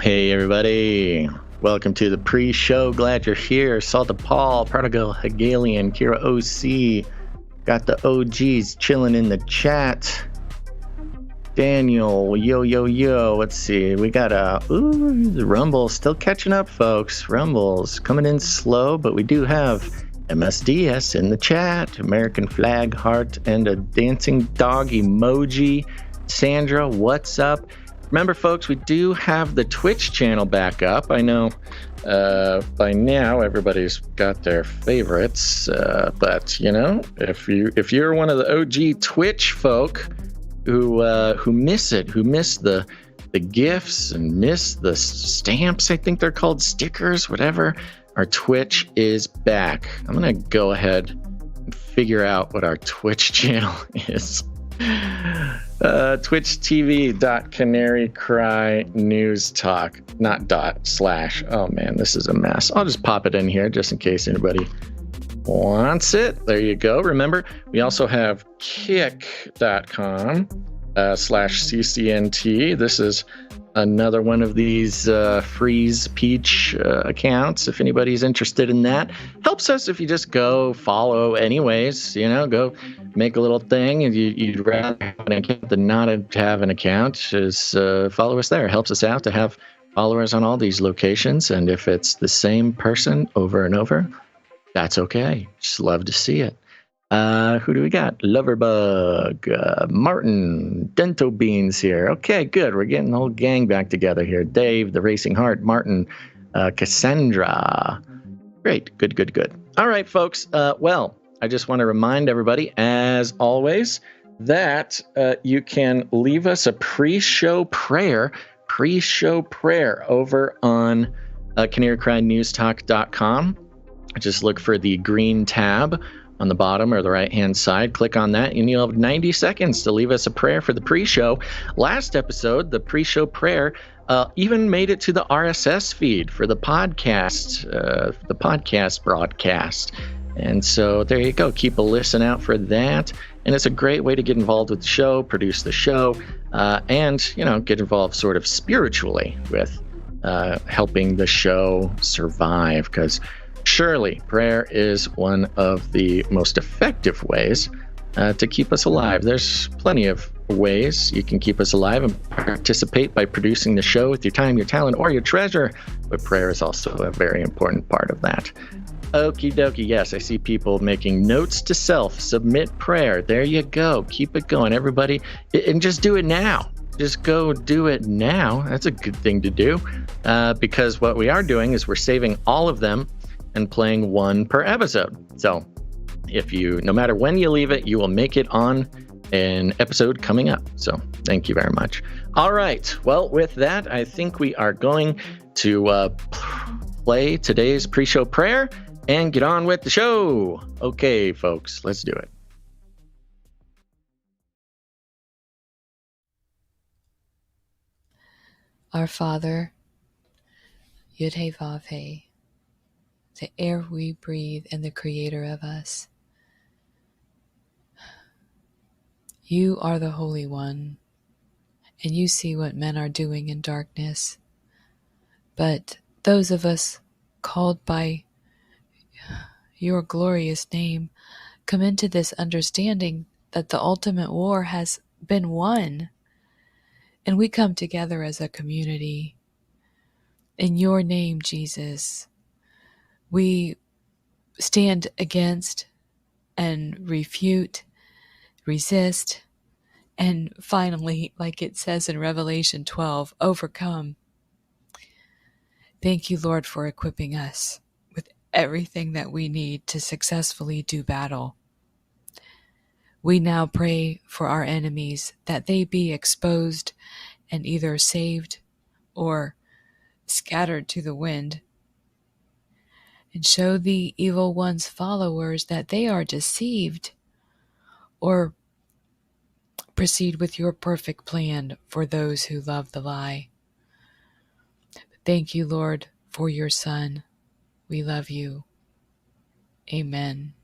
Hey everybody, welcome to the pre-show. Glad you're here. Salta Paul, Prodigal Hegelian, Kira OC, got the OGs chilling in the chat. Daniel, yo. Let's see, we got the Rumble still catching up, folks. Rumble's coming in slow, but we do have MSDS in the chat, American flag heart and a dancing dog emoji. Sandra, what's up? Remember, folks, we do have the Twitch channel back up. I know by now everybody's got their favorites, but you know, if you're one of the OG Twitch folk who miss it, who miss the gifts and miss the stamps, I think they're called stickers, whatever. Our Twitch is back. I'm gonna go ahead and figure out what our Twitch channel is. Twitch TV.Canary Cry News Talk, not /. Oh man, this is a mess. I'll just pop it in here just in case anybody wants it. There you go. Remember, we also have kick.com /CCNT. This is another one of these Freeze Peach accounts. If anybody's interested in that, helps us if you just go follow anyways, you know, go make a little thing, and you'd rather have an account than not have an account, just follow us there. It helps us out to have followers on all these locations, and if it's the same person over and over, that's okay. Just love to see it. Who do we got? Loverbug, Martin, Dento Beans here. Okay, good. We're getting the whole gang back together here. Dave, the Racing Heart, Martin, Cassandra. Great. Good. All right, folks. Well, I just want to remind everybody, as always, that you can leave us a pre-show prayer over on canarycrynewstalk.com. Just look for the green tab on the bottom or the right-hand side. Click on that, and you'll have 90 seconds to leave us a prayer for the pre-show. Last episode, the pre-show prayer even made it to the RSS feed for the podcast broadcast. And so there you go. Keep a listen out for that. And it's a great way to get involved with the show, produce the show, and, you know, get involved sort of spiritually with helping the show survive, because surely prayer is one of the most effective ways to keep us alive. There's plenty of ways you can keep us alive and participate by producing the show with your time, your talent, or your treasure, but prayer is also a very important part of that. Okie dokie, yes, I see people making notes to self, submit prayer. There you go. Keep it going, everybody, and just do it now. Just go do it now. That's a good thing to do, because what we are doing is we're saving all of them and playing one per episode. So if you, no matter when you leave it, you will make it on an episode coming up. So thank you very much. All right. Well, with that, I think we are going to play today's pre-show prayer and get on with the show. Okay, folks, let's do it. Our Father, Yud He Vav He, the air we breathe and the creator of us. You are the Holy One, and you see what men are doing in darkness. But those of us called by your glorious name come into this understanding that the ultimate war has been won, and we come together as a community. In your name, Jesus, we stand against and refute, resist, and finally, like it says in Revelation 12, overcome. Thank you, Lord, for equipping us with everything that we need to successfully do battle. We now pray for our enemies that they be exposed and either saved or scattered to the wind, and show the evil one's followers that they are deceived, or proceed with your perfect plan for those who love the lie. Thank you, Lord, for your Son. We love you. Amen.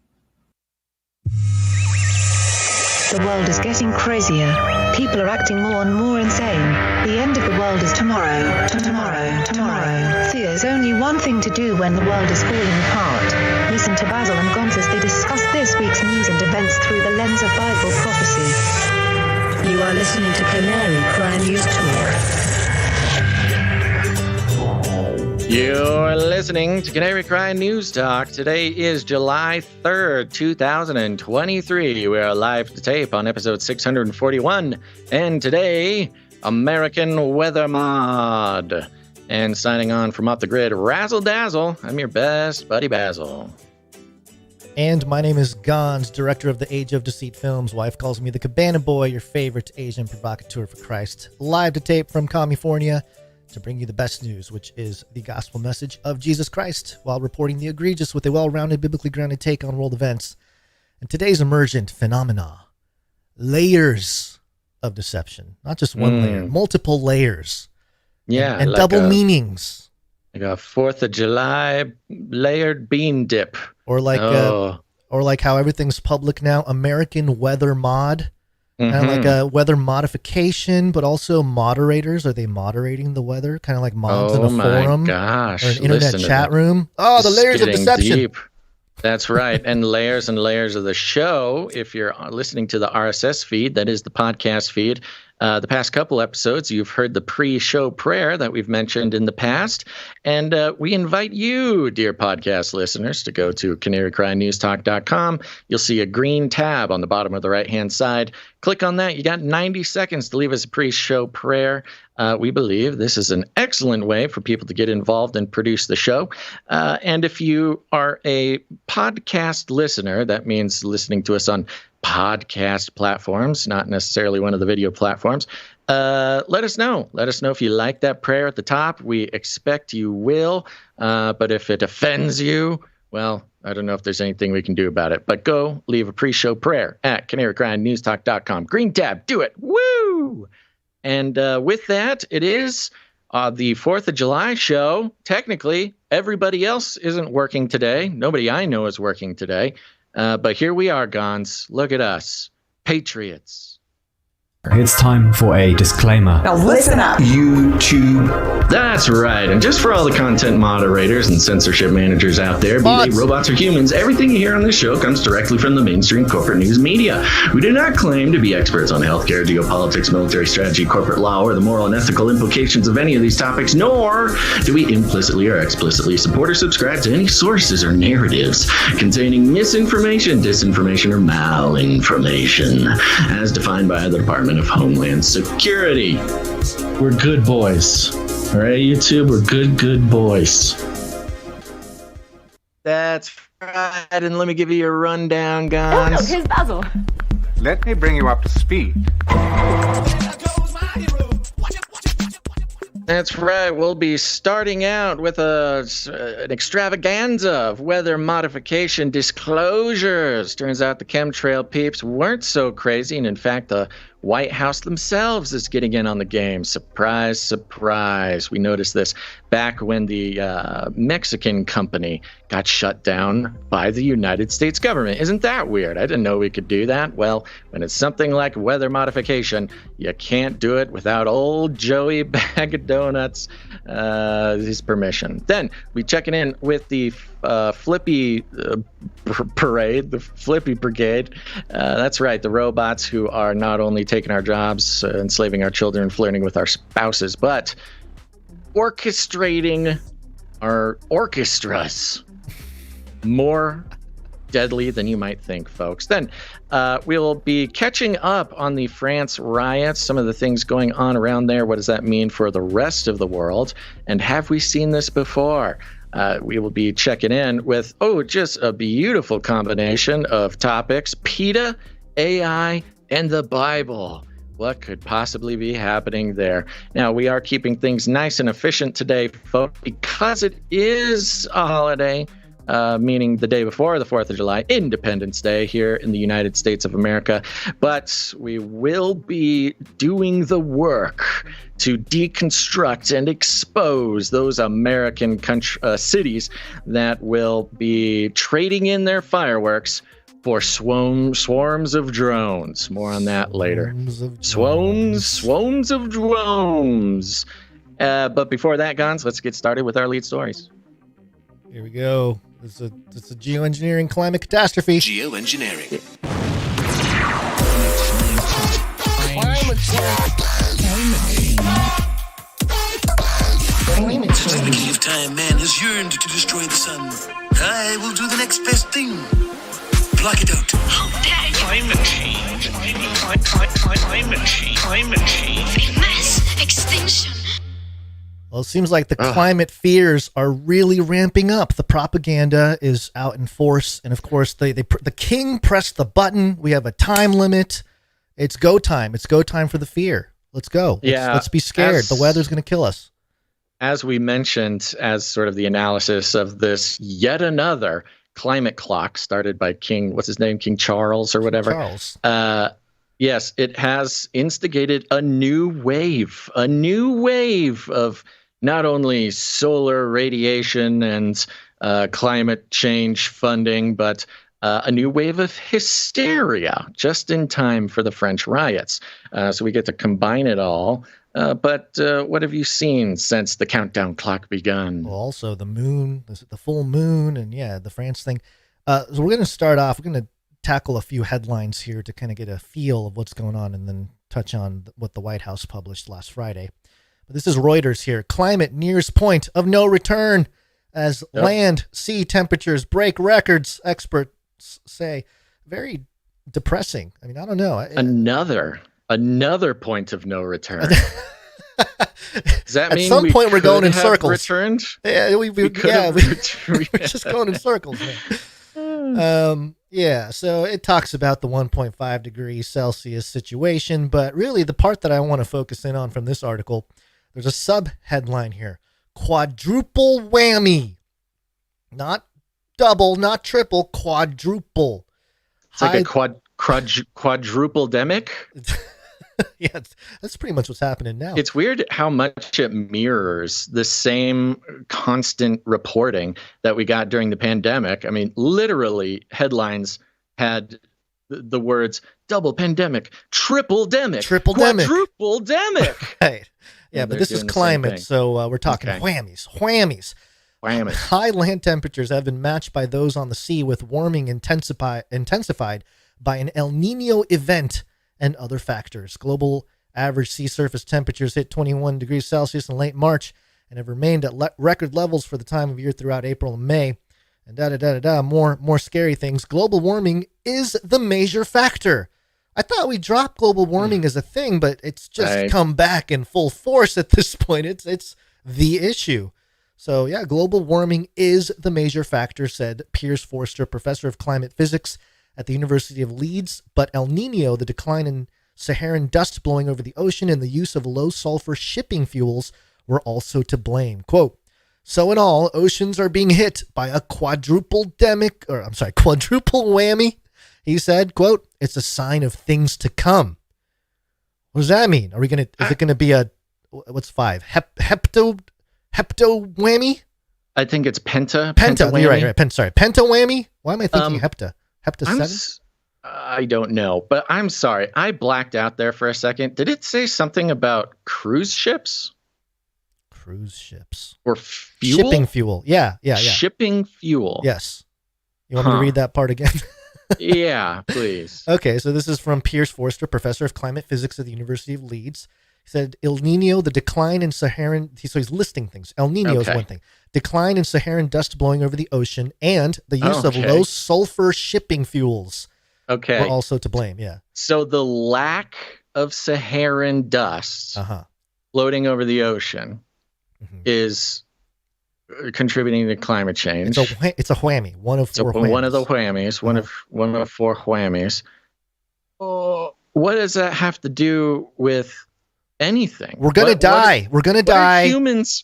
The world is getting crazier. People are acting more and more insane. The end of the world is tomorrow. Tomorrow. There's only one thing to do when the world is falling apart. Listen to Basil and Gonz as they discuss this week's news and events through the lens of Bible prophecy. You are listening to Canary Crime News Talk. You're listening to Canary Cry News Talk. Today is July 3rd, 2023. We are live to tape on episode 641. And today, American Weather Mod. And signing on from Off the Grid, Razzle Dazzle. I'm your best buddy, Basil. And my name is Gonz, director of the Age of Deceit films. Wife calls me the Cabana Boy, your favorite Asian provocateur for Christ. Live to tape from California, to bring you the best news, which is the gospel message of Jesus Christ, while reporting the egregious with a well-rounded, biblically grounded take on world events. And today's emergent phenomena, layers of deception. Not just one layer, multiple layers. Yeah. And like double meanings. Like a 4th of July layered bean dip. Or like how everything's public now, American Weather Mod. Kind of like a weather modification, but also moderators. Are they moderating the weather? Kind of like mods in a forum or an internet chat room. Oh, the layers of deception. Deep. That's right. And layers of the show. If you're listening to the RSS feed, that is the podcast feed. The past couple episodes, you've heard the pre-show prayer that we've mentioned in the past. And we invite you, dear podcast listeners, to go to canarycrynewstalk.com. You'll see a green tab on the bottom of the right-hand side. Click on that. You got 90 seconds to leave us a pre-show prayer. We believe this is an excellent way for people to get involved and produce the show. And if you are a podcast listener, that means listening to us on podcast platforms, not necessarily one of the video platforms. Let us know. Let us know if you like that prayer at the top. We expect you will. But if it offends you, well, I don't know if there's anything we can do about it. But go leave a pre-show prayer at canarycrynewstalk.com. Green tab, do it. Woo! And with that, it is the 4th of July show. Technically, everybody else isn't working today. Nobody I know is working today. But here we are, Gonz. Look at us. Patriots. It's time for a disclaimer. Now listen up, YouTube. That's right. And just for all the content moderators and censorship managers out there, be they robots or humans, everything you hear on this show comes directly from the mainstream corporate news media. We do not claim to be experts on healthcare, geopolitics, military strategy, corporate law, or the moral and ethical implications of any of these topics, nor do we implicitly or explicitly support or subscribe to any sources or narratives containing misinformation, disinformation, or malinformation, as defined by the Department of Homeland Security. We're good boys. All right, YouTube, we're good boys. That's right. And let me give you a rundown, guys. Oh, here's Basil. Let me bring you up to speed. That's right. We'll be starting out with an extravaganza of weather modification disclosures. Turns out the chemtrail peeps weren't so crazy, and in fact, the White House themselves is getting in on the game. Surprise, surprise. We noticed this back when the Mexican company got shut down by the United States government. Isn't that weird? I didn't know we could do that. Well, when it's something like weather modification, you can't do it without old Joey Bag of Donuts, his permission. Then we checking in with the Flippy parade, the Flippy Brigade. That's right, the robots who are not only taking our jobs, enslaving our children, flirting with our spouses, but orchestrating our orchestras. More deadly than you might think, folks. Then we'll be catching up on the France riots, some of the things going on around there. What does that mean for the rest of the world? And have we seen this before? We will be checking in with, just a beautiful combination of topics: PETA, AI, and the Bible. What could possibly be happening there? Now, we are keeping things nice and efficient today, folks, because it is a holiday, meaning the day before the 4th of July, Independence Day here in the United States of America. But we will be doing the work to deconstruct and expose those American cities that will be trading in their fireworks for swarms of drones. More on that later. Swarms of drones. But before that, Gons, let's get started with our lead stories. Here we go. It's a geoengineering climate catastrophe. Geoengineering. Since the beginning of time, man has yearned to destroy the sun. I will do the next best thing. Block it out. Climate change. Climate change. Mass extinction. Well, it seems like the climate fears are really ramping up. The propaganda is out in force, and of course, the king pressed the button. We have a time limit. It's go time. It's go time for the fear. Let's go. Let's be scared. The weather's going to kill us. As we mentioned, as sort of the analysis of this yet another climate clock started by King, what's his name? King Charles or whatever. Charles. Yes, it has instigated a new wave of not only solar radiation and climate change funding, but a new wave of hysteria just in time for the French riots. So we get to combine it all. But what have you seen since the countdown clock begun? Well, also the moon, the full moon, and the France thing. So we're going to start off. We're going to tackle a few headlines here to kind of get a feel of what's going on, and then touch on what the White House published last Friday. But this is Reuters here. Climate nears point of no return as land, sea temperatures break records, experts say. Very depressing. I mean, I don't know. Another point of no return. Does that mean at some point we're going in circles? Returned? Yeah, we're just going in circles. So it talks about the 1.5 degrees Celsius situation, but really the part that I want to focus in on from this article, there's a sub headline here: quadruple whammy, not double, not triple, quadruple. It's like a quadruple demic. Yeah, that's pretty much what's happening now. It's weird how much it mirrors the same constant reporting that we got during the pandemic. I mean, literally, headlines had the words double pandemic, triple demic, quadruple demic. Right. Yeah, but this is climate, so we're talking whammies. High land temperatures have been matched by those on the sea, with warming intensified by an El Nino event and other factors. Global average sea surface temperatures hit 21 degrees Celsius in late March and have remained at record levels for the time of year throughout April and May. And more scary things. Global warming is the major factor. I thought we dropped global warming as a thing, but it's just come back in full force at this point. It's the issue. So yeah, global warming is the major factor, said Piers Forster, professor of climate physics at the University of Leeds. But El Nino, the decline in Saharan dust blowing over the ocean, and the use of low sulfur shipping fuels were also to blame. Quote, so in all, oceans are being hit by a quadruple whammy. He said, quote, it's a sign of things to come. What does that mean? Is it going to be what's 5? Hepto whammy? I think it's penta. You're right. Penta whammy? Why am I thinking hepta? Hepta 7? I don't know, but I'm sorry. I blacked out there for a second. Did it say something about cruise ships? Cruise ships. Or fuel? Shipping fuel. Yeah. Shipping fuel. Yes. You want me to read that part again? Yeah, please. Okay, so this is from Piers Forster, professor of climate physics at the University of Leeds. He said, El Nino, the decline in Saharan... So he's listing things. El Nino is one thing. Decline in Saharan dust blowing over the ocean, and the use of low sulfur shipping fuels were also to blame, yeah. So the lack of Saharan dust floating over the ocean is contributing to climate change. It's a whammy. One of four whammies. One of the whammies. One of 4 whammies. What does that have to do with anything? We're gonna die. We're gonna die.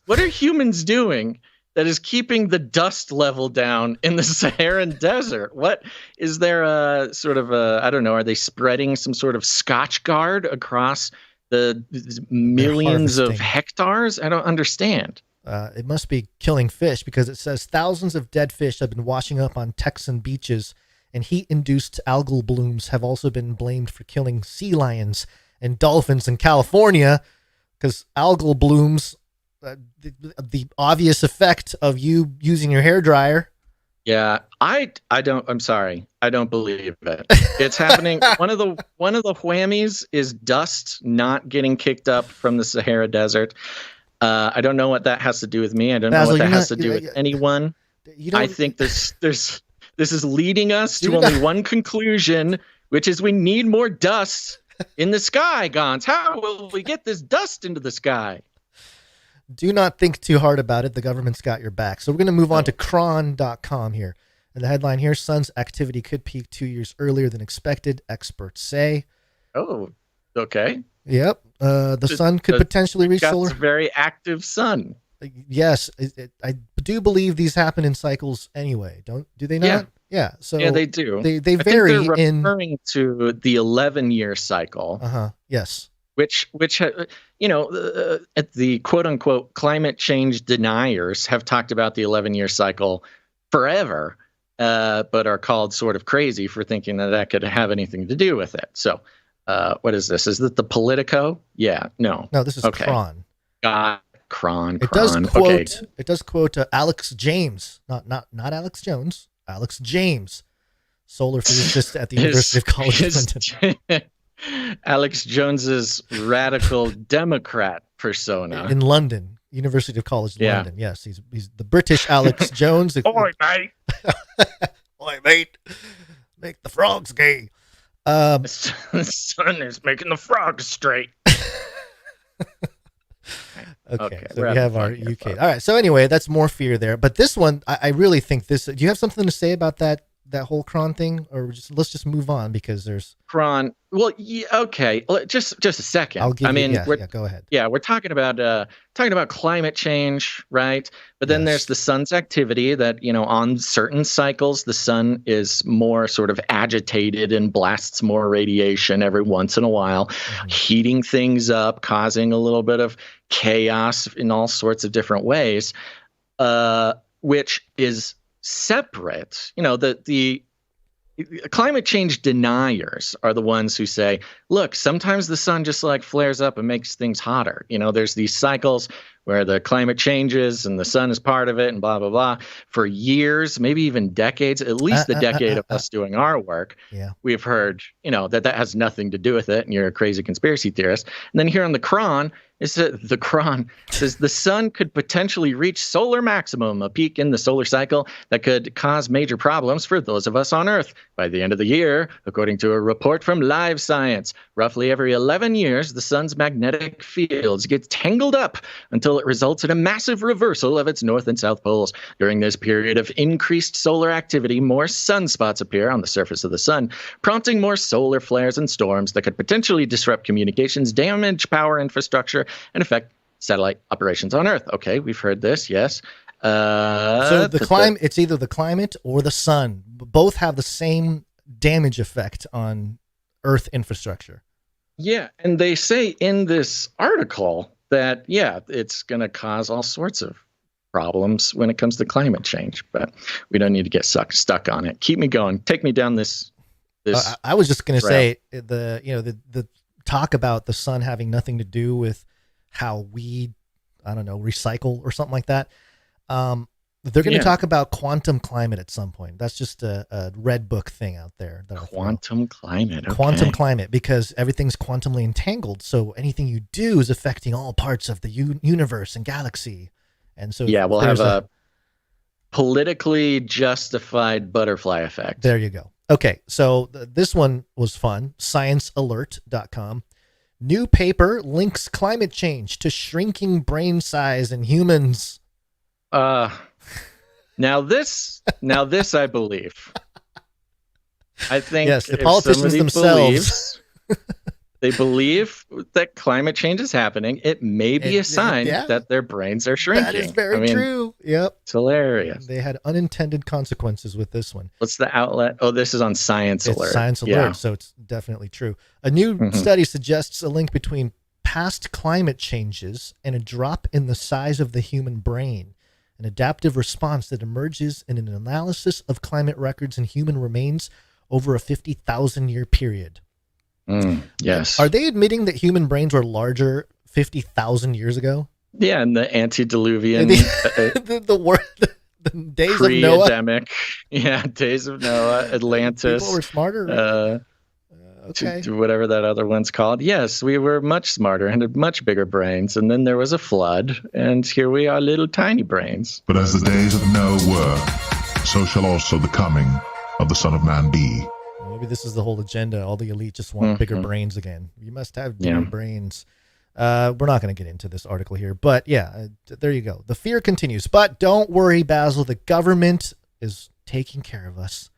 What are humans doing that is keeping the dust level down in the Saharan desert? What is there a sort of I don't know, are they spreading some sort of Scotch guard across the millions of hectares? I don't understand. It must be killing fish, because it says thousands of dead fish have been washing up on Texan beaches and heat-induced algal blooms have also been blamed for killing sea lions and dolphins in California, because algal blooms, the obvious effect of you using your hairdryer. Yeah, I'm sorry. I don't believe it. It's happening. One of the whammies is dust not getting kicked up from the Sahara Desert. I don't know what that has to do with me. I don't know what that has to do with anyone. I think this is leading us to only one conclusion, which is we need more dust in the sky, Gons. How will we get this dust into the sky? Do not think too hard about it. The government's got your back. So we're going to move on to cron.com here. And the headline here, sun's activity could peak 2 years earlier than expected, experts say. Oh, okay. Yep. The sun could potentially reach solar. It's a very active sun. Yes. I do believe these happen in cycles anyway. Do they not? Yeah. Yeah. So yeah, they do. They vary I think they're referring to the 11-year cycle. Yes. Which at the quote unquote climate change deniers have talked about the 11-year cycle forever, but are called sort of crazy for thinking that could have anything to do with it. So, what is this? Is it the Politico? Yeah. No. No, this is Cron. Cron. It does quote. Okay. It does quote Alex James, not Alex Jones. Alex James, solar physicist at the University of College London. Alex Jones's radical Democrat persona in London, University of College London. Yes, he's the British Alex Jones. Oi, mate! Oi, mate! Make the frogs gay. The sun is making the frogs straight. Okay, so we have our UK. All right, so anyway, that's more fear there. But this one, I really think this. Do you have something to say about that whole Cron thing, or let's just move on because there's Cron? Well, yeah, okay, just a second. Go ahead. Yeah, we're talking about climate change, right? But then there's the sun's activity that, on certain cycles, the sun is more sort of agitated and blasts more radiation every once in a while, heating things up, causing a little bit of chaos in all sorts of different ways, which is separate. The climate change deniers are the ones who say, look, sometimes the sun just like flares up and makes things hotter. There's these cycles where the climate changes and the sun is part of it and blah, blah, blah. For years, maybe even decades, at least the decade of us doing our work, we've heard, that has nothing to do with it and you're a crazy conspiracy theorist. And then here on the Cron, the Cron says the sun could potentially reach solar maximum, a peak in the solar cycle that could cause major problems for those of us on Earth. By the end of the year, according to a report from Live Science, roughly every 11 years, the sun's magnetic fields get tangled up until it results in a massive reversal of its north and south poles. During this period of increased solar activity, more sunspots appear on the surface of the sun, prompting more solar flares and storms that could potentially disrupt communications, damage power infrastructure, and affect satellite operations on Earth. Okay, we've heard this, yes. So it's either the climate or the sun. Both have the same damage effect on Earth infrastructure. Yeah, and they say in this article that, it's going to cause all sorts of problems when it comes to climate change, but we don't need to get stuck on it. Keep me going. Take me down this. I was just going to say the talk about the sun having nothing to do with how we, recycle or something like that. They're going to talk about quantum climate at some point. That's just a red book thing out there. Quantum climate. Okay. Quantum climate, because everything's quantumly entangled. So anything you do is affecting all parts of the universe and galaxy. And so we'll have a politically justified butterfly effect. There you go. Okay, so this one was fun. ScienceAlert.com. New paper links climate change to shrinking brain size in humans. Now this I believe. I think yes, the politicians themselves they believe that climate change is happening. It may be a sign that their brains are shrinking. That is very true. Yep. It's hilarious. They had unintended consequences with this one. What's the outlet? Oh, this is on Science Alert. Science Alert, so it's definitely true. A new study suggests a link between past climate changes and a drop in the size of the human brain. an adaptive response that emerges in an analysis of climate records and human remains over a 50,000-year period. Yes. Are they admitting that human brains were larger 50,000 years ago? Yeah, and the antediluvian, the days of Noah. Pre-Adamic, days of Noah, Atlantis. People were smarter, right? Okay. To whatever that other one's called. Yes, we were much smarter and had much bigger brains. And then there was a flood, and here we are, little tiny brains. But as the days of Noah were, so shall also the coming of the Son of Man be. Maybe this is the whole agenda. All the elite just want bigger brains again. You must have bigger brains. We're not going to get into this article here, but there you go. The fear continues. But don't worry, Basil. The government is taking care of us.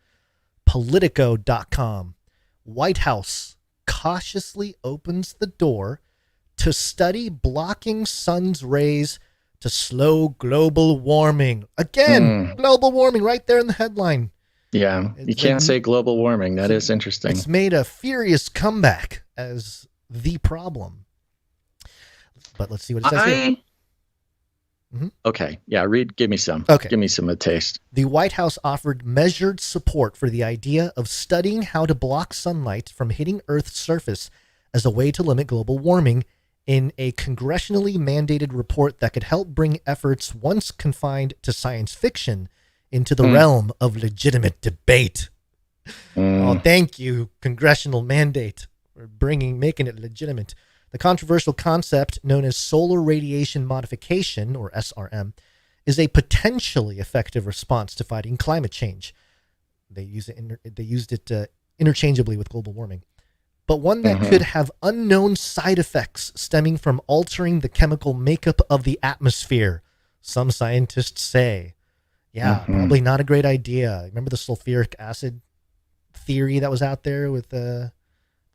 Politico.com. White House cautiously opens the door to study blocking sun's rays to slow global warming. Again, global warming right there in the headline. Yeah, you can't say global warming. That is interesting. It's made a furious comeback as the problem. But let's see what it says here. Okay. Yeah, give me some. Okay. Give me some of a taste. The White House offered measured support for the idea of studying how to block sunlight from hitting Earth's surface as a way to limit global warming in a congressionally mandated report that could help bring efforts once confined to science fiction into the realm of legitimate debate. Oh, thank you, congressional mandate, for making it legitimate. The controversial concept known as solar radiation modification, or SRM, is a potentially effective response to fighting climate change. They used it interchangeably with global warming, but one that could have unknown side effects stemming from altering the chemical makeup of the atmosphere, some scientists say. Probably not a great idea. Remember the sulfuric acid theory that was out there with the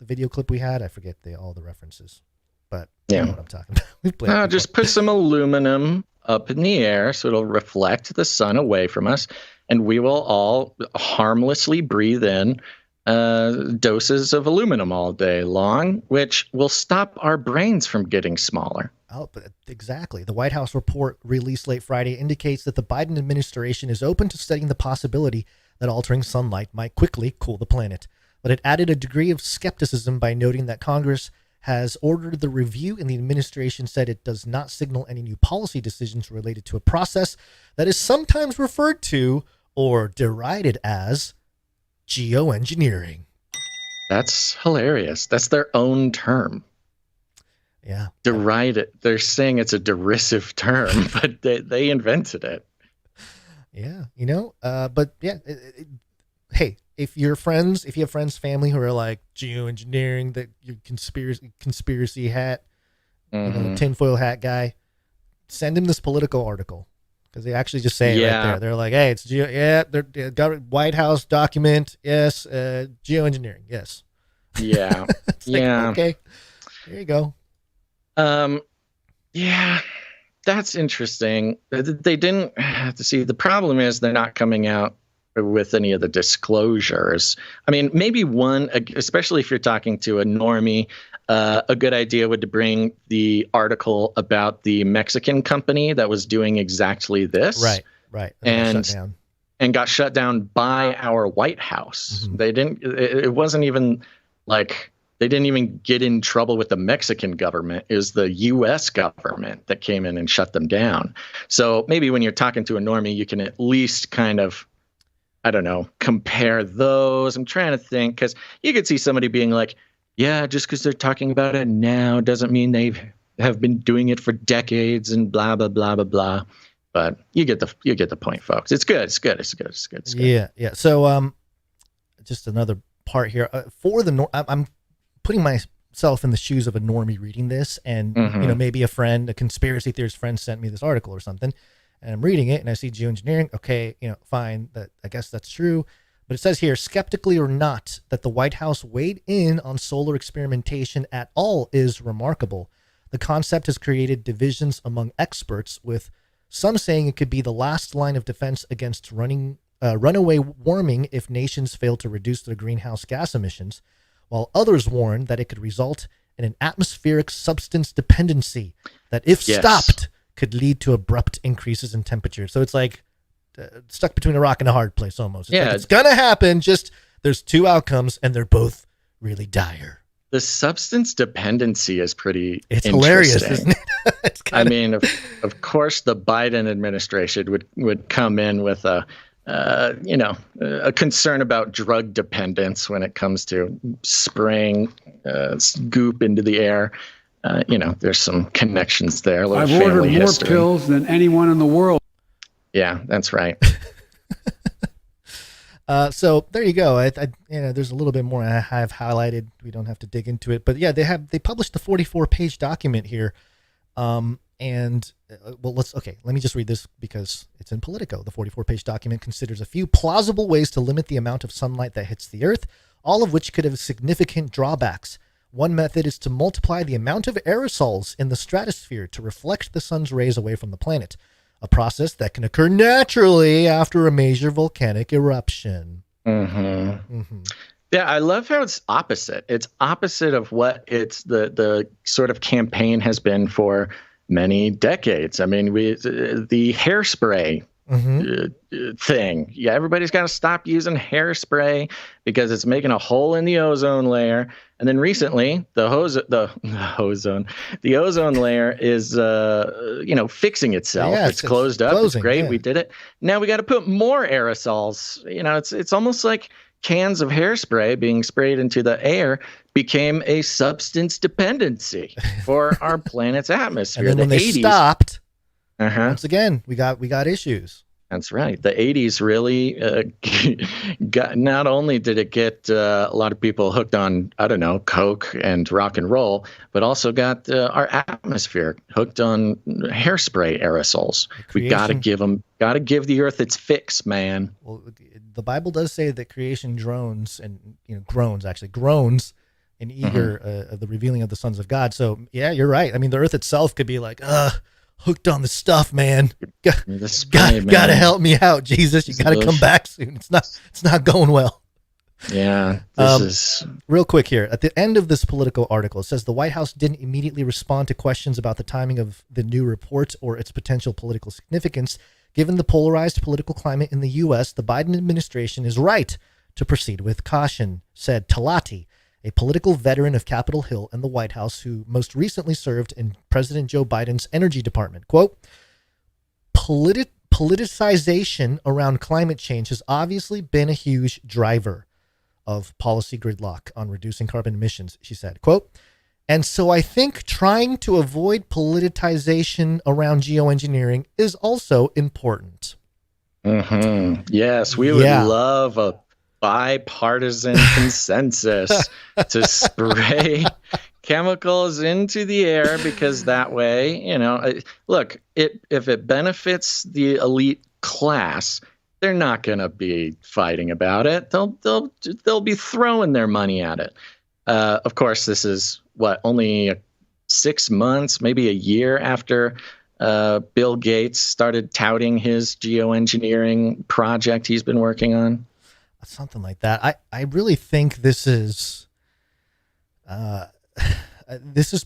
video clip we had? I forget all the references, but you know what I'm talking about. Just put some aluminum up in the air so it'll reflect the sun away from us, and we will all harmlessly breathe in doses of aluminum all day long, which will stop our brains from getting smaller. Oh, exactly. The White House report released late Friday indicates that the Biden administration is open to studying the possibility that altering sunlight might quickly cool the planet. But it added a degree of skepticism by noting that Congress has ordered the review, and the administration said it does not signal any new policy decisions related to a process that is sometimes referred to or derided as geoengineering. That's hilarious. That's their own term. Yeah. Deride it. They're saying it's a derisive term, but they invented it. Yeah. Hey, if you have friends, family who are like geoengineering, that your conspiracy hat, tinfoil hat guy, send him this Politico article, because they actually just say it right there. They're like, hey, it's White House document, yes, geoengineering, yes. Yeah. Okay, there you go. That's interesting. They didn't see. The problem is they're not coming out with any of the disclosures. I mean, maybe one, especially if you're talking to a normie, a good idea would to bring the article about the Mexican company that was doing exactly this. Right. And got shut down by our White House. They didn't. It wasn't even like. They didn't even get in trouble with the Mexican government. It was the U.S. government that came in and shut them down. So maybe when you're talking to a normie, you can at least kind of, I don't know, compare those. I'm trying to think, because you could see somebody being like, yeah, just because they're talking about it now doesn't mean they have been doing it for decades and blah, blah, blah, blah, blah. But you get the point, folks. It's good. It's good. Yeah. So just another part here. I'm putting myself in the shoes of a normie reading this, and maybe a conspiracy theorist friend sent me this article or something, and I'm reading it and I see geoengineering. Okay, fine, I guess that's true. But it says here, skeptically or not, that the White House weighed in on solar experimentation at all is remarkable. The concept has created divisions among experts, with some saying it could be the last line of defense against runaway warming if nations fail to reduce their greenhouse gas emissions, while others warn that it could result in an atmospheric substance dependency that, if stopped, could lead to abrupt increases in temperature. So it's like stuck between a rock and a hard place almost. It's like, it's going to happen. Just there's two outcomes and they're both really dire. The substance dependency is pretty It's hilarious, interesting. isn't it? It's kinda... I mean, of course, the Biden administration would come in with a concern about drug dependence when it comes to spraying goop into the air. There's some connections there. I've ordered more pills than anyone in the world. Yeah, that's right. So there you go. I there's a little bit more I have highlighted. We don't have to dig into it, but yeah, they published the 44-page document here. Let me just read this because it's in Politico. The 44-page document considers a few plausible ways to limit the amount of sunlight that hits the Earth, all of which could have significant drawbacks. One method is to multiply the amount of aerosols in the stratosphere to reflect the sun's rays away from the planet, a process that can occur naturally after a major volcanic eruption. Mm-hmm. Mm-hmm. Yeah, I love how it's opposite. It's opposite of what it's the sort of campaign has been for many decades. I mean, the hairspray thing. Yeah, everybody's got to stop using hairspray because it's making a hole in the ozone layer. And then recently, the ozone layer is fixing itself. Yeah, it's closed up. It's great. Yeah. We did it. Now we got to put more aerosols. It's almost like cans of hairspray being sprayed into the air became a substance dependency for our planet's atmosphere. And then when they 80s, stopped, once again, we got issues. That's right. The 80s really got, not only did it get a lot of people hooked on, Coke and rock and roll, but also got our atmosphere hooked on hairspray aerosols. We got to give the Earth its fix, man. Well, the Bible does say that creation groans in eager the revealing of the sons of God. So yeah, you're right. I mean, the Earth itself could be like, hooked on the stuff, man. Gotta help me out, Jesus. You gotta come back soon. It's not going well. Yeah, this is real quick here. At the end of this Politico article, it says the White House didn't immediately respond to questions about the timing of the new report or its potential political significance. Given the polarized political climate in the U.S., the Biden administration is right to proceed with caution, said Talati, a political veteran of Capitol Hill and the White House who most recently served in President Joe Biden's energy department. Quote, politicization around climate change has obviously been a huge driver of policy gridlock on reducing carbon emissions, she said. Quote, and so I think trying to avoid politicization around geoengineering is also important. Mm-hmm. Yes, we would love a bipartisan consensus to spray chemicals into the air, because that way, look, if it benefits the elite class, they're not going to be fighting about it. They'll be throwing their money at it. Of course, this is only 6 months, maybe a year after Bill Gates started touting his geoengineering project he's been working on. Something like that. I really think this is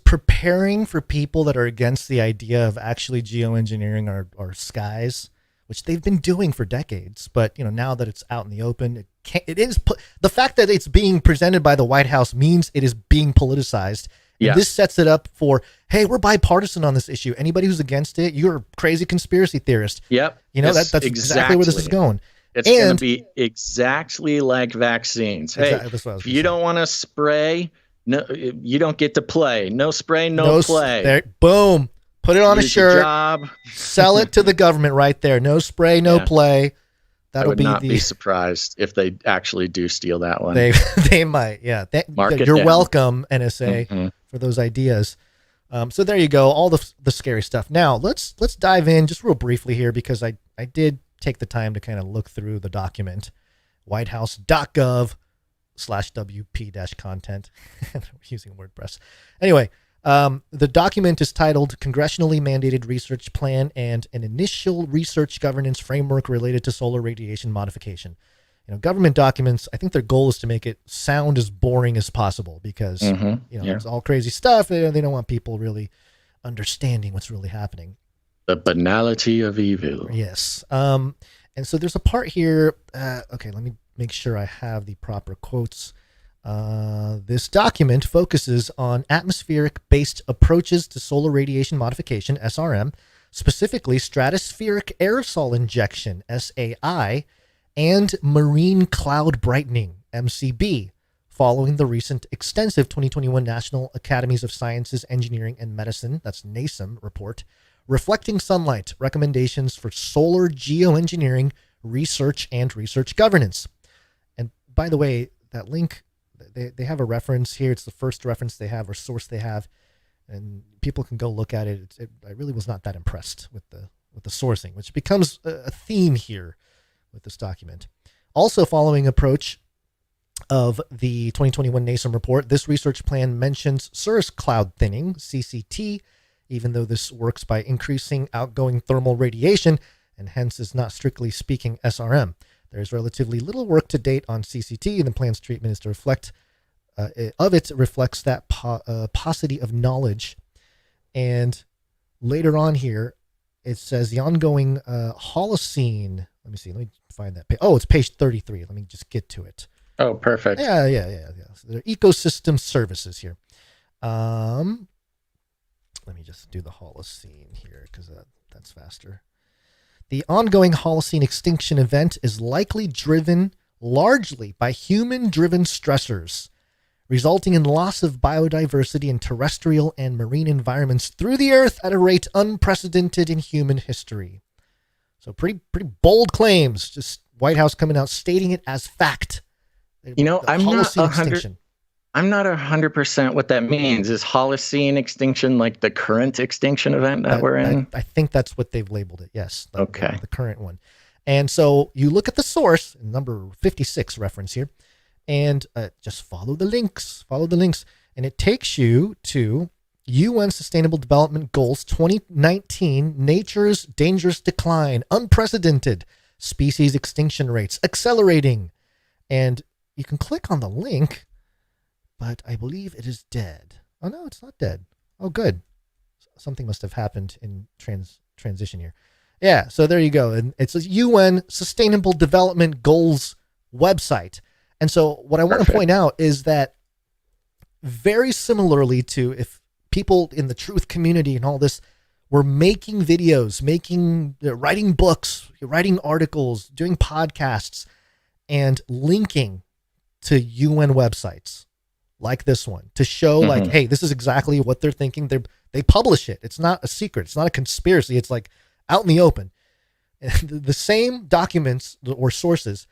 preparing for people that are against the idea of actually geoengineering our skies, which they've been doing for decades. But now that it's out in the open, the fact that it's being presented by the White House means it is being politicized. And this sets it up for, hey, we're bipartisan on this issue. Anybody who's against it, you're a crazy conspiracy theorist. Yep. That's exactly where this is going. It's going to be exactly like vaccines. Hey, if you don't want to spray, no, you don't get to play. No spray, no play. Boom. Put it on a shirt. Job. Sell it to the government right there. No spray, no play. I would not be surprised if they actually do steal that one. They might. Yeah. You're welcome, NSA, for those ideas. So there you go. All the scary stuff. Now let's dive in just real briefly here, because I did take the time to kind of look through the document, whitehouse.gov/WP-content. We're using WordPress. Anyway, the document is titled Congressionally Mandated Research Plan and an Initial Research Governance Framework Related to Solar Radiation Modification. Government documents, I think their goal is to make it sound as boring as possible, because it's all crazy stuff. They don't want people really understanding what's really happening. The banality of evil. Yes. And so there's a part here. Okay, let me make sure I have the proper quotes. This document focuses on atmospheric-based approaches to solar radiation modification, SRM, specifically stratospheric aerosol injection, SAI, and marine cloud brightening, MCB, following the recent extensive 2021 National Academies of Sciences, Engineering, and Medicine, that's NASEM, report, Reflecting Sunlight, Recommendations for Solar Geoengineering Research and Research Governance. And by the way, that link, they have a reference here. It's the first reference they have or source they have, and people can go look at it. I really was not that impressed with the sourcing, which becomes a theme here with this document. Also following approach of the 2021 NASEM report, this research plan mentions cirrus cloud thinning, CCT, even though this works by increasing outgoing thermal radiation and hence is not strictly speaking SRM. There is relatively little work to date on CCT, and the plan's treatment is to reflect reflects that paucity of knowledge. And later on here, it says the ongoing Holocene. Let me see. Let me find that page. Oh, it's page 33. Let me just get to it. Oh, perfect. Yeah. So there are ecosystem services here. Let me just do the Holocene here because that's faster. The ongoing Holocene extinction event is likely driven largely by human-driven stressors, resulting in loss of biodiversity in terrestrial and marine environments through the Earth at a rate unprecedented in human history. So pretty bold claims. Just White House coming out stating it as fact. I'm not 100% what that means. Is Holocene extinction like the current extinction event that we're in? I think that's what they've labeled it. Yes. Okay. The current one. And so you look at the source, number 56 reference here, and just follow the links. And it takes you to UN Sustainable Development Goals 2019, Nature's Dangerous Decline, Unprecedented, Species Extinction Rates, Accelerating. And you can click on the link, but I believe it is dead. Oh, no, it's not dead. Oh, good. Something must have happened in transition here. Yeah, so there you go. And it's a UN Sustainable Development Goals website. And so what I want to point out is that very similarly to if people in the truth community and all this were making videos, writing books, writing articles, doing podcasts, and linking to UN websites like this one to show like, hey, this is exactly what they're thinking. They publish it. It's not a secret. It's not a conspiracy. It's like out in the open. And the same documents or sources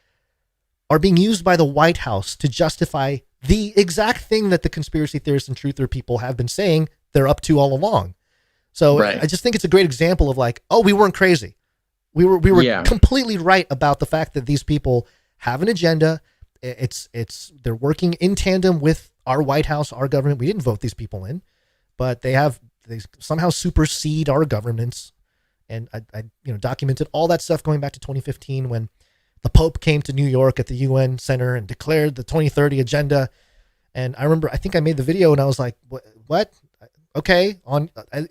are being used by the White House to justify the exact thing that the conspiracy theorists and truther people have been saying they're up to all along. So I just think it's a great example of like, oh, we weren't crazy. We were completely right about the fact that these people have an agenda. They're working in tandem with our White House, our government. We didn't vote these people in, but they somehow supersede our governance. And I documented all that stuff going back to 2015 when the Pope came to New York at the UN Center and declared the 2030 agenda. And I remember, I think I made the video and I was like, what? Okay.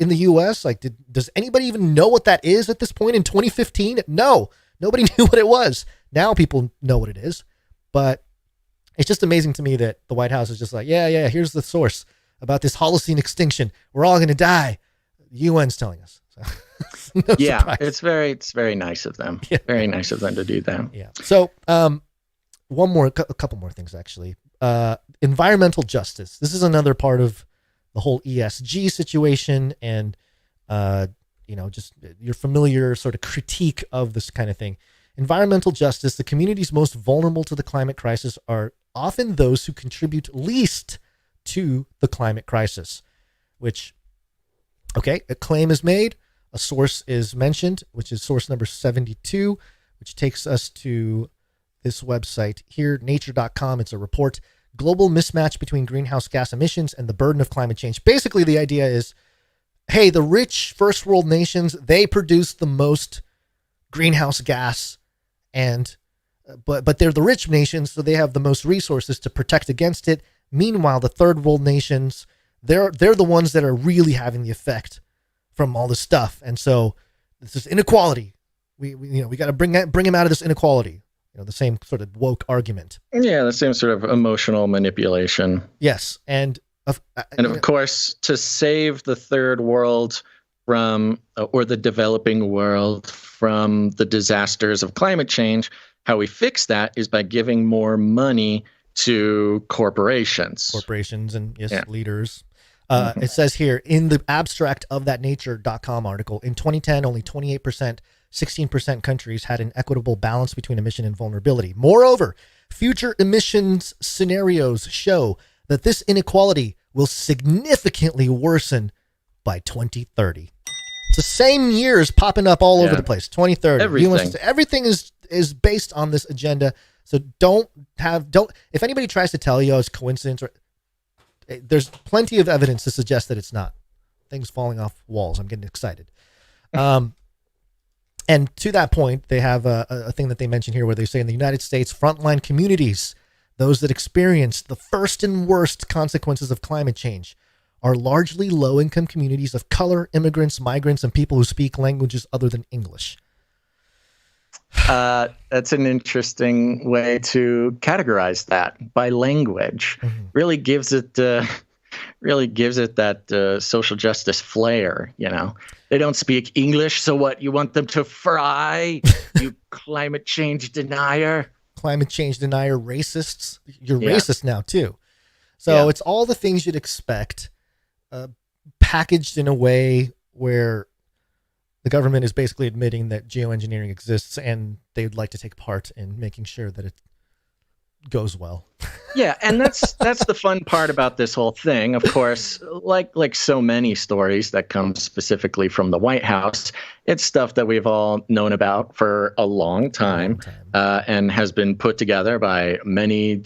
In the US, like, does anybody even know what that is at this point in 2015? No, nobody knew what it was. Now people know what it is, but it's just amazing to me that the White House is just like, yeah, here's the source about this Holocene extinction. We're all going to die. The UN's telling us. So, surprise. It's very nice of them. Yeah. Very nice of them to do that. Yeah. So, a couple more things actually. Environmental justice. This is another part of the whole ESG situation, and just your familiar sort of critique of this kind of thing. Environmental justice. The communities most vulnerable to the climate crisis are often those who contribute least to the climate crisis. Which, okay, a claim is made. A source is mentioned, which is source number 72, which takes us to this website here, nature.com. It's a report, Global Mismatch Between Greenhouse Gas Emissions and the Burden of Climate Change. Basically, the idea is, hey, the rich first world nations, they produce the most greenhouse gas, but they're the rich nations, so they have the most resources to protect against it. Meanwhile, the third world nations, they're the ones that are really having the effect from all this stuff. And so this is inequality. We got to bring him out of this inequality. The same sort of woke argument. Yeah, the same sort of emotional manipulation. Yes, and of course, to save the third world from, or the developing world from the disasters of climate change, how we fix that is by giving more money to corporations. And leaders. It says here in the abstract of that nature.com article, in 2010, only 28%, 16% countries had an equitable balance between emission and vulnerability. Moreover, future emissions scenarios show that this inequality will significantly worsen by 2030. It's the same years popping up all over the place. 2030. Everything is based on this agenda. So don't if anybody tries to tell you it's coincidence, there's plenty of evidence to suggest that it's not. Things falling off walls. I'm getting excited. And to that point, they have a thing that they mention here where they say in the United States, frontline communities, those that experience the first and worst consequences of climate change, are largely low-income communities of color, immigrants, migrants, and people who speak languages other than English. That's an interesting way to categorize that by language. Mm-hmm. Really gives it that social justice flair. They don't speak English, so what? You want them to fry? You climate change denier. Climate change denier, racists. You're racist now too. So it's all the things you'd expect, packaged in a way where the government is basically admitting that geoengineering exists and they'd like to take part in making sure that it goes well. Yeah, and that's the fun part about this whole thing. Of course, like so many stories that come specifically from the White House, it's stuff that we've all known about for a long time, and has been put together by many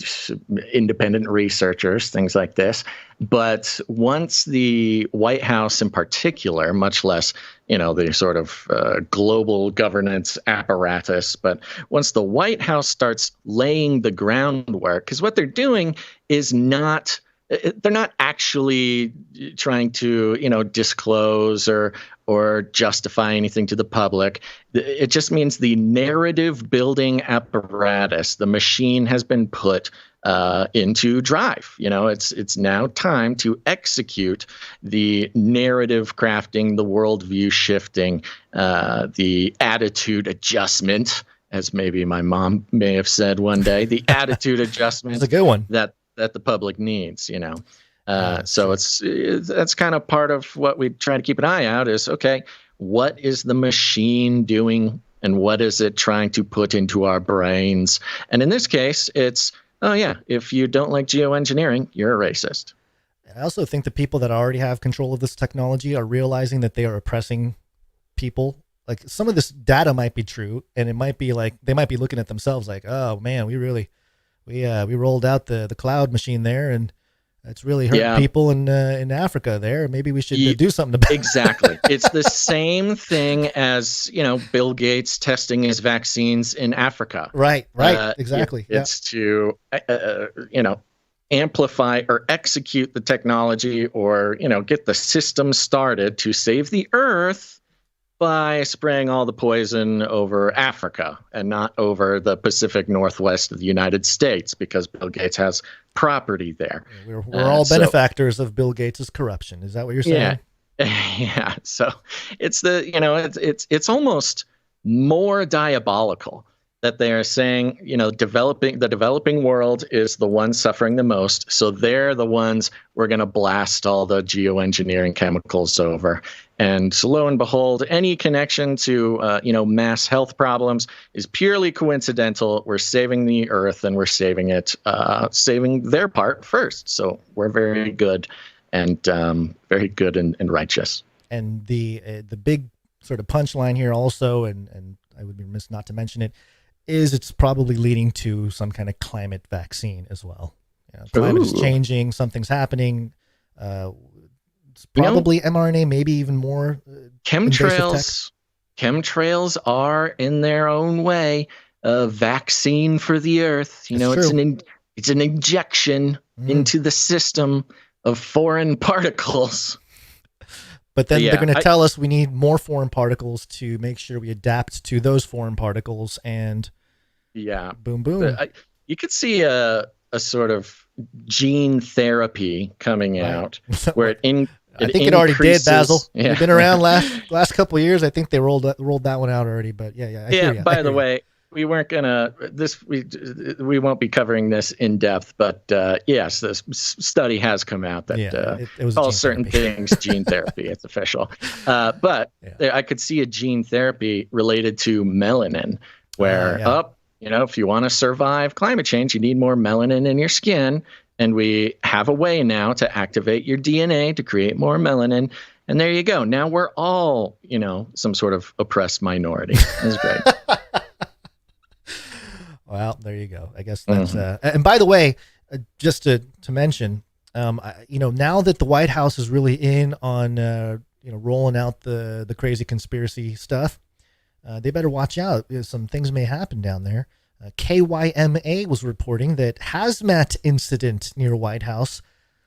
independent researchers, things like this. But once the White House in particular, much less, the sort of global governance apparatus, but once the White House starts laying the groundwork, because what they're doing is they're not actually trying to, disclose or justify anything to the public. It just means the narrative building apparatus, the machine has been put into drive. It's now time to execute the narrative crafting, the worldview shifting, the attitude adjustment, as maybe my mom may have said one day, the attitude adjustment. That's a good one. That the public needs, So that's kind of part of what we try to keep an eye out is, okay, what is the machine doing and what is it trying to put into our brains? And in this case, it's, if you don't like geoengineering, you're a racist. I also think the people that already have control of this technology are realizing that they are oppressing people. Like some of this data might be true, and it might be like they might be looking at themselves like, oh man, we rolled out the cloud machine there, and it's really hurting people in Africa there. Maybe we should do something about it. Exactly. It's the same thing as, Bill Gates testing his vaccines in Africa. Right. Exactly. It's to, amplify or execute the technology or, get the system started to save the earth by spraying all the poison over Africa and not over the Pacific Northwest of the United States because Bill Gates has property there. We're all benefactors of Bill Gates' corruption. Is that what you're saying? Yeah. So it's it's almost more diabolical that they are saying, the developing world is the one suffering the most. So they're the ones we're going to blast all the geoengineering chemicals over. And lo and behold, any connection to, mass health problems is purely coincidental. We're saving the earth and we're saving it, saving their part first. So we're very good and and righteous. And the big sort of punchline here also, and I would be remiss not to mention it, is it's probably leading to some kind of climate vaccine as well. Climate is changing, something's happening. It's probably mRNA, maybe even more. Chemtrails are in their own way a vaccine for the earth. It's an injection into the system of foreign particles. But then they're going to tell us we need more foreign particles to make sure we adapt to those foreign particles, and boom, boom. You could see a sort of gene therapy coming out where I think it already did, Basil. You've been around last couple of years. I think they rolled that one out already. But yeah. By the way, we weren't gonna we won't be covering this in depth, but yes, this study has come out that it was calls certain things gene therapy. It's official. But I could see a gene therapy related to melanin, where if you want to survive climate change, you need more melanin in your skin. And we have a way now to activate your DNA to create more melanin. And there you go. Now we're all, some sort of oppressed minority. It's great. Well, there you go. I guess that's, and by the way, just to mention, now that the White House is really in on, rolling out the crazy conspiracy stuff, they better watch out. Some things may happen down there. KYMA was reporting that hazmat incident near White House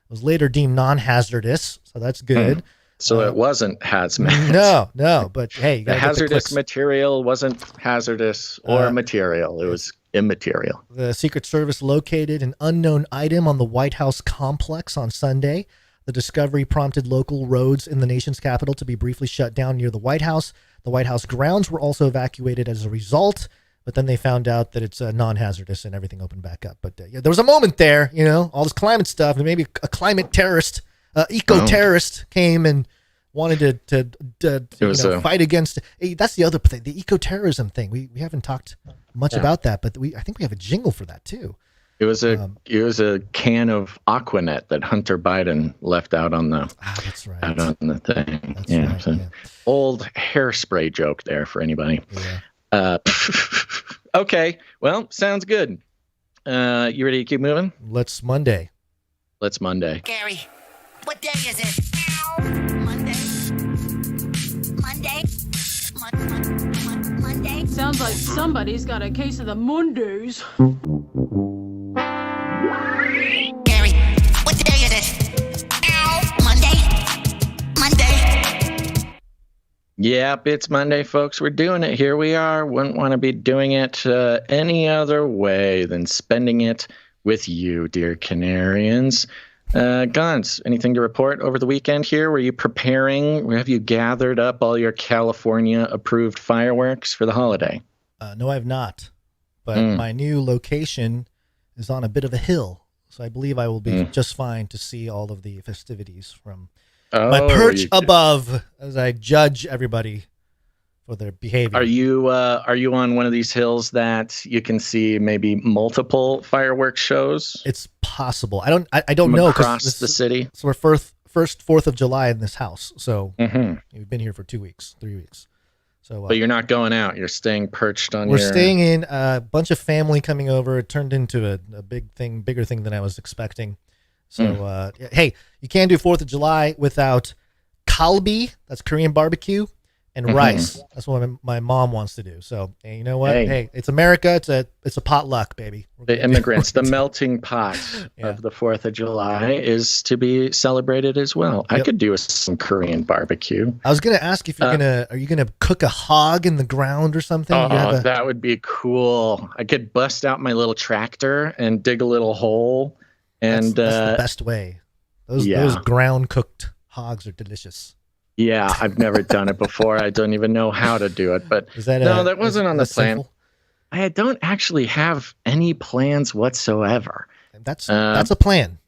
was later deemed non-hazardous, so that's good. So it wasn't hazmat. No, but hey, you the hazardous material wasn't hazardous or material. It was immaterial. The Secret Service located an unknown item on the White House complex on Sunday. The discovery prompted local roads in the nation's capital to be briefly shut down near the White House. The White House grounds were also evacuated as a result. But then they found out that it's non-hazardous and everything opened back up. But there was a moment there, all this climate stuff, and maybe a climate terrorist, eco-terrorist came and wanted to fight against. Hey, that's the other thing, the eco-terrorism thing. We haven't talked much about that, but I think we have a jingle for that too. It was a can of Aquanet that Hunter Biden left out on the that's right. out on the thing. Old hairspray joke there for anybody. Yeah. Okay, well, sounds good. You ready to keep moving? Let's Monday. Gary, what day is it? Monday? Sounds like somebody's got a case of the Mondays. Gary, what day is it? Monday? Yep, it's Monday, folks. We're doing it. Here we are. Wouldn't want to be doing it any other way than spending it with you, dear Canarians. Gons, anything to report over the weekend here? Were you preparing? Have you gathered up all your California-approved fireworks for the holiday? No, I have not. But my new location is on a bit of a hill, so I believe I will be just fine to see all of the festivities from my perch above as I judge everybody for their behavior. Are you on one of these hills that you can see maybe multiple fireworks shows? It's possible. I don't know across the city. So we're first 4th of July in this house. So we've been here for 3 weeks. So, but you're not going out. You're staying perched on. We're staying in. A bunch of family coming over. It turned into a bigger thing than I was expecting. So hey, you can't do 4th of July without kalbi. That's Korean barbecue. And rice. That's what my mom wants to do. So, hey, you know what? Hey, it's America. It's a potluck, baby. The immigrants, the melting pot of the 4th of July is to be celebrated as well. I could do some Korean barbecue. I was going to ask if are you going to cook a hog in the ground or something? Oh, that would be cool. I could bust out my little tractor and dig a little hole. And that's the best way. Those ground cooked hogs are delicious. Yeah, I've never done it before. I don't even know how to do it. But that wasn't on the plan. Simple? I don't actually have any plans whatsoever. That's a plan.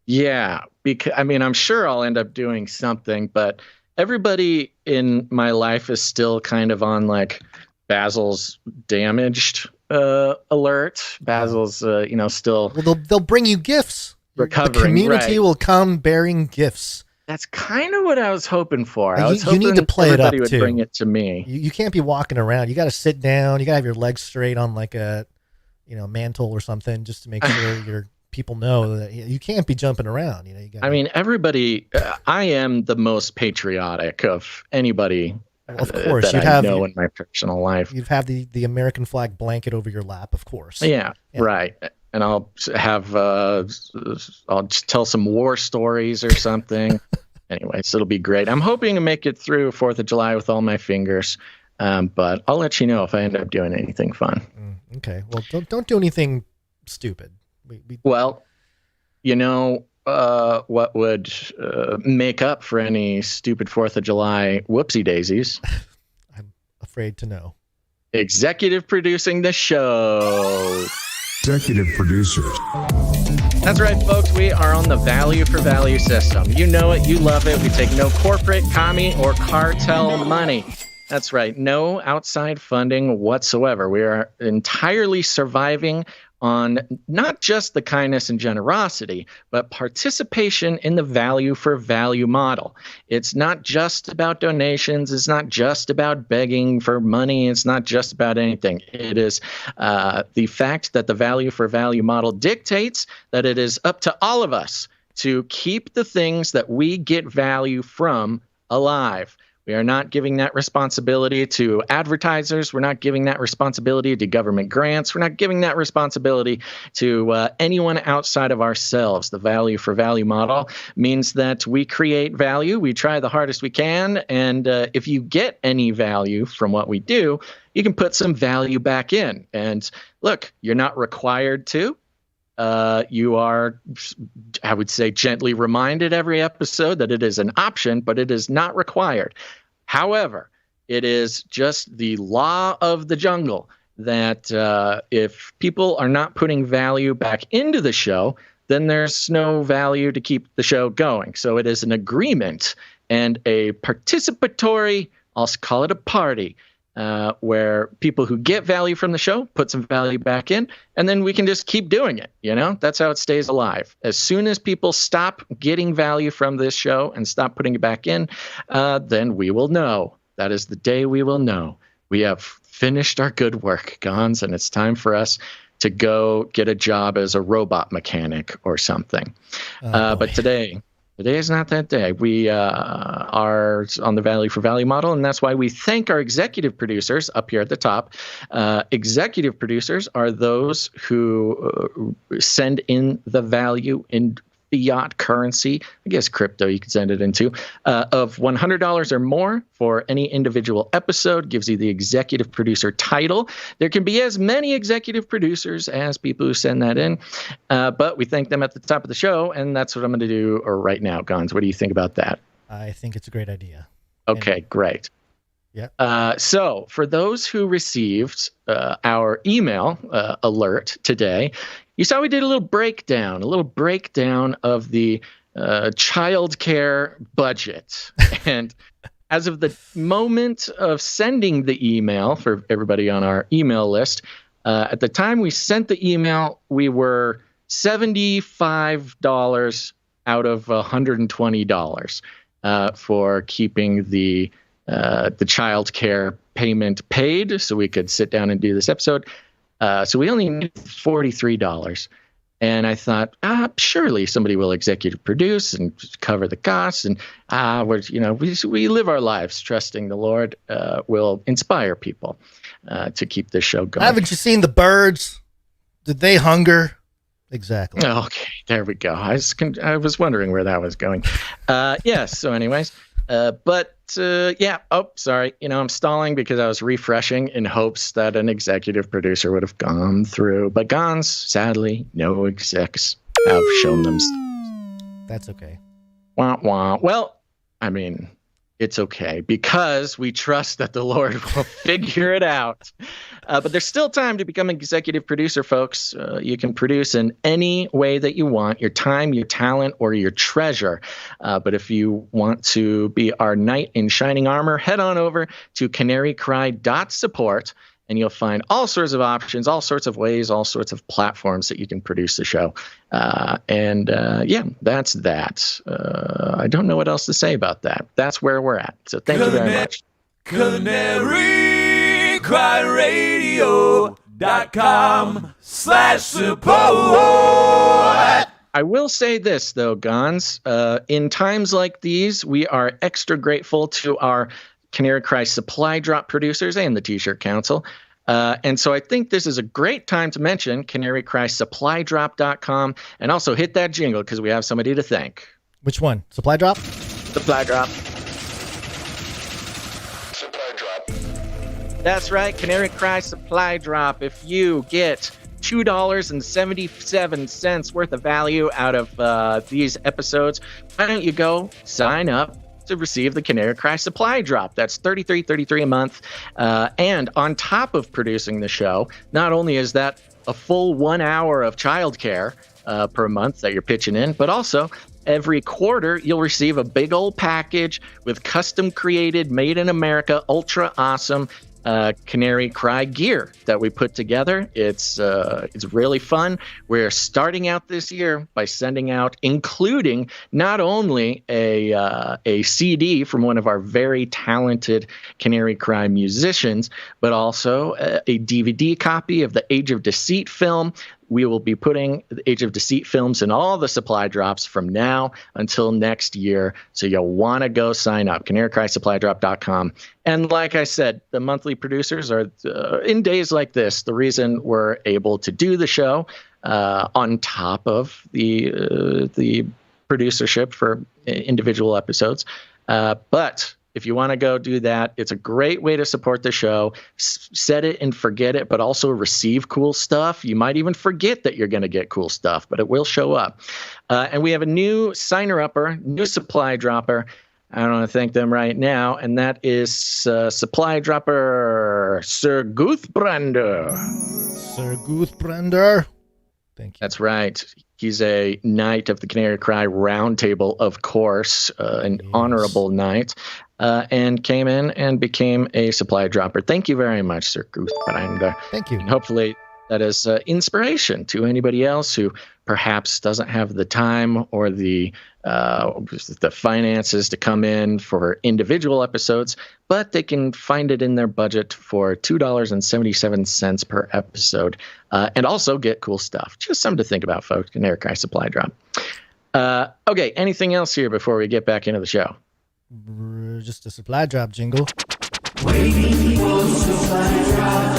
Yeah, because I'm sure I'll end up doing something, but everybody in my life is still kind of on like Basil's damaged alert. Basil's still. Well, they'll bring you gifts. Recovering. The community will come bearing gifts. That's kind of what I was hoping for. You need to play it up would too. Bring it to me. You can't be walking around. You got to sit down. You got to have your legs straight on like a, mantle or something, just to make sure your people know that you can't be jumping around. You gotta, everybody. I am the most patriotic of anybody. Of course, that I know in my personal life. You'd have the American flag blanket over your lap, of course. Yeah. Right. And I'll have I'll just tell some war stories or something, anyways, it'll be great. I'm hoping to make it through 4th of July with all my fingers, but I'll let you know if I end up doing anything fun. Okay. Well, don't do anything stupid. Well, what would make up for any stupid 4th of July whoopsie daisies? I'm afraid to know. Executive producing the show. Executive producers. That's right, folks. We are on the value for value system. You know it. You love it. We take no corporate, commie, or cartel money. That's right. No outside funding whatsoever. We are entirely surviving on not just the kindness and generosity, but participation in the value for value model. It's not just about donations. It's not just about begging for money. It's not just about anything. It is the fact that the value for value model dictates that it is up to all of us to keep the things that we get value from alive. We are not giving that responsibility to advertisers. We're not giving that responsibility to government grants. We're not giving that responsibility to anyone outside of ourselves. The value for value model means that we create value. We try the hardest we can. And if you get any value from what we do, you can put some value back in. And look, you're not required to. You are, I would say, gently reminded every episode that it is an option, but it is not required. However, it is just the law of the jungle that if people are not putting value back into the show, then there's no value to keep the show going. So it is an agreement and a participatory, I'll call it a party, where people who get value from the show put some value back in, and then we can just keep doing it. That's how it stays alive. As soon as people stop getting value from this show and stop putting it back in, then we will know. That is the day we will know. We have finished our good work, Gons, and it's time for us to go get a job as a robot mechanic or something. But today is not that day. We are on the value for value model, and that's why we thank our executive producers up here at the top. Executive producers are those who send in the value in fiat currency, I guess crypto you could send it into, of $100 or more for any individual episode, gives you the executive producer title. There can be as many executive producers as people who send that in, but we thank them at the top of the show, and that's what I'm going to do right now. Gons, what do you think about that? I think it's a great idea. Okay, great. Yeah. So for those who received our email alert today, you saw we did a little breakdown of the child care budget. And as of the moment of sending the email for everybody on our email list, at the time we sent the email, we were $75 out of $120 for keeping the child care payment paid so we could sit down and do this episode. So we only need $43. And I thought, surely somebody will executive produce and cover the costs. And we live our lives trusting the Lord will inspire people to keep this show going. Haven't you seen the birds? Did they hunger? Exactly. Okay, there we go. I was wondering where that was going. Yes. So anyways, oh, sorry. I'm stalling because I was refreshing in hopes that an executive producer would have gone through. But Gons, sadly, no execs have shown them. That's okay. Wah, wah. Well, I mean, it's okay because we trust that the Lord will figure it out. But there's still time to become an executive producer, folks. You can produce in any way that you want, your time, your talent, or your treasure. But if you want to be our knight in shining armor, head on over to canarycry.support, and you'll find all sorts of options, all sorts of ways, all sorts of platforms that you can produce the show. That's that. I don't know what else to say about that. That's where we're at. So thank you very much. CanaryCryRadio.com/support. I will say this, though, Gons. In times like these, we are extra grateful to our Canary Cry Supply Drop producers and the T-Shirt Council. And so I think this is a great time to mention CanaryCrySupplyDrop.com and also hit that jingle because we have somebody to thank. Which one? Supply Drop? Supply drop. That's right, Canary Cry Supply Drop. If you get $2.77 worth of value out of these episodes, why don't you go sign up to receive the Canary Cry Supply Drop? That's $33.33 a month. And on top of producing the show, not only is that a full 1 hour of childcare per month that you're pitching in, but also every quarter, you'll receive a big old package with custom created, made in America, ultra awesome Canary Cry gear that we put together. It's really fun. We're starting out this year by sending out, including not only a CD from one of our very talented Canary Cry musicians, but also a DVD copy of the Age of Deceit film. We will be putting the Age of Deceit films in all the supply drops from now until next year. So you'll want to go sign up, canarycrysupply.com. And like I said, the monthly producers are, in days like this, the reason we're able to do the show on top of the producership for individual episodes. But if you want to go do that, it's a great way to support the show. Set it and forget it, but also receive cool stuff. You might even forget that you're going to get cool stuff, but it will show up. And we have a new signer-upper, new supply dropper. I don't want to thank them right now, and that is supply dropper Sir Guthbrander. Sir Guthbrander. Thank you. That's right. He's a knight of the Canary Cry Roundtable, of course, an honorable knight, and came in and became a supply dropper. Thank you very much, Sir Guthbrander. Thank you. And hopefully that is inspiration to anybody else who perhaps doesn't have the time or the finances to come in for individual episodes, but they can find it in their budget for $2.77 per episode, and also get cool stuff. Just something to think about, folks. Canary Cry Supply Drop. Okay, anything else here before we get back into the show? Just a supply drop jingle. Waiting for supply drop.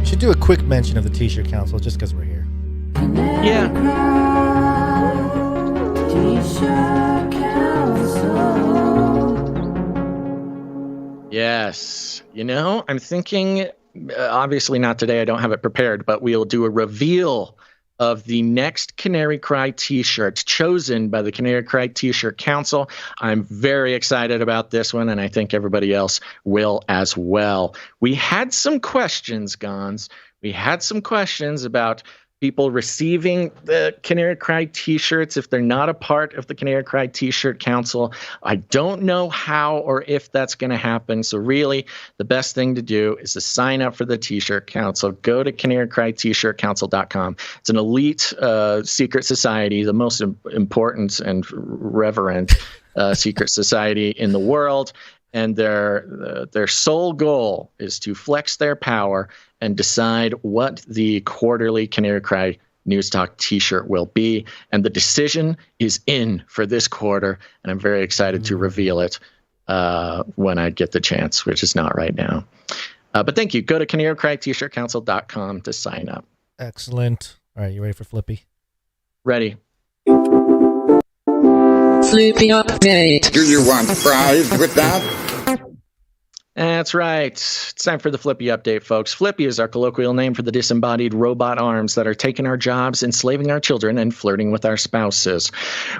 Should do a quick mention of the T-shirt council just because we're here. Yeah. T-shirt council. Yes. You know, I'm thinking, obviously not today, I don't have it prepared, but we'll do a reveal of the next Canary Cry T-shirts chosen by the Canary Cry T-shirt Council. I'm very excited about this one, and I think everybody else will as well. We had some questions, Gons. We had some questions about people receiving the Canary Cry T-shirts if they're not a part of the Canary Cry T-shirt Council. I don't know how or if that's going to happen. So really, the best thing to do is to sign up for the T-shirt Council. Go to canarycrytshirtcouncil.com. It's an elite secret society, the most important and reverent secret society in the world. And their sole goal is to flex their power and decide what the quarterly Canary Cry News Talk T-shirt will be. And the decision is in for this quarter, and I'm very excited to reveal it when I get the chance, which is not right now. But thank you. Go to canarycrytshirtcouncil.com to sign up. Excellent. All right, you ready for Flippy? Ready. Flippy update. Do you want fries with that? That's right. It's time for the Flippy update, folks. Flippy is our colloquial name for the disembodied robot arms that are taking our jobs, enslaving our children, and flirting with our spouses.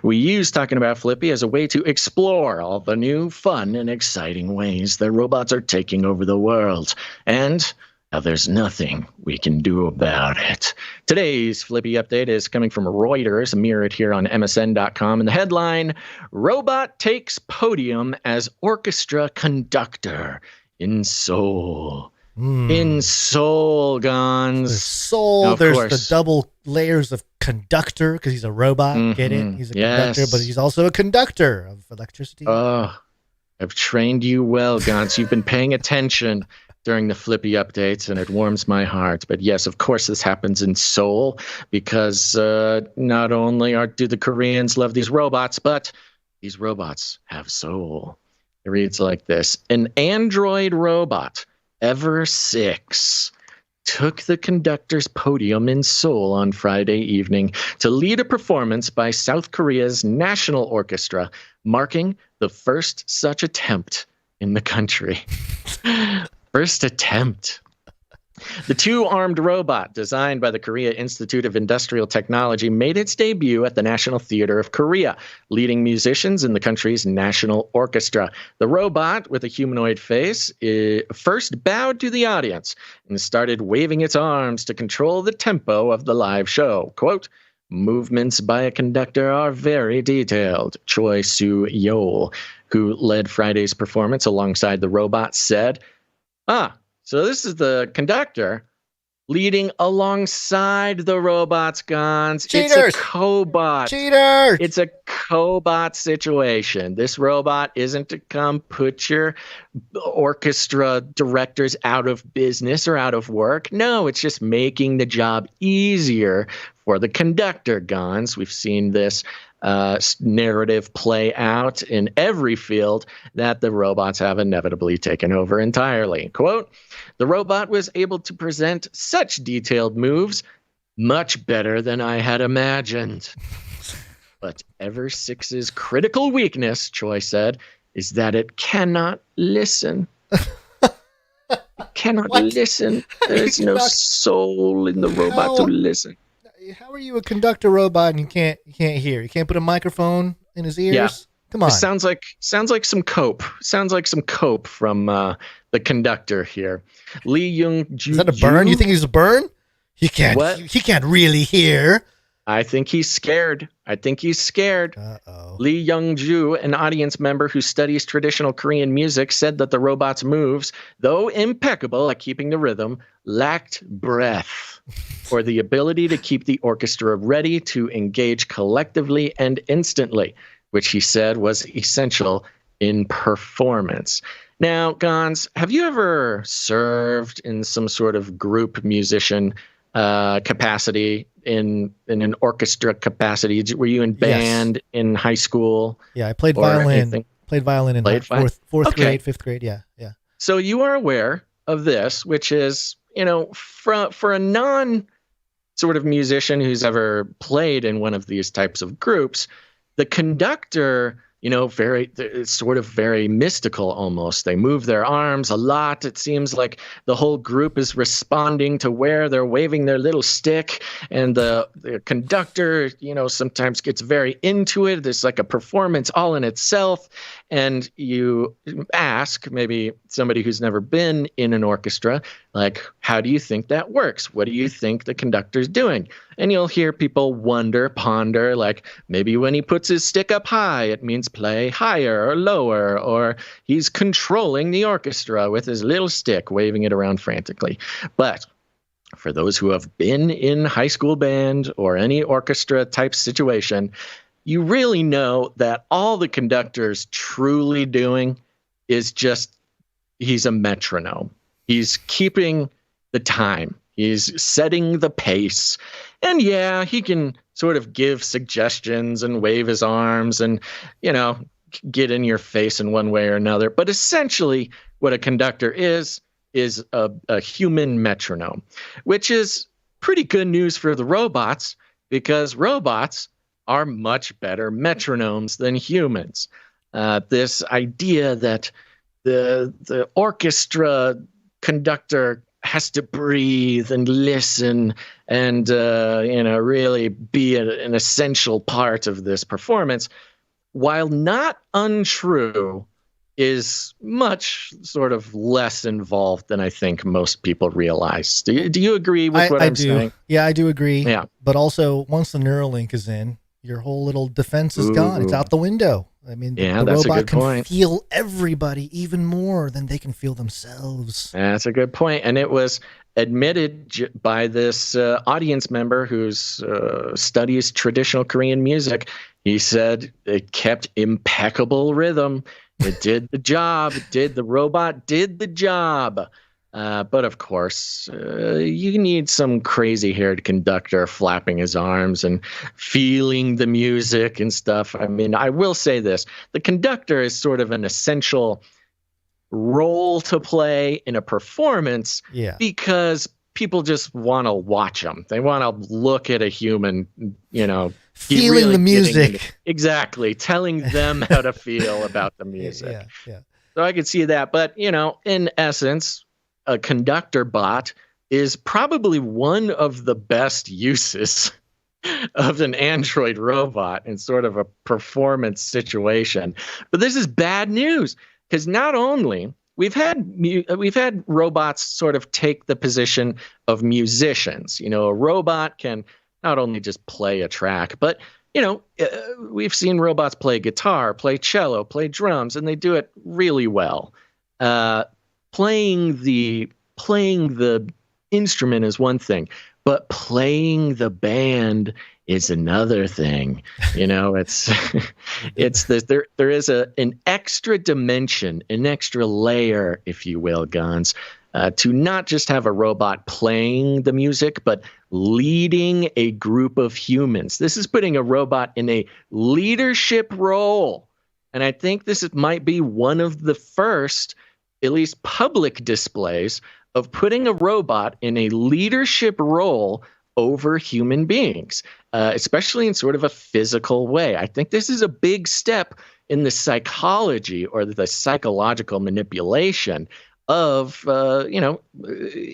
We use talking about Flippy as a way to explore all the new, fun, and exciting ways that robots are taking over the world. And now there's nothing we can do about it. Today's Flippy update is coming from Reuters, mirrored here on MSN.com. And the headline, Robot Takes Podium as Orchestra Conductor in Seoul. In Seoul, Gons. There's Seoul, now, there's course, the double layers of conductor, because he's a robot, get it? He's a conductor, but he's also a conductor of electricity. Oh, I've trained you well, Gons. You've been paying attention during the Flippy updates, and it warms my heart. But yes, of course, this happens in Seoul because not only do the Koreans love these robots, but these robots have soul. It reads like this. An android robot, Ever 6, took the conductor's podium in Seoul on Friday evening to lead a performance by South Korea's National Orchestra, marking the first such attempt in the country. First attempt. The two-armed robot, designed by the Korea Institute of Industrial Technology, made its debut at the National Theatre of Korea, leading musicians in the country's national orchestra. The robot, with a humanoid face, first bowed to the audience and started waving its arms to control the tempo of the live show. Quote, "Movements by a conductor are very detailed," Choi Soo-yeol, who led Friday's performance alongside the robot, said. So this is the conductor leading alongside the robot's guns. Cheaters! It's a cobot. Cheaters! It's a cobot situation. This robot isn't to come put your orchestra directors out of business or out of work. No, it's just making the job easier for the conductor guns. We've seen this narrative play out in every field that the robots have inevitably taken over entirely. Quote, "The robot was able to present such detailed moves, much better than I had imagined. But Ever-6's critical weakness," Choi said, "is that it cannot listen." It cannot listen. There is no soul in the robot to listen. How are you a conductor robot and you can't hear? You can't put a microphone in his ears? Yeah. Come on. It sounds like some cope. Sounds like some cope from the conductor here. Lee Young-ju. Is that a burn? You think he's a burn? He can't. What? He can't really hear. I think he's scared. Uh-oh. Lee Young-ju, an audience member who studies traditional Korean music, said that the robot's moves, though impeccable at keeping the rhythm, lacked breath or the ability to keep the orchestra ready to engage collectively and instantly, which he said was essential in performance. Now, Gons, have you ever served in some sort of group musician capacity, in an orchestra capacity? Were you in band in high school? Yeah, I played violin. Anything? Played violin in fourth grade, fifth grade. Yeah. So you are aware of this, which is, for a non sort of musician who's ever played in one of these types of groups, the conductor, it's sort of very mystical almost. They move their arms a lot. It seems like the whole group is responding to where they're waving their little stick. And the conductor, sometimes gets very into it. There's like a performance all in itself. And you ask maybe somebody who's never been in an orchestra, like, how do you think that works? What do you think the conductor's doing? And you'll hear people ponder, like maybe when he puts his stick up high, it means play higher or lower, or he's controlling the orchestra with his little stick, waving it around frantically. But for those who have been in high school band or any orchestra type situation, you really know that all the conductor's truly doing is just, he's a metronome. He's keeping the time. He's setting the pace. And yeah, he can sort of give suggestions and wave his arms and, get in your face in one way or another. But essentially what a conductor is a human metronome, which is pretty good news for the robots, because robots are much better metronomes than humans. This idea that the orchestra conductor has to breathe and listen and really be an essential part of this performance, while not untrue, is much sort of less involved than I think most people realize. Do you agree with what I'm saying? Yeah, I do agree. Yeah. But also, once the Neuralink is in, your whole little defense is gone. It's out the window. I mean, the robot can feel everybody even more than they can feel themselves. That's a good point. And it was admitted by this audience member who studies traditional Korean music. He said it kept impeccable rhythm. It did the job. The robot did the job. But of course, you need some crazy-haired conductor flapping his arms and feeling the music and stuff. I mean, I will say this. The conductor is sort of an essential role to play in a performance, because people just want to watch them. They want to look at a human, feeling really the music. Exactly. Telling them how to feel about the music. Yeah. So I could see that. But, in essence, a conductor bot is probably one of the best uses of an android robot in sort of a performance situation. But this is bad news, because not only we've had robots sort of take the position of musicians. A robot can not only just play a track, but we've seen robots play guitar, play cello, play drums, and they do it really well. Playing the instrument is one thing, but playing the band is another thing. It's this, there is an extra dimension, an extra layer, if you will, Gons, to not just have a robot playing the music, but leading a group of humans. This is putting a robot in a leadership role. And I think this might be one of the first, at least public displays, of putting a robot in a leadership role over human beings, especially in sort of a physical way. I think this is a big step in the psychology or the psychological manipulation of,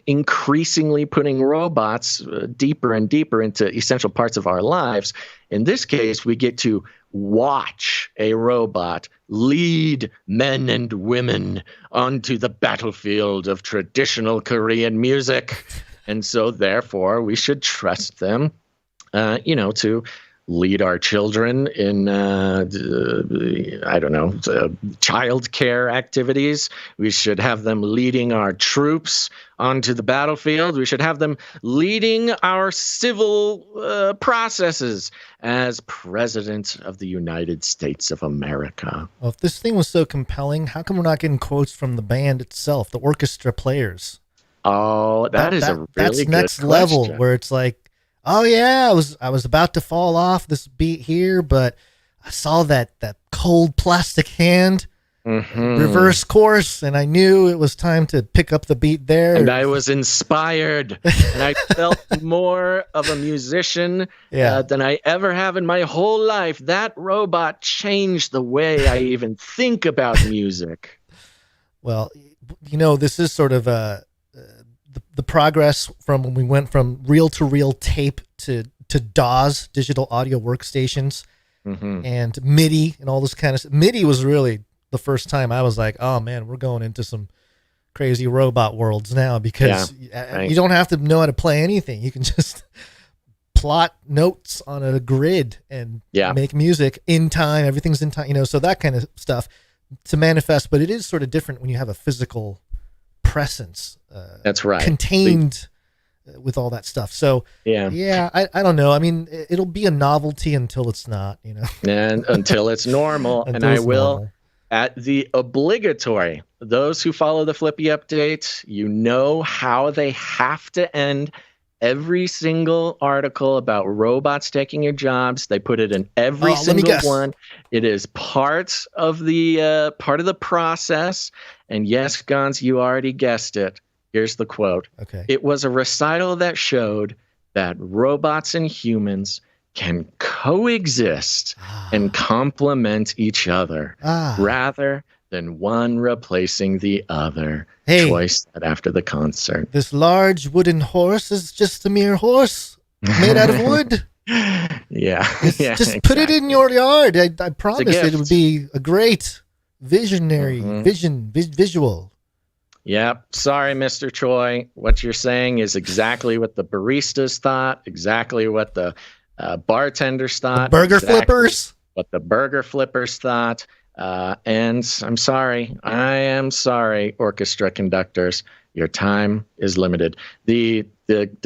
increasingly putting robots deeper and deeper into essential parts of our lives. In this case, we get to watch a robot lead men and women onto the battlefield of traditional Korean music. And so, therefore, we should trust them, to lead our children in, child care activities. We should have them leading our troops onto the battlefield. We should have them leading our civil processes as President of the United States of America. Well, if this thing was so compelling, how come we're not getting quotes from the band itself, the orchestra players? Oh, that's a really that's good next question. level, where it's like, oh yeah, I was about to fall off this beat here, but I saw that cold plastic hand reverse course, and I knew it was time to pick up the beat there. And I was inspired, and I felt more of a musician than I ever have in my whole life. That robot changed the way I even think about music. Well, this is sort of the progress from when we went from reel-to-reel tape to DAWs, digital audio workstations, and MIDI and all this kind of stuff. MIDI was really the first time I was like, oh man, we're going into some crazy robot worlds now, because you don't have to know how to play anything. You can just plot notes on a grid and make music in time. Everything's in time, so that kind of stuff to manifest. But it is sort of different when you have a physical presence. That's right. Contained with all that stuff. So I don't know. I mean, it'll be a novelty until it's not, and until it's normal. And I will normal. At the obligatory, those who follow the Flippy update, how they have to end every single article about robots taking your jobs. They put it in every single one. It is part of the process. And yes, Gons, you already guessed it. Here's the quote. Okay. It was a recital that showed that robots and humans can coexist and complement each other rather than one replacing the other. Hey, Choice said after the concert. This large wooden horse is just a mere horse made out of wood. Just put it in your yard. I promise it would be a great visionary visual. Yep. Sorry, Mr. Choi. What you're saying is exactly what the baristas thought, exactly what the bartenders thought. The burger flippers. What the burger flippers thought. And I'm sorry. I am sorry, orchestra conductors. Your time is limited. The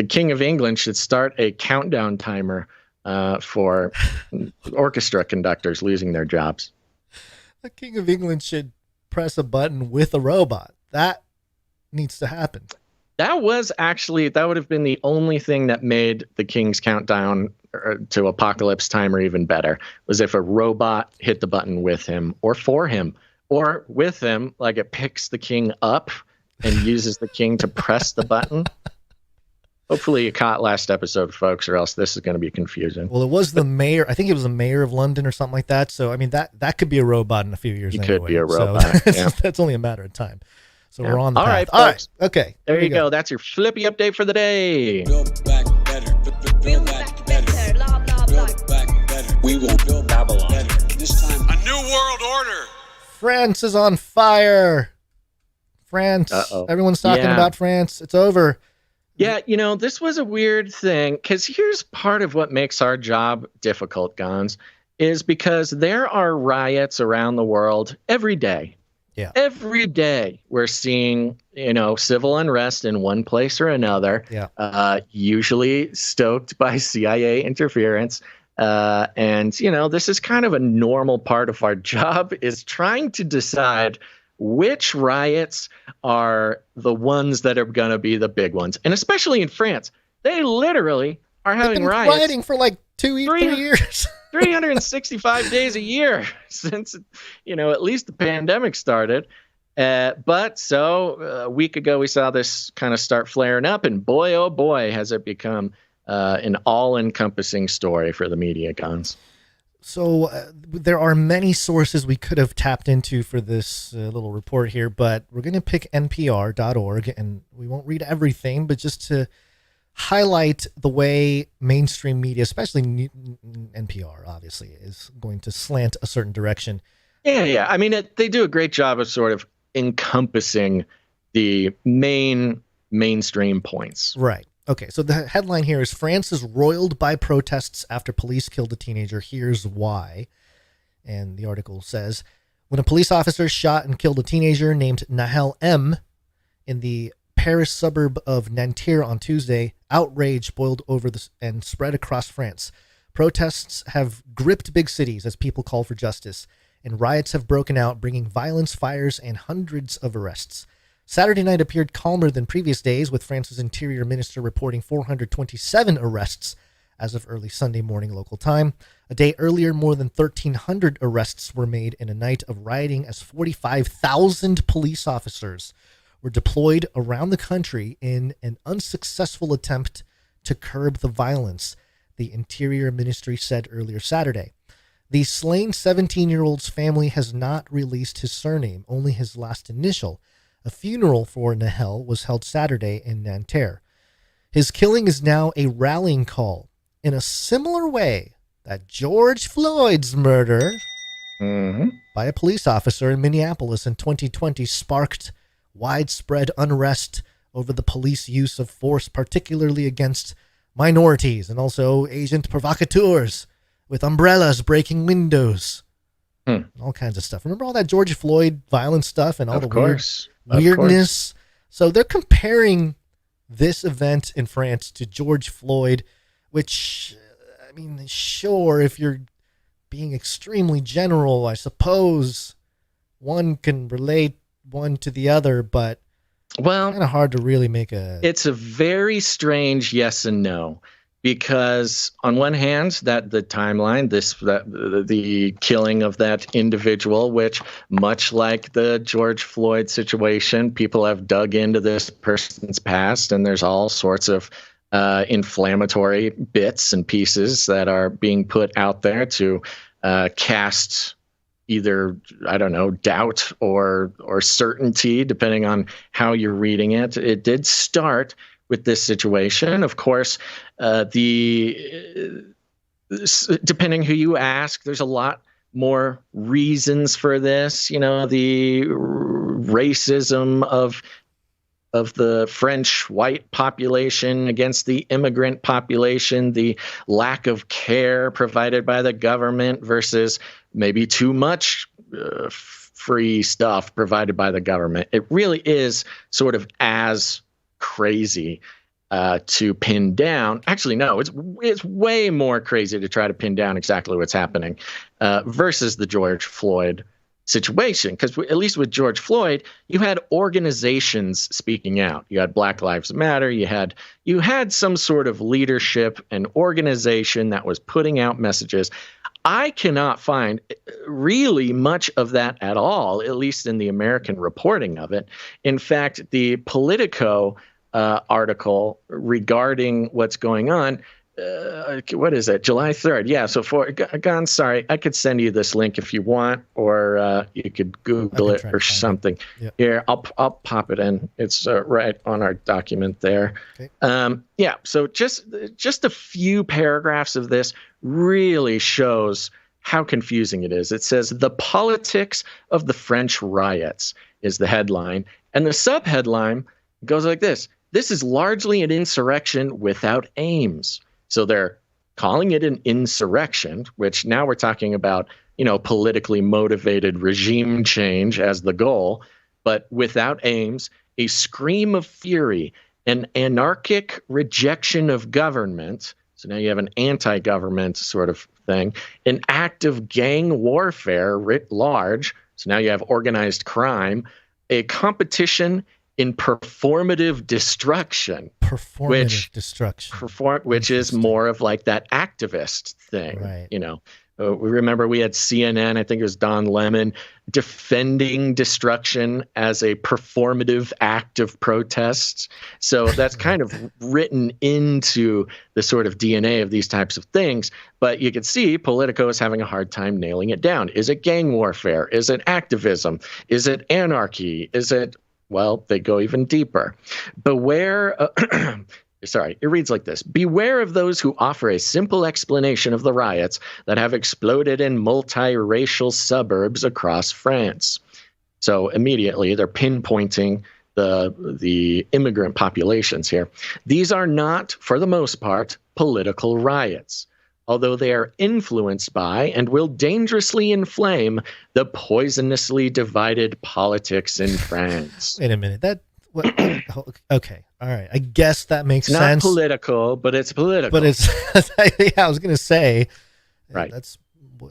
King of England should start a countdown timer for orchestra conductors losing their jobs. The King of England should press a button with a robot. That needs to happen. That would have been the only thing that made the King's countdown to apocalypse timer even better, was if a robot hit the button with him or for him or with him, like it picks the king up and uses the king to press the button. Hopefully you caught last episode, folks, or else this is going to be confusing. Well, it was the mayor. I think it was the mayor of London or something like that. So, I mean, that could be a robot in a few years. He anyway. could be a robot. So that's only a matter of time. So we're on the path. All right, folks. Okay. There you go. That's your Flippy update for the day. Build back better. Build back better. Build back better. We will build Babylon better. This time, a new world order. France is on fire. France. Everyone's talking about France. It's over. Yeah, this was a weird thing, because here's part of what makes our job difficult, Gons, is because there are riots around the world every day. Yeah. Every day we're seeing, civil unrest in one place or another, usually stoked by CIA interference. And this is kind of a normal part of our job, is trying to decide which riots are the ones that are going to be the big ones. And especially in France, they literally are having riots. Rioting for like 3 years. 365 days a year since, at least the pandemic started. But a week ago, we saw this kind of start flaring up. And boy, oh boy, has it become an all-encompassing story for the media, Gons. So there are many sources we could have tapped into for this little report here, but we're going to pick NPR.org, and we won't read everything, but just to highlight the way mainstream media, especially NPR, obviously, is going to slant a certain direction. Yeah. I mean, they do a great job of sort of encompassing the mainstream points. Right. Okay, so the headline here is France is roiled by protests after police killed a teenager. Here's why. And the article says, when a police officer shot and killed a teenager named Nahel M. in the Paris suburb of Nanterre on Tuesday, outrage boiled over and spread across France. Protests have gripped big cities as people call for justice, and riots have broken out, bringing violence, fires, and hundreds of arrests. Saturday night appeared calmer than previous days, with France's interior minister reporting 427 arrests as of early Sunday morning local time. A day earlier, more than 1,300 arrests were made in a night of rioting as 45,000 police officers were deployed around the country in an unsuccessful attempt to curb the violence, the Interior Ministry said earlier Saturday. The slain 17-year-old's family has not released his surname, only his last initial. A funeral for Nahel was held Saturday in Nanterre. His killing is now a rallying call in a similar way that George Floyd's murder by a police officer in Minneapolis in 2020 sparked widespread unrest over the police use of force, particularly against minorities and also agent provocateurs with umbrellas breaking windows. All kinds of stuff. Remember all that George Floyd violent stuff and all weirdness? So they're comparing this event in France to George Floyd, which, I mean, sure, if you're being extremely general, I suppose one can relate one to the other, but kind of hard to really make a... It's a very strange yes and no. Because on one hand, that the timeline, the killing of that individual, which much like the George Floyd situation, people have dug into this person's past, and there's all sorts of inflammatory bits and pieces that are being put out there to cast either, I don't know, doubt or certainty, depending on how you're reading it. It did start with this situation. Of course, depending who you ask, there's a lot more reasons for this. The racism of the French white population against the immigrant population, the lack of care provided by the government versus maybe too much free stuff provided by the government. It really is sort of as crazy to pin down. Actually, no, it's way more crazy to try to pin down exactly what's happening versus the George Floyd situation. Because at least with George Floyd, you had organizations speaking out. You had Black Lives Matter. You had some sort of leadership and organization that was putting out messages. I cannot find really much of that at all, at least in the American reporting of it. In fact, the Politico article regarding what's going on. What is it? July 3rd. Yeah. So sorry, I could send you this link if you want, or you could Google it or something. Yep. Here, I'll pop it in. It's right on our document there. Okay. Yeah. So just a few paragraphs of this really shows how confusing it is. It says the politics of the French riots is the headline, and the subheadline goes like this: this is largely an insurrection without aims. So they're calling it an insurrection, which now we're talking about, politically motivated regime change as the goal, but without aims, a scream of fury, an anarchic rejection of government. So now you have an anti-government sort of thing, an act of gang warfare writ large. So now you have organized crime, a competition in performative destruction, which is more of like that activist thing, right? We remember we had CNN, I think it was Don Lemon, defending destruction as a performative act of protest. So that's kind of written into the sort of DNA of these types of things. But you can see Politico is having a hard time nailing it down. Is it gang warfare? Is it activism? Is it anarchy? Is it... Well, they go even deeper. Beware, it reads like this: beware of those who offer a simple explanation of the riots that have exploded in multiracial suburbs across France. So immediately they're pinpointing the immigrant populations here. These are not, for the most part, political riots, although they are influenced by and will dangerously inflame the poisonously divided politics in France. Wait a minute. Okay. All right. I guess that makes sense. Not political, but it's political. But it's, yeah, I was going to say. Right. That's,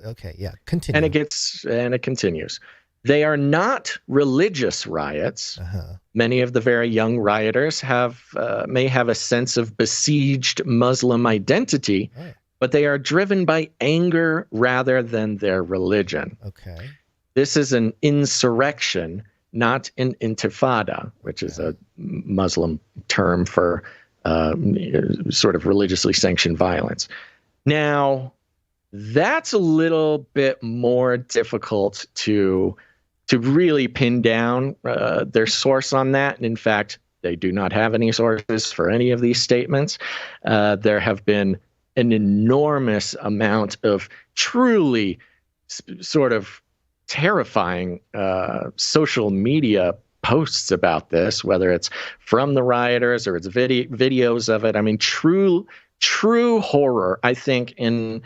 okay. Yeah. Continue. And it continues. They are not religious riots. Uh-huh. Many of the very young rioters may have a sense of besieged Muslim identity. Right. But they are driven by anger rather than their religion. Okay. This is an insurrection, not an intifada, which is a Muslim term for sort of religiously sanctioned violence. Now, that's a little bit more difficult to really pin down their source on that. And in fact, they do not have any sources for any of these statements. There have been an enormous amount of truly sort of terrifying social media posts about this, whether it's from the rioters or it's videos of it. I mean, true horror, I think, in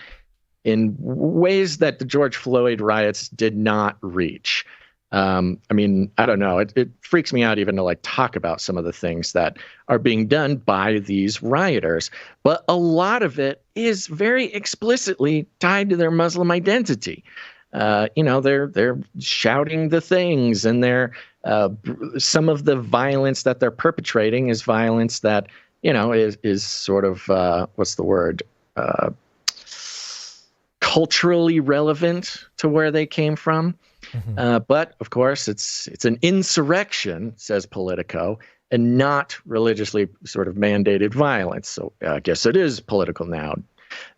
ways that the George Floyd riots did not reach. I mean, I don't know. It freaks me out even to like talk about some of the things that are being done by these rioters. But a lot of it is very explicitly tied to their Muslim identity. They're shouting the things, and some of the violence that they're perpetrating is violence that, is sort of, what's the word? Culturally relevant to where they came from. Mm-hmm. But of course, it's an insurrection, says Politico, and not religiously sort of mandated violence. So I guess it is political now.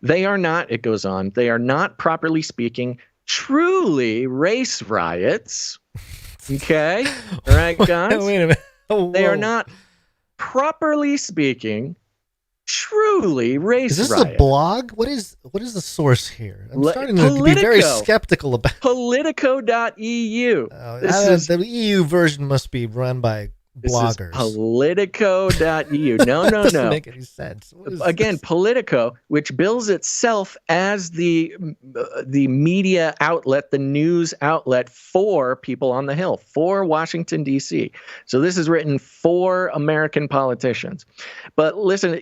They are not, it goes on, they are not, properly speaking, truly race riots. Okay? All right, guys? Wait a minute. They are not, properly speaking, truly race riots. Is this riot. a blog? What is the source here? I'm starting to be very skeptical about Politico.eu. The EU version must be run by bloggers. Politico.eu. No. Doesn't make any sense. Again, this? Politico, which bills itself as the media outlet, the news outlet for people on the Hill, for Washington, D.C. So this is written for American politicians. But listen,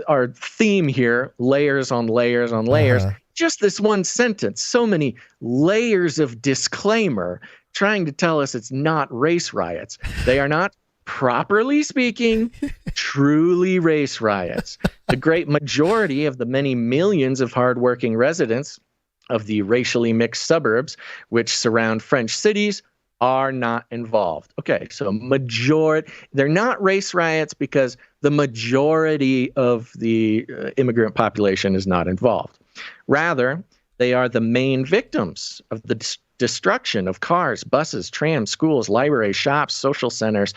our theme here, layers on layers on layers, just this one sentence, so many layers of disclaimer trying to tell us it's not race riots. They are not, properly speaking, truly race riots. The great majority of the many millions of hardworking residents of the racially mixed suburbs which surround French cities are not involved. Okay, so they're not race riots because the majority of the immigrant population is not involved. Rather, they are the main victims of the destruction of cars, buses, trams, schools, libraries, shops, social centers,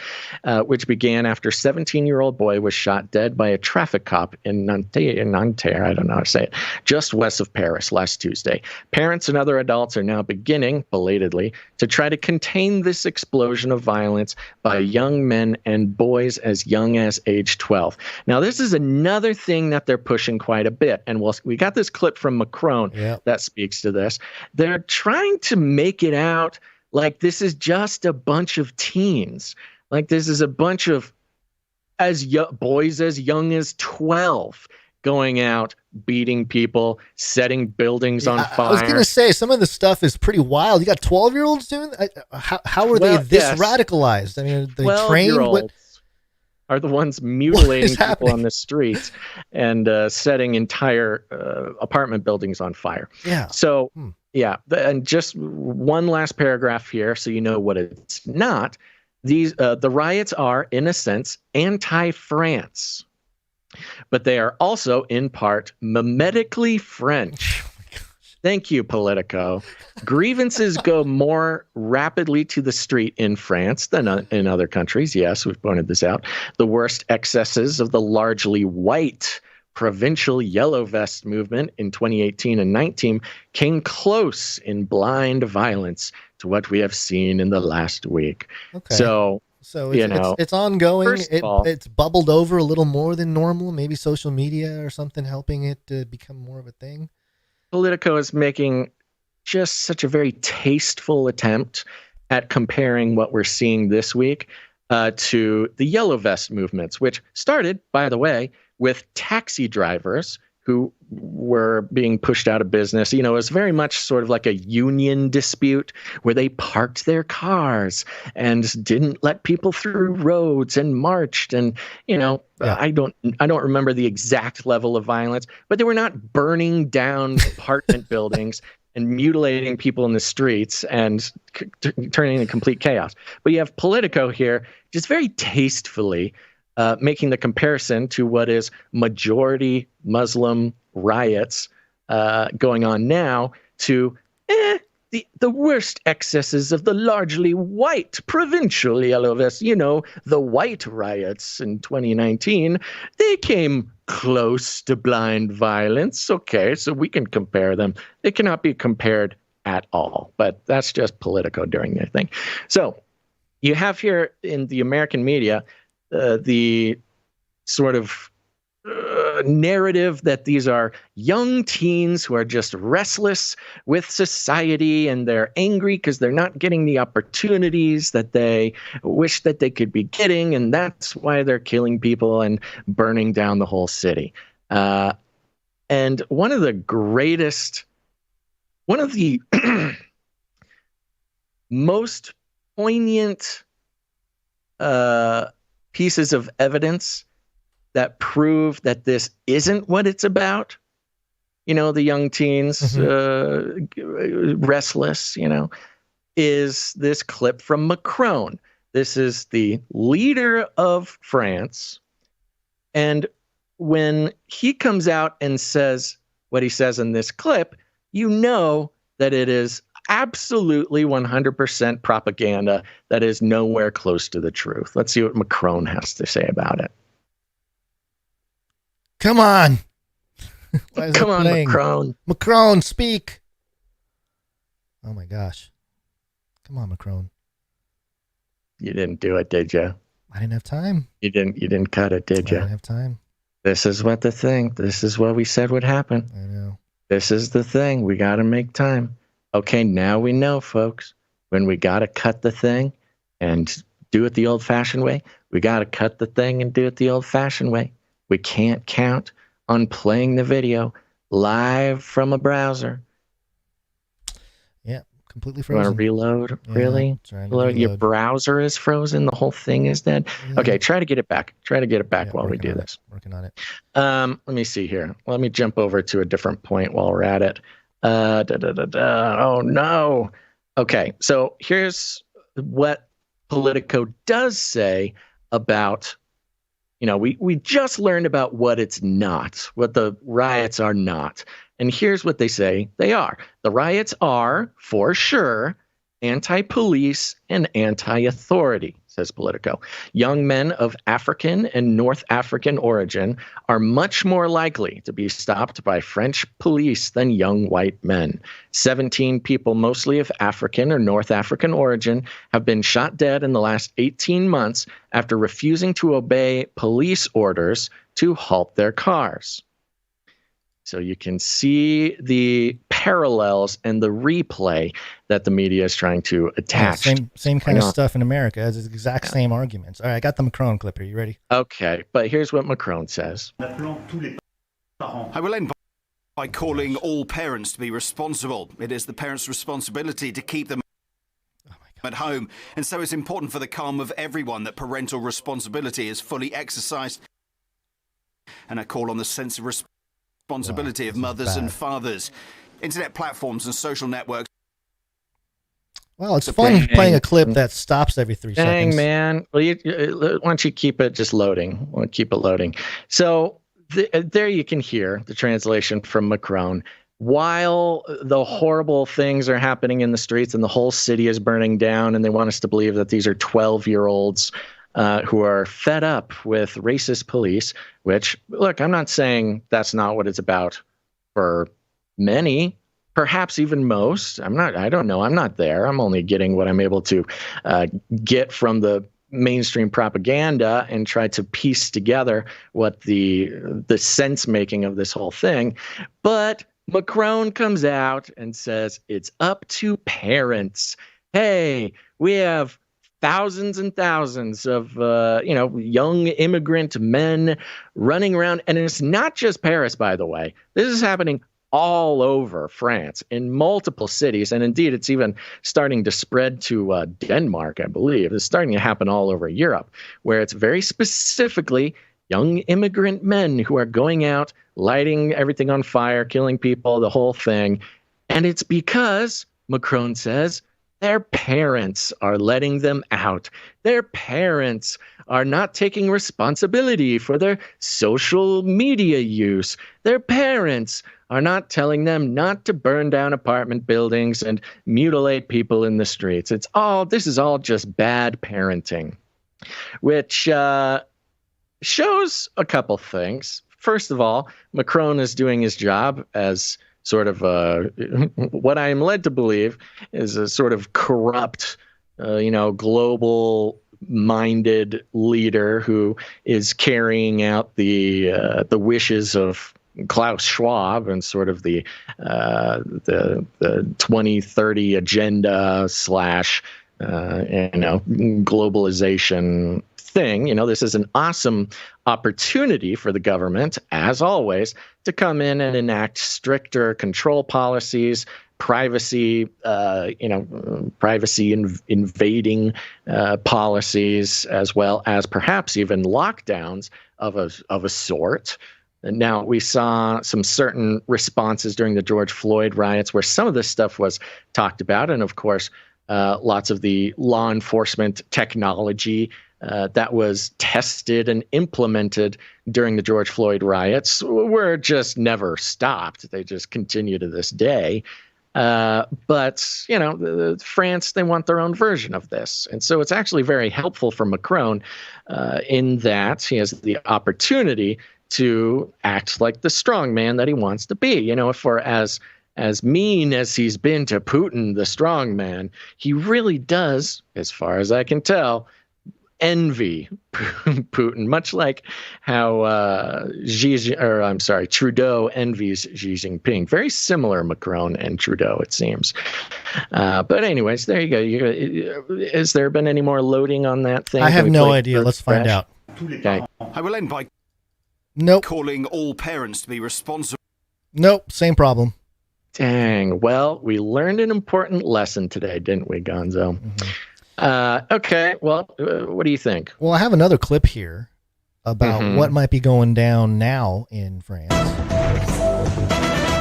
which began after a 17-year-old boy was shot dead by a traffic cop in Nanterre, I don't know how to say it, just west of Paris last Tuesday. Parents and other adults are now beginning, belatedly, to try to contain this explosion of violence by young men and boys as young as age 12. Now, this is another thing that they're pushing quite a bit, and we got this clip from Macron that speaks to this. They're trying to make it out like this is just a bunch of teens, like this is a bunch of boys as young as 12 going out, beating people, setting buildings on fire. I was going to say, some of the stuff is pretty wild. You got 12-year-olds doing how are they this radicalized? I mean, they trained are the ones mutilating people on the streets and setting entire apartment buildings on fire. Yeah. So yeah, and just one last paragraph here, so you know what it's not. The riots are, in a sense, anti-France, but they are also, in part, mimetically French. Thank you, Politico. Grievances go more rapidly to the street in France than in other countries. Yes, we've pointed this out. The worst excesses of the largely white provincial yellow vest movement in 2018 and 19 came close in blind violence to what we have seen in the last week. Okay. So it's ongoing. It's bubbled over a little more than normal. Maybe social media or something helping it to become more of a thing. Politico is making just such a very tasteful attempt at comparing what we're seeing this week to the yellow vest movements, which started, by the way, with taxi drivers who were being pushed out of business. You know, it was very much sort of like a union dispute where they parked their cars and didn't let people through roads and marched. And, you know, I don't remember the exact level of violence, but they were not burning down apartment buildings and mutilating people in the streets and turning into complete chaos. But you have Politico here just very tastefully making the comparison to what is majority Muslim riots going on now to the worst excesses of the largely white provincial yellow vests. You know, the white riots in 2019, they came close to blind violence. Okay, so we can compare them. They cannot be compared at all, but that's just Politico doing their thing. So you have here in the American media the sort of narrative that these are young teens who are just restless with society and they're angry because they're not getting the opportunities that they wish that they could be getting, and that's why they're killing people and burning down the whole city. And one of the most poignant pieces of evidence that prove that this isn't what it's about, you know, the young teens restless, you know, is this clip from Macron. This is the leader of France. And when he comes out and says what he says in this clip, you know that it is absolutely 100% propaganda that is nowhere close to the truth. Let's see what Macron has to say about it. Come on. Come on, Macron. Macron, speak. Oh my gosh. Come on, Macron. You didn't do it, did you? I didn't have time. You didn't cut it, did you? I didn't have time. This is what we said would happen. I know. This is the thing. We got to make time. Okay, now we know, folks, when we got to cut the thing and do it the old-fashioned way, we got to cut the thing and do it the old-fashioned way. We can't count on playing the video live from a browser. Yeah, completely frozen. You want to reload? Yeah, really? Reload. Your browser is frozen? The whole thing is dead? Yeah. Okay, try to get it back. While we do this. Working on it. Let me see here. Let me jump over to a different point while we're at it. Oh, no. Okay, so here's what Politico does say about, we just learned about what it's not, what the riots are not. And here's what they say they are. The riots are, for sure, anti-police and anti-authority, says Politico. Young men of African and North African origin are much more likely to be stopped by French police than young white men. 17 people, mostly of African or North African origin, have been shot dead in the last 18 months after refusing to obey police orders to halt their cars. So you can see the parallels and the replay that the media is trying to attach. Yeah, same kind of stuff in America. It's the exact same arguments. All right, I got the Macron clip here. You ready? Okay, but here's what Macron says. I will end by calling all parents to be responsible. It is the parents' responsibility to keep them at home, and so it's important for the calm of everyone that parental responsibility is fully exercised. And I call on the sense of responsibility of mothers and fathers, internet platforms and social networks. Well, it's fun playing a clip that stops every 3 seconds. Dang, man. Well, why don't you keep it just loading? We'll keep it loading. So there you can hear the translation from Macron. While the horrible things are happening in the streets and the whole city is burning down, and they want us to believe that these are 12-year-olds who are fed up with racist police, which, look, I'm not saying that's not what it's about for many, perhaps even most. I don't know. I'm not there. I'm only getting what I'm able to get from the mainstream propaganda and try to piece together what the sense making of this whole thing. But Macron comes out and says it's up to parents. Hey, we have thousands and thousands of, young immigrant men running around. And it's not just Paris, by the way. This is happening all over France in multiple cities. And indeed, it's even starting to spread to Denmark, I believe. It's starting to happen all over Europe, where it's very specifically young immigrant men who are going out, lighting everything on fire, killing people, the whole thing. And it's because, Macron says, their parents are letting them out. Their parents are not taking responsibility for their social media use. Their parents are not telling them not to burn down apartment buildings and mutilate people in the streets. This is all just bad parenting, which shows a couple things. First of all, Macron is doing his job as sort of what I am led to believe is a sort of corrupt, global-minded leader who is carrying out the wishes of Klaus Schwab and sort of the 2030 agenda / globalization thing. This is an awesome opportunity for the government, as always, to come in and enact stricter control policies, privacy invading policies, as well as perhaps even lockdowns of a sort. Now, we saw some certain responses during the George Floyd riots where some of this stuff was talked about. And of course, lots of the law enforcement technology that was tested and implemented during the George Floyd riots were just never stopped. They just continue to this day. But France, they want their own version of this. And so it's actually very helpful for Macron in that he has the opportunity to act like the strong man that he wants to be. For as mean as he's been to Putin, the strong man, he really does, as far as I can tell, envy Putin, much like how Trudeau envies Xi Jinping. Very similar, Macron and Trudeau, it seems. But anyways, there you go. Has there been any more loading on that thing? I have no idea. Let's find out. Okay. I will end by calling all parents to be responsible. Nope, same problem. Dang. Well, we learned an important lesson today, didn't we, Gonzo? Mm-hmm. Okay, well, what do you think? Well, I have another clip here about what might be going down now in France.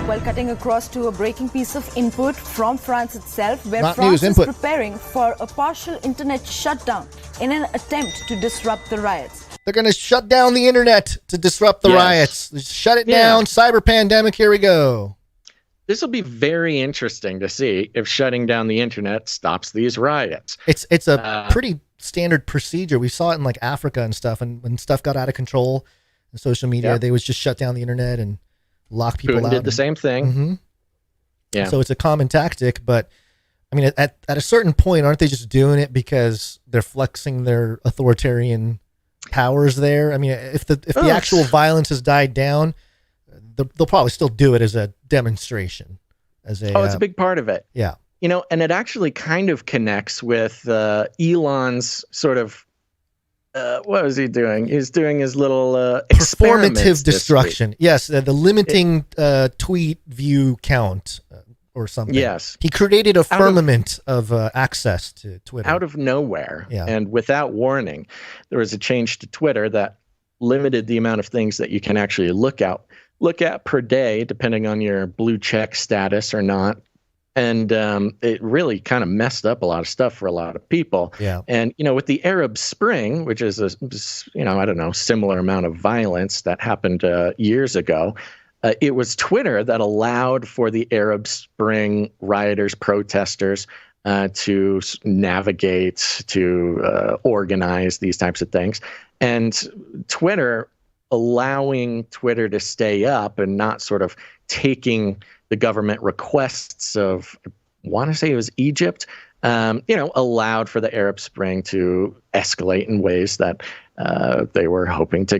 While cutting across to a breaking piece of input from France itself, where Not France news, is input. preparing for a partial internet shutdown in an attempt to disrupt the riots. They're going to shut down the internet to disrupt the riots. Just shut it down. Cyber pandemic. Here we go. This will be very interesting to see if shutting down the internet stops these riots. It's a pretty standard procedure. We saw it in like Africa and stuff. And when stuff got out of control in social media, they would just shut down the internet and lock people Putin out. did the same thing. Mm-hmm. Yeah. So it's a common tactic, but I mean, at a certain point, aren't they just doing it because they're flexing their authoritarian powers there? I mean, if the actual violence has died down, they'll probably still do it as a demonstration. It's a big part of it. Yeah. You know, and it actually kind of connects with Elon's sort of, what was he doing? He's doing his little performative destruction. Yes, the limiting tweet view count or something. Yes. He created a firmament of access to Twitter. Out of nowhere. Yeah. And without warning, there was a change to Twitter that limited the amount of things that you can actually look at per day, depending on your blue check status or not. And it really kind of messed up a lot of stuff for a lot of people. Yeah. And, you know, with the Arab Spring, which is similar amount of violence that happened years ago, it was Twitter that allowed for the Arab Spring rioters, protesters to navigate, to organize these types of things. And Twitter allowing Twitter to stay up and not sort of taking the government requests of, I want to say it was Egypt, allowed for the Arab Spring to escalate in ways that they were hoping to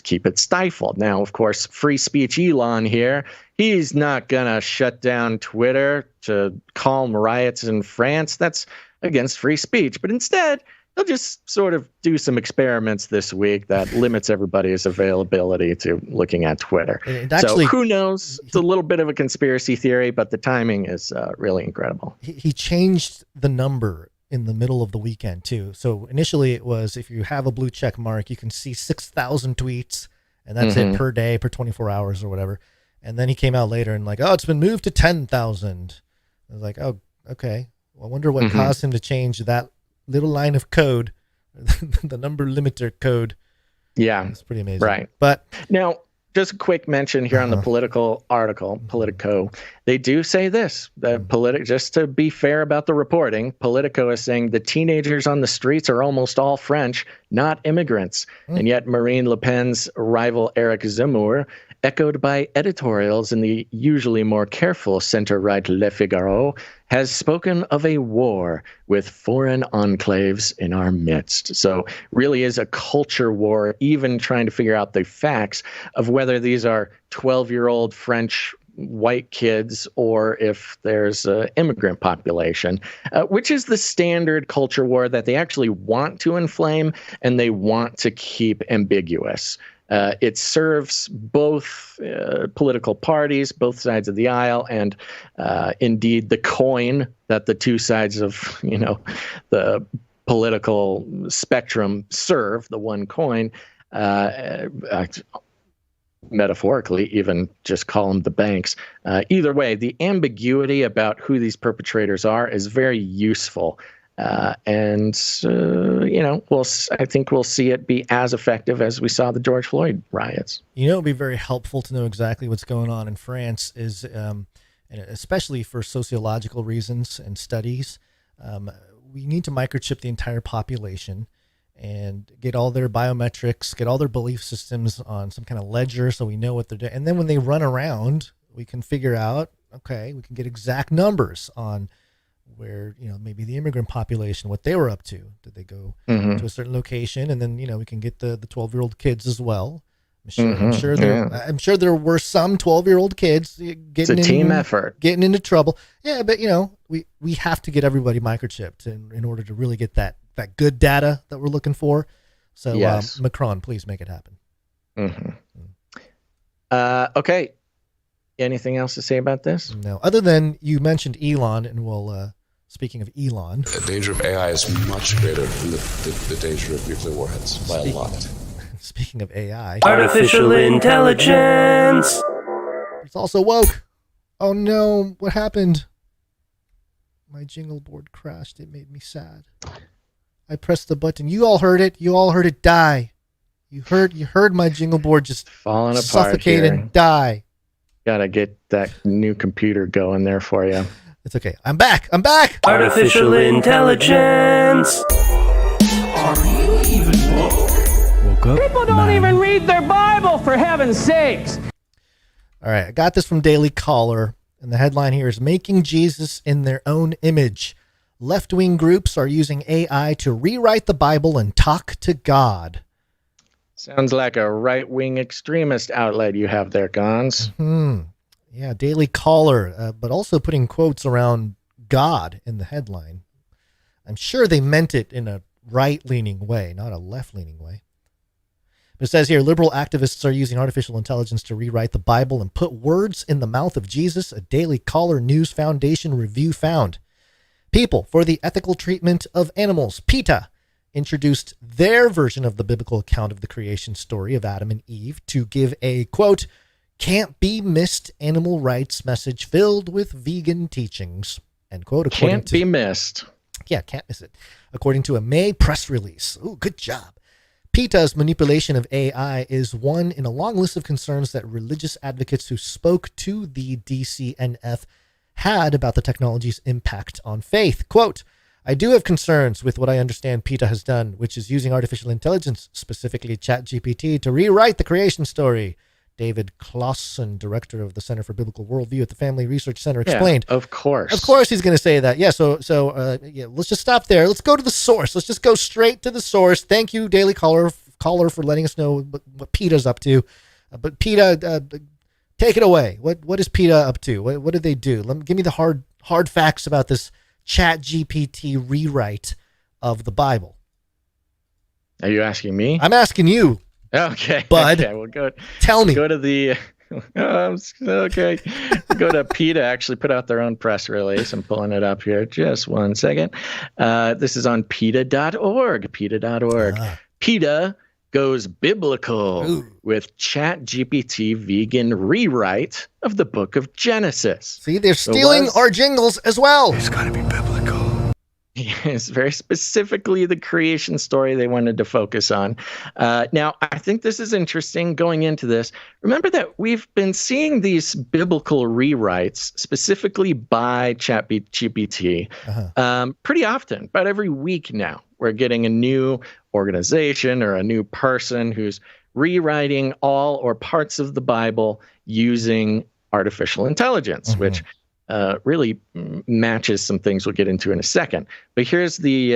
keep it stifled. Now, of course, free speech Elon here, he's not going to shut down Twitter to calm riots in France. That's against free speech. But instead, they'll just sort of do some experiments this week that limits everybody's availability to looking at Twitter. So who knows? It's a little bit of a conspiracy theory, but the timing is really incredible. He changed the number in the middle of the weekend too. So initially it was, if you have a blue check mark, you can see 6,000 tweets, and that's it per day, per 24 hours or whatever. And then he came out later and like, oh, it's been moved to 10,000. I was like, oh, okay. Well, I wonder what caused him to change that little line of code, the number limiter code. Yeah. It's pretty amazing. Right. But now, just a quick mention here on the political article, Politico. They do say this, just to be fair about the reporting, Politico is saying the teenagers on the streets are almost all French, not immigrants. And yet Marine Le Pen's rival Eric Zemmour, echoed by editorials in the usually more careful center-right Le Figaro, has spoken of a war with foreign enclaves in our midst. So really is a culture war, even trying to figure out the facts of whether these are 12-year-old French white kids or if there's an immigrant population, which is the standard culture war that they actually want to inflame and they want to keep ambiguous. It serves both political parties, both sides of the aisle, and indeed the coin that the two sides of, the political spectrum serve, the one coin, metaphorically, even just call them the banks. Either way, the ambiguity about who these perpetrators are is very useful. I think we'll see it be as effective as we saw the George Floyd riots. It would be very helpful to know exactly what's going on in France, is, and especially for sociological reasons and studies, we need to microchip the entire population and get all their biometrics, get all their belief systems on some kind of ledger so we know what they're doing. And then when they run around, we can figure out, okay, we can get exact numbers on where, maybe the immigrant population, what they were up to. Did they go to a certain location? And then, we can get the 12-year-old kids as well. I'm sure there were some 12-year-old kids getting it's a team effort, getting into trouble. Yeah, but we have to get everybody microchipped in order to really get that good data that we're looking for. So yes. Macron, please make it happen. Okay. Anything else to say about this? No, other than you mentioned Elon, and we'll. Speaking of Elon, the danger of AI is much greater than the danger of nuclear warheads by a lot. Speaking of AI, artificial intelligence. It's also woke. Oh no, what happened? My jingle board crashed. It made me sad. I pressed the button. You all heard it. You all heard it die. You heard my jingle board just falling apart, suffocate here. And die. Gotta get that new computer going there for you. It's okay. I'm back. Artificial intelligence. Are you even woke? People don't even read their Bible, for heaven's sakes. All right, I got this from Daily Caller, and the headline here is Making Jesus in Their Own Image. Left-wing groups are using AI to rewrite the Bible and talk to God. Sounds like a right-wing extremist outlet you have there, Gons. Yeah, Daily Caller, but also putting quotes around God in the headline. I'm sure they meant it in a right-leaning way, not a left-leaning way. But it says here, liberal activists are using artificial intelligence to rewrite the Bible and put words in the mouth of Jesus, a Daily Caller News Foundation review found. People for the Ethical Treatment of Animals, PETA, introduced their version of the biblical account of the creation story of Adam and Eve to give a, quote, can't be missed animal rights message filled with vegan teachings, end quote. Can't be missed. Yeah, can't miss it. According to a May press release. Ooh, good job. PETA's manipulation of AI is one in a long list of concerns that religious advocates who spoke to the DCNF had about the technology's impact on faith. Quote, I do have concerns with what I understand PETA has done, which is using artificial intelligence, specifically ChatGPT, to rewrite the creation story. David Clausen, director of the Center for Biblical Worldview at the Family Research Center, explained. Yeah, of course. Of course he's going to say that. Yeah, so let's just stop there. Let's go to the source. Let's just go straight to the source. Thank you, Daily Caller, for letting us know what PETA's up to. But PETA, take it away. What is PETA up to? What did they do? Give me the hard facts about this ChatGPT rewrite of the Bible. Are you asking me? I'm asking you. Okay, bud. Okay, well, tell me. Go to the. Okay, go to PETA. Actually, put out their own press release. I'm pulling it up here. Just one second. This is on PETA.org. PETA.org. PETA goes biblical with ChatGPT vegan rewrite of the Book of Genesis. See, they're stealing our jingles as well. It's got to be biblical. Yes, very specifically the creation story they wanted to focus on. Now, I think this is interesting going into this. Remember that we've been seeing these biblical rewrites specifically by ChatGPT pretty often, about every week now. We're getting a new organization or a new person who's rewriting all or parts of the Bible using artificial intelligence, which really matches some things we'll get into in a second. But here's the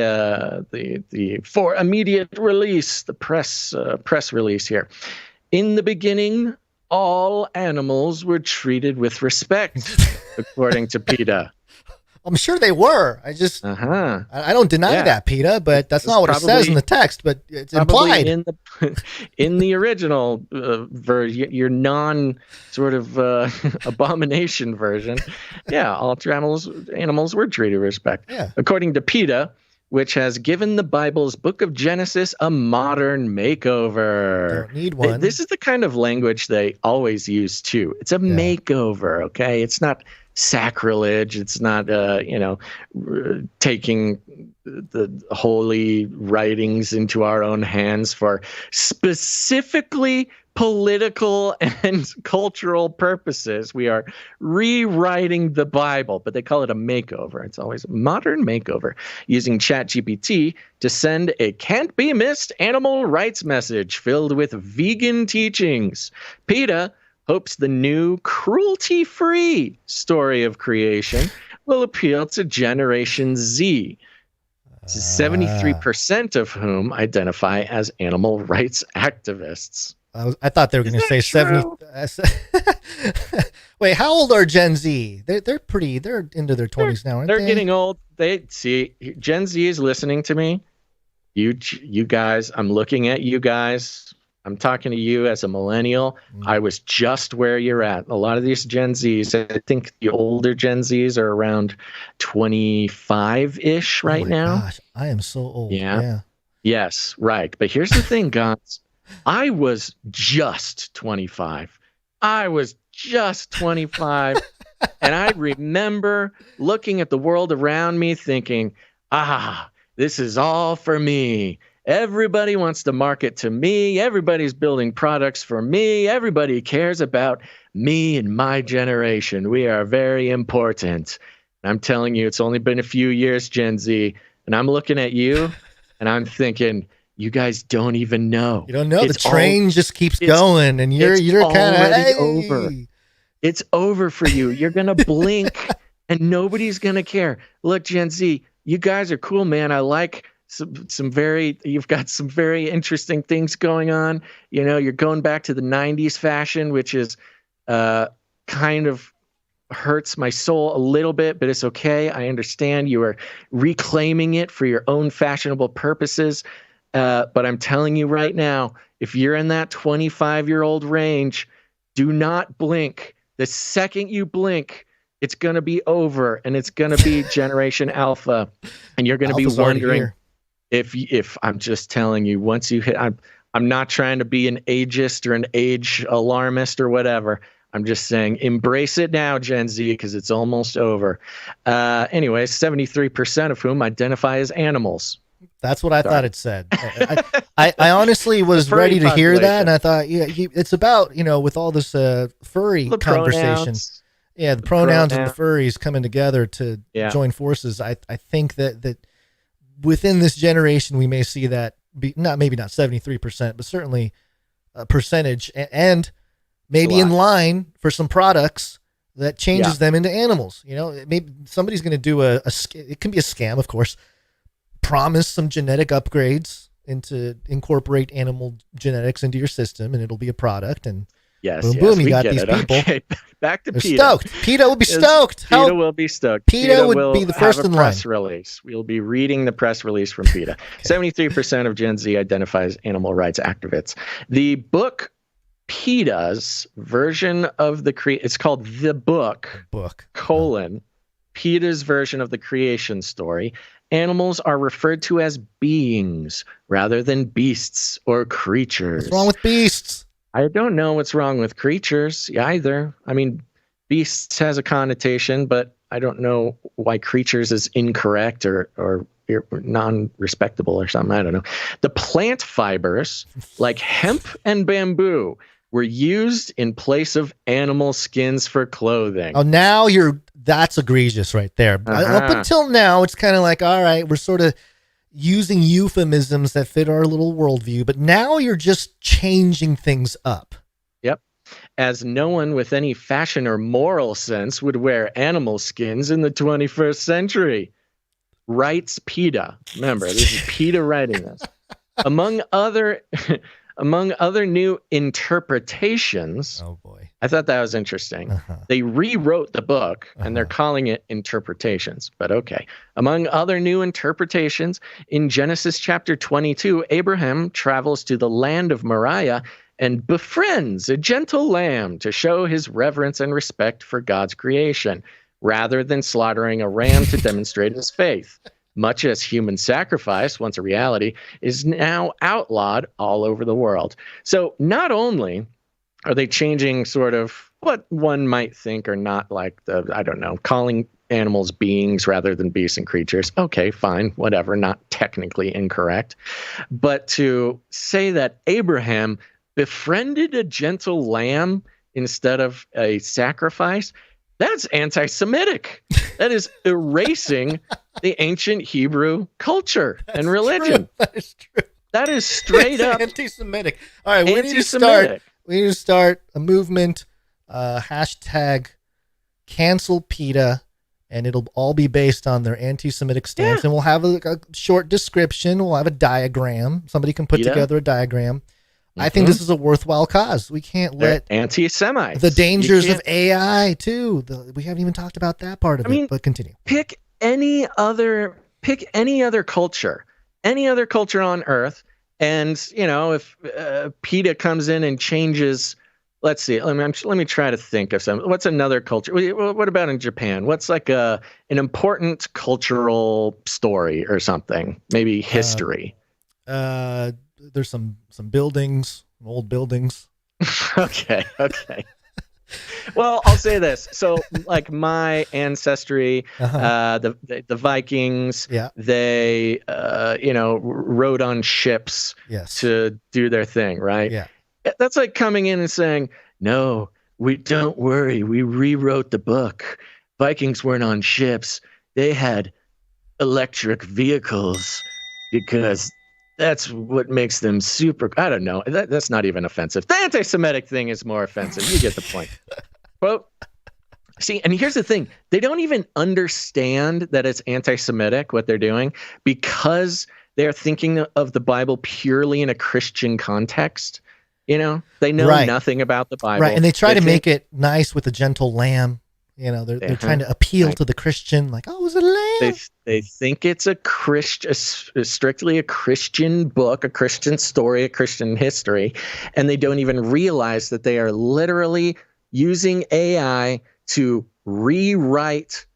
for immediate release, the press release here. In the beginning, all animals were treated with respect, according to PETA. I'm sure they were. I just I don't deny that, PETA, but that's not what it says in the text, but it's implied. In the original version, your non sort of abomination version, all animals were treated with respect. Yeah. According to PETA, which has given the Bible's Book of Genesis a modern makeover. Don't need one. This is the kind of language they always use too. It's a makeover, okay? It's not sacrilege. It's not, taking the holy writings into our own hands for specifically political and cultural purposes. We are rewriting the Bible, but they call it a makeover. It's always a modern makeover, using ChatGPT to send a can't-be-missed animal rights message filled with vegan teachings. PETA hopes the new cruelty-free story of creation will appeal to Generation Z, 73% of whom identify as animal rights activists. I thought they were going to say 70. Wait, how old are Gen Z? They're into their 20s now, aren't they? They're getting old. Gen Z is listening to me. You guys, I'm looking at you guys. I'm talking to you as a millennial. I was just where you're at. A lot of these Gen Zs, I think the older Gen Zs are around 25-ish right now. Gosh, I am so old. Yeah. Yes, right. But here's the thing, guys. I was just 25. And I remember looking at the world around me thinking, this is all for me. Everybody wants to market to me. Everybody's building products for me. Everybody cares about me and my generation. We are very important. And I'm telling you, it's only been a few years, Gen Z. And I'm looking at you and I'm thinking, you guys don't even know. You don't know. The train just keeps going and you're kind of over. It's over for you. You're going to blink and nobody's going to care. Look, Gen Z, you guys are cool, man. I like you've got some very interesting things going on. You know, you're going back to the 90s fashion, which is kind of hurts my soul a little bit, but it's okay. I understand you are reclaiming it for your own fashionable purposes. But I'm telling you right now, if you're in that 25-year-old range, do not blink. The second you blink, it's going to be over and it's going to be Generation Alpha. And you're going to be wondering if I'm just telling you, once you hit, I'm not trying to be an ageist or an age alarmist or whatever. I'm just saying, embrace it now, Gen Z, because it's almost over. Anyway, 73% of whom identify as animals. That's what I thought it said. I honestly was ready to hear that, and I thought, it's about, with all this furry conversation. Pronouns. Yeah, the pronouns and the furries coming together to join forces. I think that within this generation, we may see that be maybe not 73%, but certainly a percentage, and maybe in line for some products that changes them into animals. Maybe somebody's going to do it can be a scam, of course, promise some genetic upgrades to incorporate animal genetics into your system, and it'll be a product. And boom, you got these people. Okay. Back to PETA. Stoked. PETA will be stoked. PETA will be stoked. PETA would be the first in line. Press release. We'll be reading the press release from PETA. 73% of Gen Z identify as animal rights activists. The book PETA's version of it's called The Book, PETA's version of the creation story. Animals are referred to as beings rather than beasts or creatures. What's wrong with beasts? I don't know what's wrong with creatures either. I mean, beasts has a connotation, but I don't know why creatures is incorrect or non-respectable or something. I don't know. The plant fibers, like hemp and bamboo, were used in place of animal skins for clothing. Oh, now that's egregious right there. Up until now, it's kind of like, all right, we're sort of using euphemisms that fit our little worldview, but now you're just changing things up. Yep. As no one with any fashion or moral sense would wear animal skins in the 21st century. Writes PETA. Remember, this is PETA writing this. Among other new interpretations. Oh boy. I thought that was interesting. They rewrote the book and they're calling it interpretations, but okay. Among other new interpretations, in Genesis chapter 22, Abraham travels to the land of Moriah and befriends a gentle lamb to show his reverence and respect for God's creation, rather than slaughtering a ram to demonstrate his faith. Much as human sacrifice, once a reality, is now outlawed all over the world. So not only are they changing sort of what one might think are not like calling animals beings rather than beasts and creatures. Okay, fine, whatever, not technically incorrect. But to say that Abraham befriended a gentle lamb instead of a sacrifice, that's anti-Semitic. That is erasing the ancient Hebrew culture and religion. That is true. That is straight up anti-Semitic. All right, we need to start a movement, hashtag cancel PETA, and it'll all be based on their anti-Semitic stance. And we'll have a short description. We'll have a diagram. Somebody can put together a diagram. I think this is a worthwhile cause. We can't let anti-Semites. The dangers of AI too. We haven't even talked about that part of it. But continue. Pick any other culture, on Earth, and if PETA comes in and changes. Let's see. Let me try to think of some. What's another culture? What about in Japan? What's like an important cultural story or something? Maybe history. There's some buildings, old buildings. Okay. Well, I'll say this. So, like my ancestry, the Vikings, they, rode on ships to do their thing, right? Yeah. That's like coming in and saying, no, don't worry. We rewrote the book. Vikings weren't on ships. They had electric vehicles because that's what makes them super. I don't know. That's not even offensive. The anti-Semitic thing is more offensive. You get the point. Quote. See, and here's the thing. They don't even understand that it's anti-Semitic, what they're doing, because they're thinking of the Bible purely in a Christian context. They know nothing about the Bible. Right, and they try to make it nice with a gentle lamb. They're trying to appeal to the Christian, like, oh, it was a lamb. They think it's strictly a Christian book, a Christian story, a Christian history, and they don't even realize that they are literally using AI to rewrite,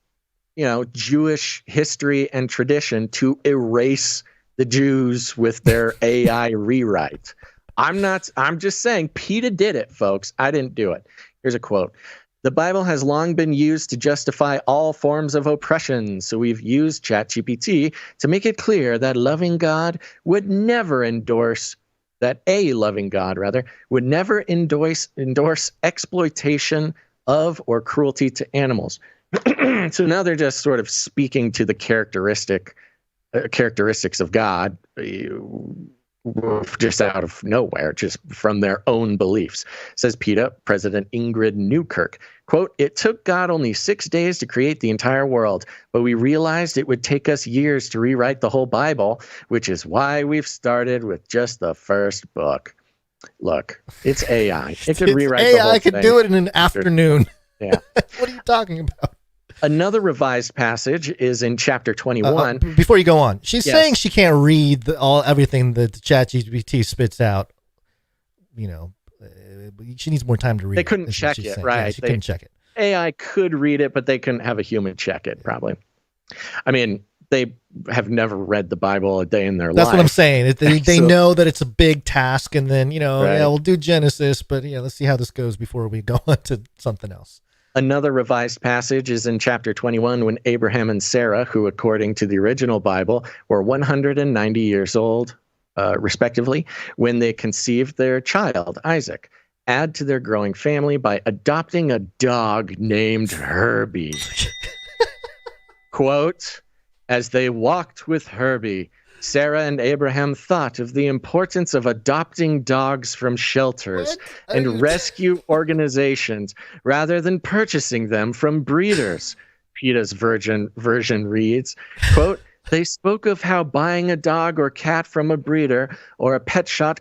Jewish history and tradition to erase the Jews with their AI rewrite. I'm just saying PETA did it, folks. I didn't do it. Here's a quote. The Bible has long been used to justify all forms of oppression, so we've used ChatGPT to make it clear that a loving God would never endorse exploitation of or cruelty to animals. So now they're just sort of speaking to the characteristics of God, just out of nowhere, just from their own beliefs. Says PETA President Ingrid Newkirk, quote, "It took God only 6 days to create the entire world, but we realized it would take us years to rewrite the whole Bible, which is why we've started with just the first book." Look, it's AI. It could rewrite the whole thing. AI could do it in an afternoon. Yeah. What are you talking about? Another revised passage is in chapter 21. Before you go on, she's saying she can't read everything that the ChatGPT spits out. She needs more time to read. They couldn't check it, right? Yeah, she couldn't check it. AI could read it, but they couldn't have a human check it, probably. I mean, they have never read the Bible a day in their life. That's what I'm saying. They know that it's a big task, and then, we'll do Genesis, but let's see how this goes before we go on to something else. Another revised passage is in chapter 21 when Abraham and Sarah, who according to the original Bible were 190 years old, respectively, when they conceived their child, Isaac, add to their growing family by adopting a dog named Herbie. Quote, "As they walked with Herbie, Sarah and Abraham thought of the importance of adopting dogs from shelters and rescue organizations rather than purchasing them from breeders." PETA's version reads, quote, "They spoke of how buying a dog or cat from a breeder or a pet shop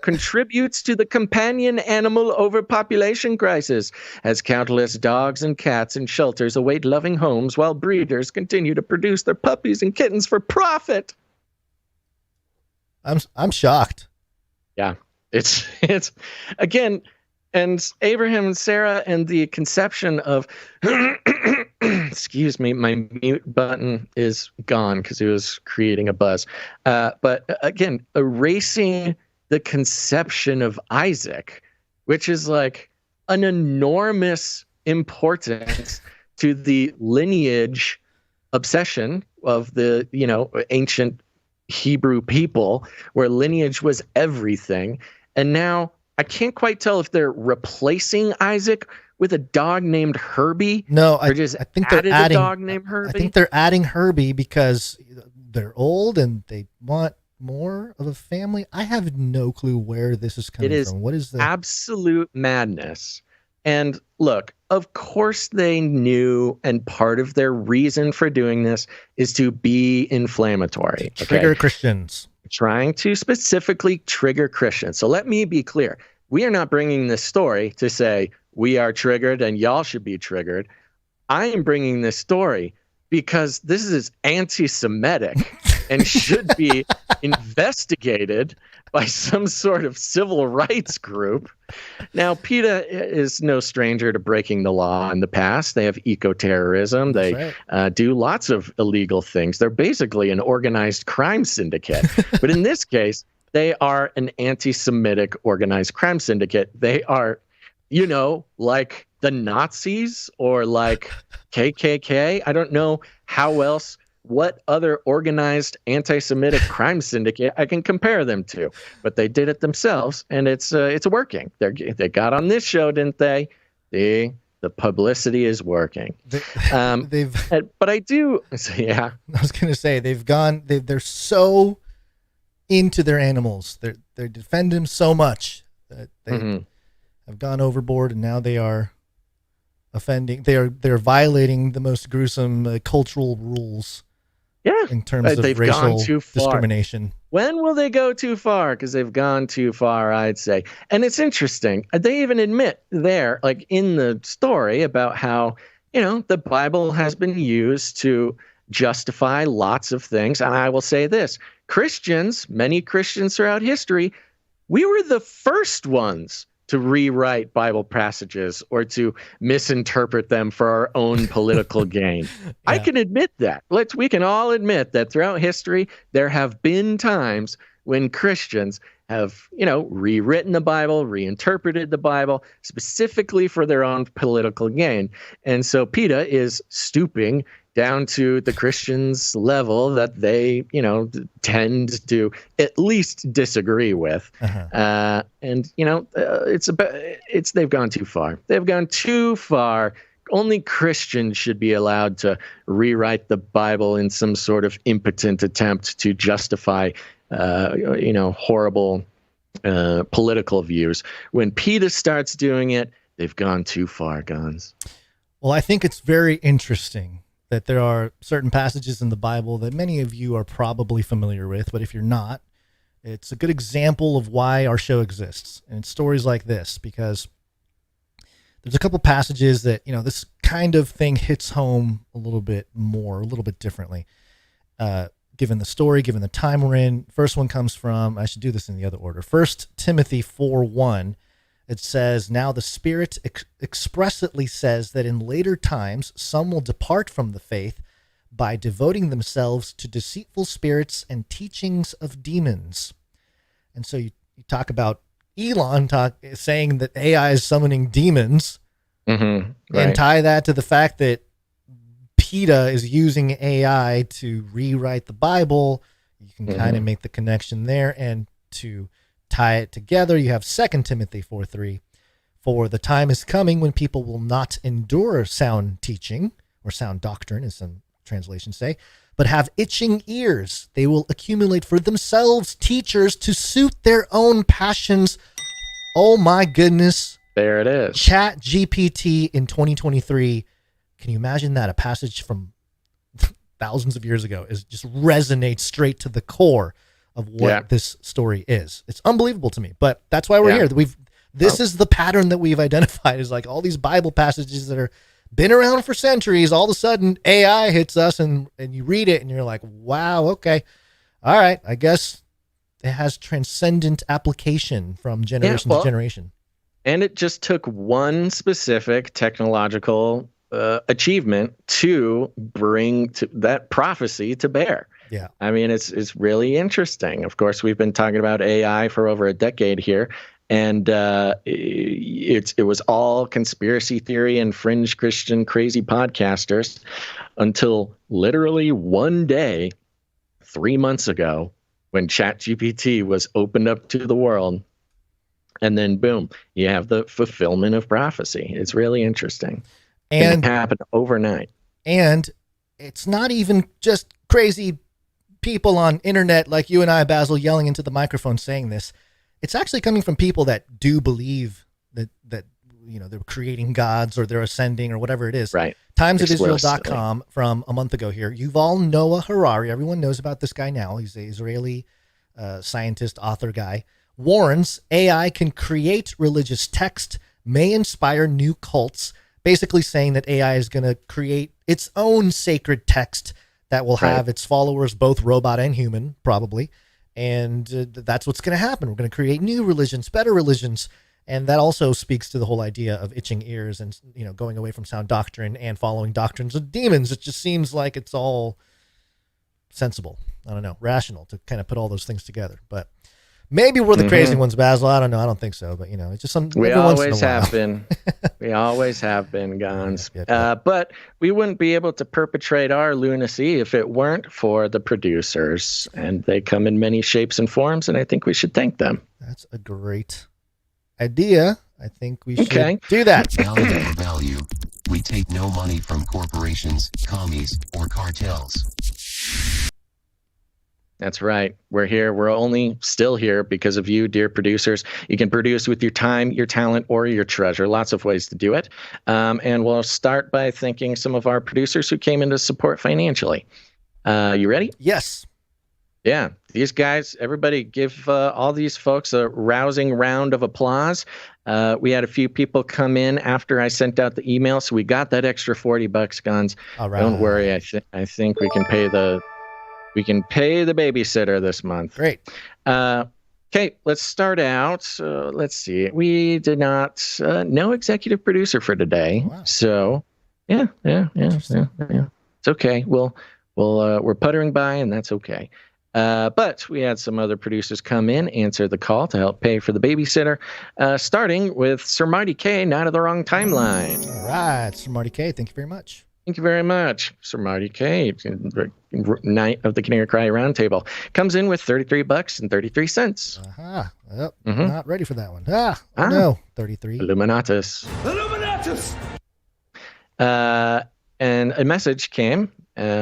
contributes to the companion animal overpopulation crisis, as countless dogs and cats in shelters await loving homes while breeders continue to produce their puppies and kittens for profit." I'm shocked. Yeah, it's again, and Abraham and Sarah and the conception of excuse me, my mute button is gone because it was creating a buzz. But again, erasing the conception of Isaac, which is like an enormous importance to the lineage obsession of the ancient Hebrew people, where lineage was everything. And now I can't quite tell if they're replacing Isaac with a dog named Herbie. No, I think they're adding a dog named Herbie. I think they're adding Herbie because they're old and they want more of a family. I have no clue where this is coming from. What is the absolute madness? And look, of course they knew, and part of their reason for doing this is to be inflammatory. Trigger Christians. Trying to specifically trigger Christians. So let me be clear. We are not bringing this story to say we are triggered and y'all should be triggered. I am bringing this story because this is anti-Semitic and should be investigated by some sort of civil rights group. Now, PETA is no stranger to breaking the law in the past. They have eco-terrorism. They do lots of illegal things. They're basically an organized crime syndicate. But in this case, they are an anti-Semitic organized crime syndicate. They are like the Nazis or like KKK. I don't know what other organized anti-Semitic crime syndicate I can compare them to, but they did it themselves, and it's working. They got on this show, didn't they? The publicity is working. But I do, yeah. I was gonna say they're so into their animals. They defend them so much that they have gone overboard, and now they are offending. They're violating the most gruesome cultural rules. Yeah, in terms of racial discrimination. When will they go too far? Because they've gone too far, I'd say. And it's interesting. They even admit there, like in the story, about how, the Bible has been used to justify lots of things. And I will say this, many Christians throughout history, we were the first ones to rewrite Bible passages or to misinterpret them for our own political gain. Yeah. I can admit that. We can all admit that throughout history, there have been times when Christians have, rewritten the Bible, reinterpreted the Bible specifically for their own political gain. And so PETA is stooping down to the Christians' level that they, tend to at least disagree with. And they've gone too far. They've gone too far. Only Christians should be allowed to rewrite the Bible in some sort of impotent attempt to justify, horrible political views. When PETA starts doing it, they've gone too far, guns. Well, I think it's very interesting that there are certain passages in the Bible that many of you are probably familiar with, but if you're not, it's a good example of why our show exists. And it's stories like this, because there's a couple passages that, this kind of thing hits home a little bit differently, given the story, given the time we're in. First one comes from, I should do this in the other order, 1 Timothy 4:1. It says, now the Spirit expressly says that in later times, some will depart from the faith by devoting themselves to deceitful spirits and teachings of demons. And so you talk about Elon saying that AI is summoning demons, right, and tie that to the fact that PETA is using AI to rewrite the Bible. You can kind of make the connection there, and to tie it together, you have 2 Timothy 4:3. For the time is coming when people will not endure sound teaching, or sound doctrine, as some translations say, but have itching ears. They will accumulate for themselves teachers to suit their own passions. Oh my goodness. There it is. Chat GPT in 2023. Can you imagine that? A passage from thousands of years ago just resonates straight to the core of what this story is. It's unbelievable to me, but that's why we're here. This is the pattern that we've identified, is like all these Bible passages that are been around for centuries. All of a sudden AI hits us and you read it and you're like, wow, okay. All right. I guess it has transcendent application from generation to generation. And it just took one specific technological achievement to bring that prophecy to bear. Yeah. I mean, it's really interesting. Of course, we've been talking about AI for over a decade here, and it was all conspiracy theory and fringe Christian crazy podcasters until literally one day, 3 months ago, when ChatGPT was opened up to the world, and then boom, you have the fulfillment of prophecy. It's really interesting. And it happened overnight. And it's not even just crazy people on internet like you and I, Basil, yelling into the microphone saying this. It's actually coming from people that do believe that they're creating gods or they're ascending or whatever it is. Right. Timesofisrael.com from a month ago here. Yuval Noah Harari, everyone knows about this guy now. He's an Israeli scientist, author guy. Warns AI can create religious text, may inspire new cults, basically saying that AI is going to create its own sacred text that will have its followers, both robot and human, probably. And that's what's going to happen. We're going to create new religions, better religions. And that also speaks to the whole idea of itching ears and, going away from sound doctrine and following doctrines of demons. It just seems like it's all sensible. I don't know, rational to kind of put all those things together. But Maybe we're the crazy ones, Basil. I don't know. I don't think so, but it's just some. We always have been. We always have been, Gons. But we wouldn't be able to perpetrate our lunacy if it weren't for the producers, and they come in many shapes and forms, and I think we should thank them. That's a great idea. I think we should do that. Value for value. We take no money from corporations, commies, or cartels. That's right. We're here. We're only still here because of you, dear producers. You can produce with your time, your talent, or your treasure. Lots of ways to do it. And we'll start by thanking some of our producers who came in to support financially. You ready? Yes. Yeah. These guys, everybody give all these folks a rousing round of applause. We had a few people come in after I sent out the email, so we got that extra $40, Guns. All right. Don't worry. I think we can pay the babysitter this month. Great. Okay, let's start out. Let's see. We did not no executive producer for today. Wow. So yeah. It's okay. We're puttering by, and that's okay. But we had some other producers come in, answer the call to help pay for the babysitter, starting with Sir Marty K, Not of the Wrong Timeline. All right, Sir Marty K, thank you very much. Thank you very much, Sir Marty K, Knight of the Canary Cry Roundtable. Comes in with $33.33. Aha. Yep. Not ready for that one. No. 33. Illuminatus. And a message came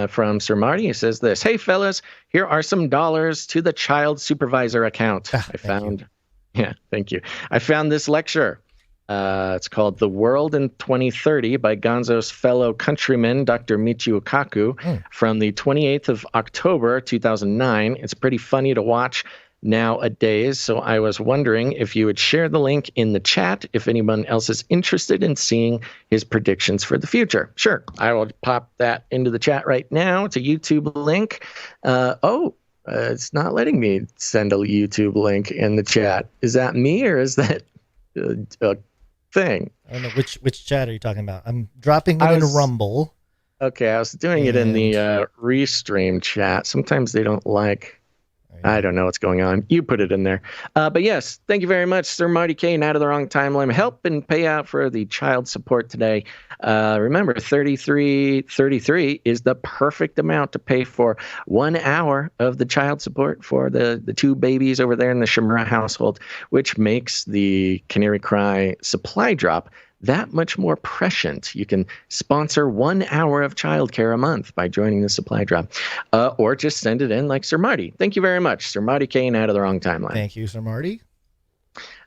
from Sir Marty. He says this: "Hey fellas, here are some dollars to the child supervisor account. Thank you. I found this lecture. It's called The World in 2030 by Gonzo's fellow countryman, Dr. Michio Kaku, from the 28th of October, 2009. It's pretty funny to watch nowadays, so I was wondering if you would share the link in the chat if anyone else is interested in seeing his predictions for the future." Sure, I will pop that into the chat right now. It's a YouTube link. It's not letting me send a YouTube link in the chat. Is that me, or is that a thing? I don't know which chat are you talking about. I'm dropping it in Rumble. Okay, I was doing it in the Restream chat. Sometimes they don't like. I don't know what's going on. You put it in there. But yes, thank you very much, Sir Marty K, Not of the Wrong Timeline. Help and pay out for the child support today. Remember, $33.33 is the perfect amount to pay for 1 hour of the child support for the two babies over there in the Shimura household, which makes the Canary Cry supply drop that much more prescient. You can sponsor 1 hour of childcare a month by joining the supply drop, or just send it in like Sir Marty. Thank you very much, Sir Marty Kane, Out of the Wrong Timeline. Thank you, Sir Marty.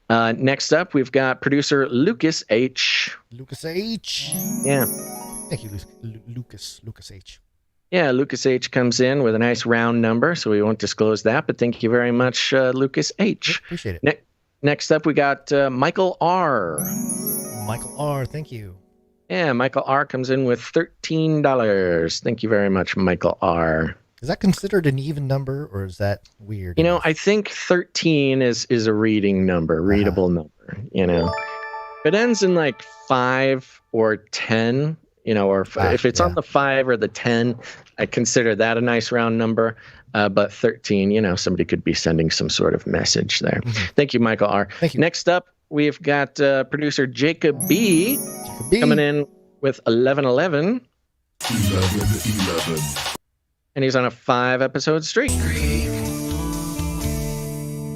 Next up, we've got producer Lucas H. Lucas H. Yeah. Thank you, Lucas H. Yeah, Lucas H comes in with a nice round number, so we won't disclose that, but thank you very much, Lucas H. Appreciate it. Next up, we got Michael R. Michael R, thank you. Yeah, Michael R comes in with $13. Thank you very much, Michael R. Is that considered an even number, or is that weird? I think 13 is a reading number, readable number, If it ends in like 5 or 10, if it's on the 5 or the 10, I consider that a nice round number. But 13, somebody could be sending some sort of message there. Thank you, Michael R. Thank you. Next up, we've got producer Jacob B. coming in with 1111. 11. And he's on a 5-episode streak.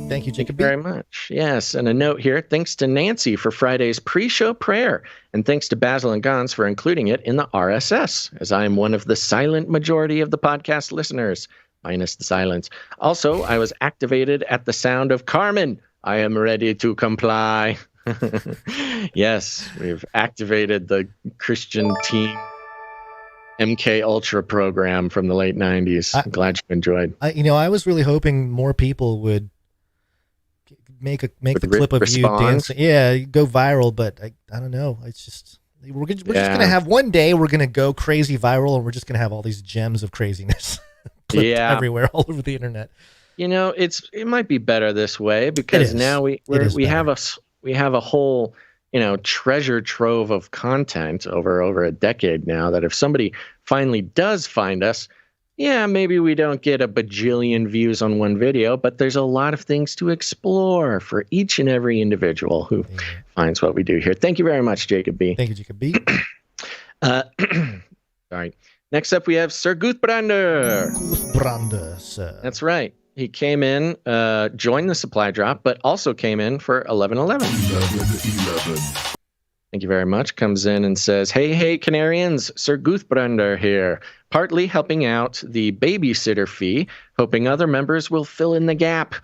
Thank you, Jacob B. Very much. Yes, and a note here. Thanks to Nancy for Friday's pre-show prayer. And thanks to Basil and Gons for including it in the RSS, as I am one of the silent majority of the podcast listeners, minus the silence. Also, I was activated at the sound of Carmen. I am ready to comply. Yes, we've activated the Christian teen MK Ultra program from the late 90s. I'm glad you enjoyed. I was really hoping more people would make the clip of you dancing. Yeah, go viral, but I don't know. It's just we're just gonna have one day we're gonna go crazy viral, and we're just gonna have all these gems of craziness clipped everywhere all over the internet. It might be better this way because now we have a whole treasure trove of content over a decade now that if somebody finally does find us, yeah, maybe we don't get a bajillion views on one video, but there's a lot of things to explore for each and every individual who finds what we do here. Thank you very much, Jacob B. Thank you, Jacob B. Sorry. Next up, we have Sir Guthbrander. Guthbrander, sir. That's right. He came in, joined the supply drop, but also came in for 1111. 11. Thank you very much. Comes in and says, hey, Canarians, Sir Guthbrander here. Partly helping out the babysitter fee, hoping other members will fill in the gap.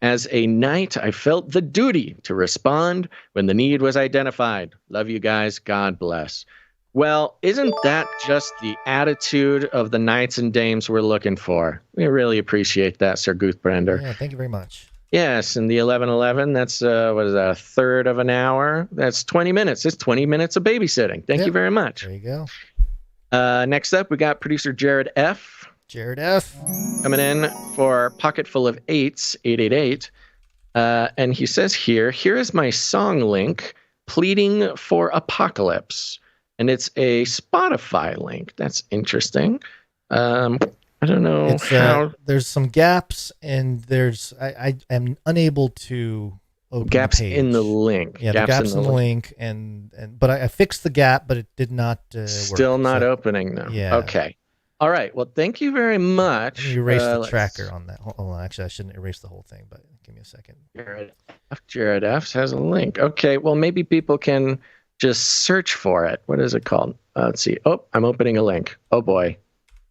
As a knight, I felt the duty to respond when the need was identified. Love you guys. God bless. Well, isn't that just the attitude of the knights and dames we're looking for? We really appreciate that, Sir Guthbrander. Yeah, thank you very much. Yes, and the 1111, that's, what is that, a third of an hour? That's 20 minutes. It's 20 minutes of babysitting. Thank you very much. There you go. Next up, we got producer Jared F. Jared F. Coming in for Pocket Full of Eights, 888. And he says here is my song link, Pleading for Apocalypse. And it's a Spotify link. That's interesting. I don't know how. There's some gaps, and I am unable to open gaps the page. In the link. Yeah, the gaps in the link, but I fixed the gap, but it did not work. Still not opening though. Yeah. Okay. All right. Well, thank you very much. Let me erase the tracker on that. Hold on. Actually, I shouldn't erase the whole thing, but give me a second. Jared F has a link. Okay. Well, maybe people can just search for it. What is it called? Let's see. Oh, I'm opening a link. Oh boy.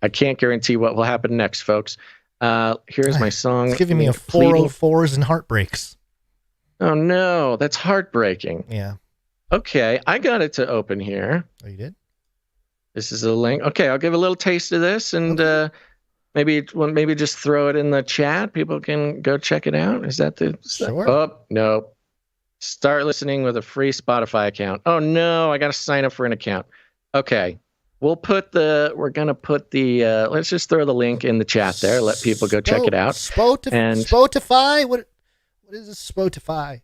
I can't guarantee what will happen next, folks. Here's my song. It's giving me a 404s and heartbreaks. Oh no, that's heartbreaking. Yeah. Okay, I got it to open here. Oh, you did? This is a link. Okay, I'll give a little taste of this, and maybe just throw it in the chat. People can go check it out. Is that the? Sure. Oh no. Start listening with a free Spotify account. Oh no, I got to sign up for an account. Okay. We're gonna put the, let's just throw the link in the chat there. Let people go check it out. Spotify? What is this Spotify?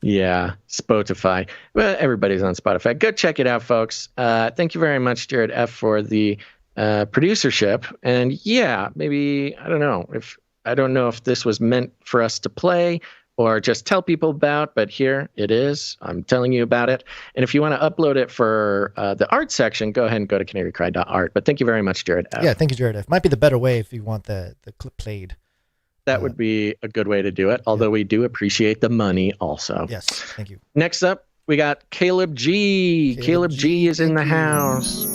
Yeah, Spotify. Well, everybody's on Spotify. Go check it out, folks. Thank you very much, Jared F, for the producership. And yeah, maybe, I don't know if this was meant for us to play or just tell people about, but here it is. I'm telling you about it. And if you want to upload it for the art section, go ahead and go to canarycry.art. But thank you very much, Jared F. Yeah, thank you, Jared F. Might be the better way if you want the clip played. That would be a good way to do it, although we do appreciate the money also. Yes, thank you. Next up, we got Caleb G. Caleb G is in the house.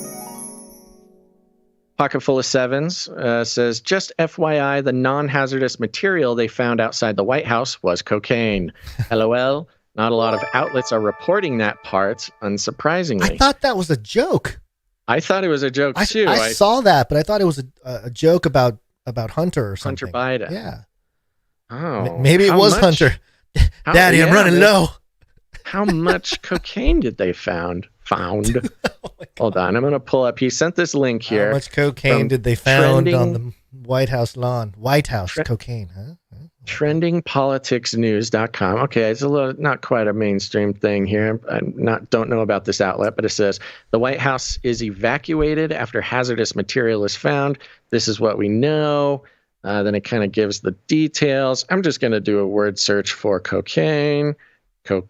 Pocket Full of Sevens says, just FYI, the non-hazardous material they found outside the White House was cocaine. LOL. Not a lot of outlets are reporting that part, unsurprisingly. I thought that was a joke. I thought it was a joke, too. I saw that, but I thought it was a joke about Hunter or something. Hunter Biden. Yeah. Oh. Maybe it was Hunter. Daddy, I'm running low. How much cocaine did they found? Hold on, I'm going to pull up. He sent this link here. How much cocaine did they found on the White House lawn? White House cocaine, huh? Trendingpoliticsnews.com. Okay, it's not quite a mainstream thing here. I don't know about this outlet, but it says the White House is evacuated after hazardous material is found. This is what we know. Then it kind of gives the details. I'm just going to do a word search for cocaine. There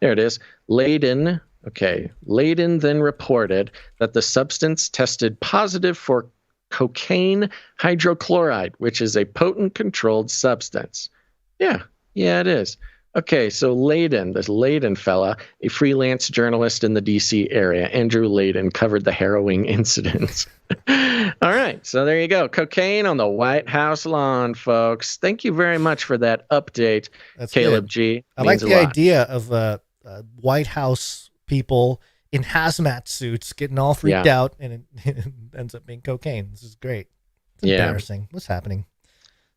it is. Layden. Okay. Layden then reported that the substance tested positive for cocaine hydrochloride, which is a potent controlled substance. Yeah, it is. Okay, so Layden, this Layden fella, a freelance journalist in the D.C. area, Andrew Layden, covered the harrowing incidents. All right, so there you go. Cocaine on the White House lawn, folks. Thank you very much for that update, That's Caleb good. G. I like the idea of White House people in hazmat suits getting all freaked out, and it ends up being cocaine. This is great. It's embarrassing. What's happening?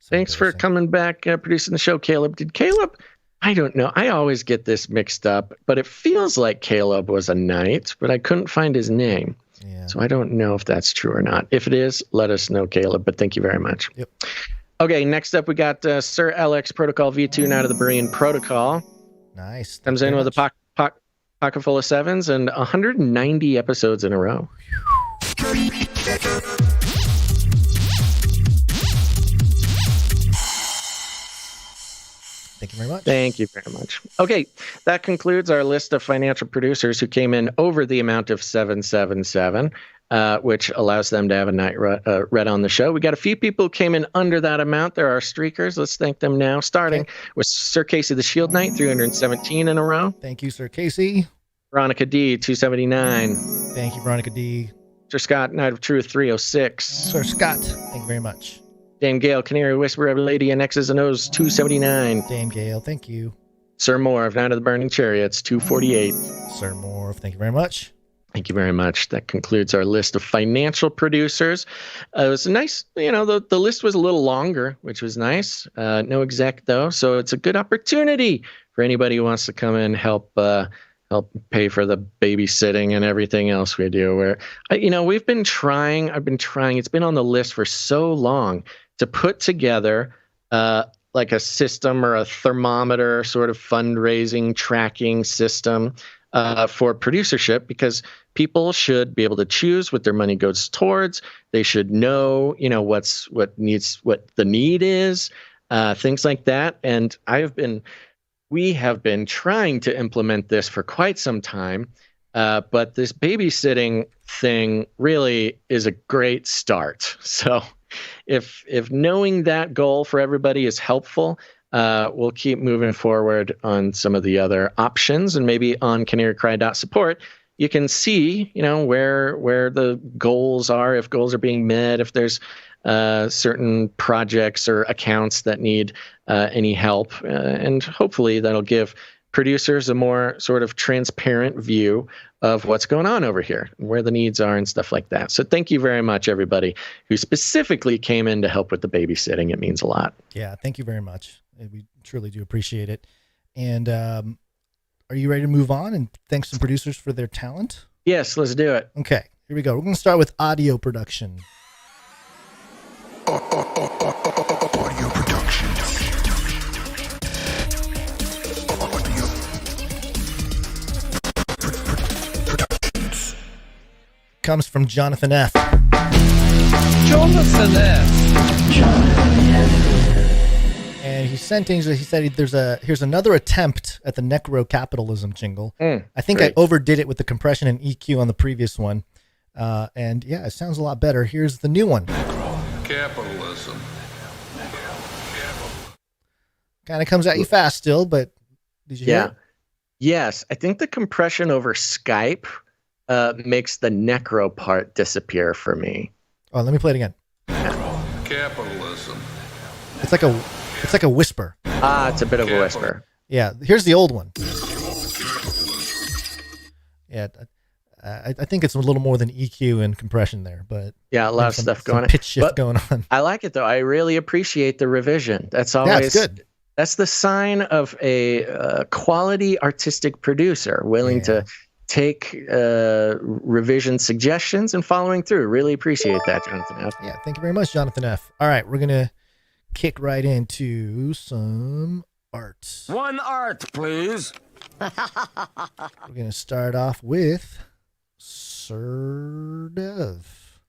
Thanks for coming back, producing the show, Caleb. Did Caleb... I don't know. I always get this mixed up, but it feels like Caleb was a knight, but I couldn't find his name. Yeah. So I don't know if that's true or not. If it is, let us know, Caleb, but thank you very much. Yep. Okay, next up we got Sir LX Protocol V2 out of the Berean Protocol. Nice. Comes in with a Pocket full of sevens and 190 episodes in a row. Thank you very much. Thank you very much. Okay, that concludes our list of financial producers who came in over the amount of 777, which allows them to have a night read on the show. We got a few people who came in under that amount. There are streakers. Let's thank them now, starting with Sir Casey the Shield Knight, 317 in a row. Thank you, Sir Casey. Veronica D, 279. Thank you, Veronica D. Sir Scott, Knight of Truth, 306. Sir Scott, thank you very much. Dame Gale, Canary, Whisperer, Lady, and X's and O's, 279. Dame Gale, thank you. Sir Moore of Night of the Burning Chariots, 248. Sir Moore, thank you very much. Thank you very much. That concludes our list of financial producers. It was nice, the list was a little longer, which was nice. No exec, though, so it's a good opportunity for anybody who wants to come in and help pay for the babysitting and everything else we do. Where, I've been trying, it's been on the list for so long to put together like a system or a thermometer sort of fundraising tracking system for producership, because people should be able to choose what their money goes towards. They should know, what the need is, things like that. And we have been trying to implement this for quite some time, but this babysitting thing really is a great start. So if knowing that goal for everybody is helpful, we'll keep moving forward on some of the other options, and maybe on canarycry.support, you can see, where the goals are, if goals are being met, if there's certain projects or accounts that need any help, and hopefully that'll give producers a more sort of transparent view of what's going on over here, where the needs are and stuff like that. So thank you very much, everybody who specifically came in to help with the babysitting. It means a lot. Yeah, thank you very much. We truly do appreciate it. And are you ready to move on and thank some producers for their talent? Yes, let's do it. Okay, here we go. We're going to start with audio production. Audio production. Productions. Comes from Jonathan F. Jonathan F. And he said here's another attempt at the necro-capitalism jingle. I think great. I overdid it with the compression and EQ on the previous one. And yeah, it sounds a lot better. Here's the new one. Capitalism. Kind of comes at you fast still, but did you hear it? Yes, I think the compression over Skype makes the necro part disappear for me. Oh, let me play it again. Capitalism. It's like a whisper. It's a bit of a whisper. Yeah, here's the old one. Yeah, I think it's a little more than EQ and compression there, but yeah, a lot of stuff going on. Pitch shift going on. I like it though. I really appreciate the revision. That's always it's good. That's the sign of a quality artistic producer willing to take revision suggestions and following through. Really appreciate that, Jonathan F. Yeah, thank you very much, Jonathan F. All right, we're gonna kick right into some art. One art, please. We're going to start off with Sir Dove.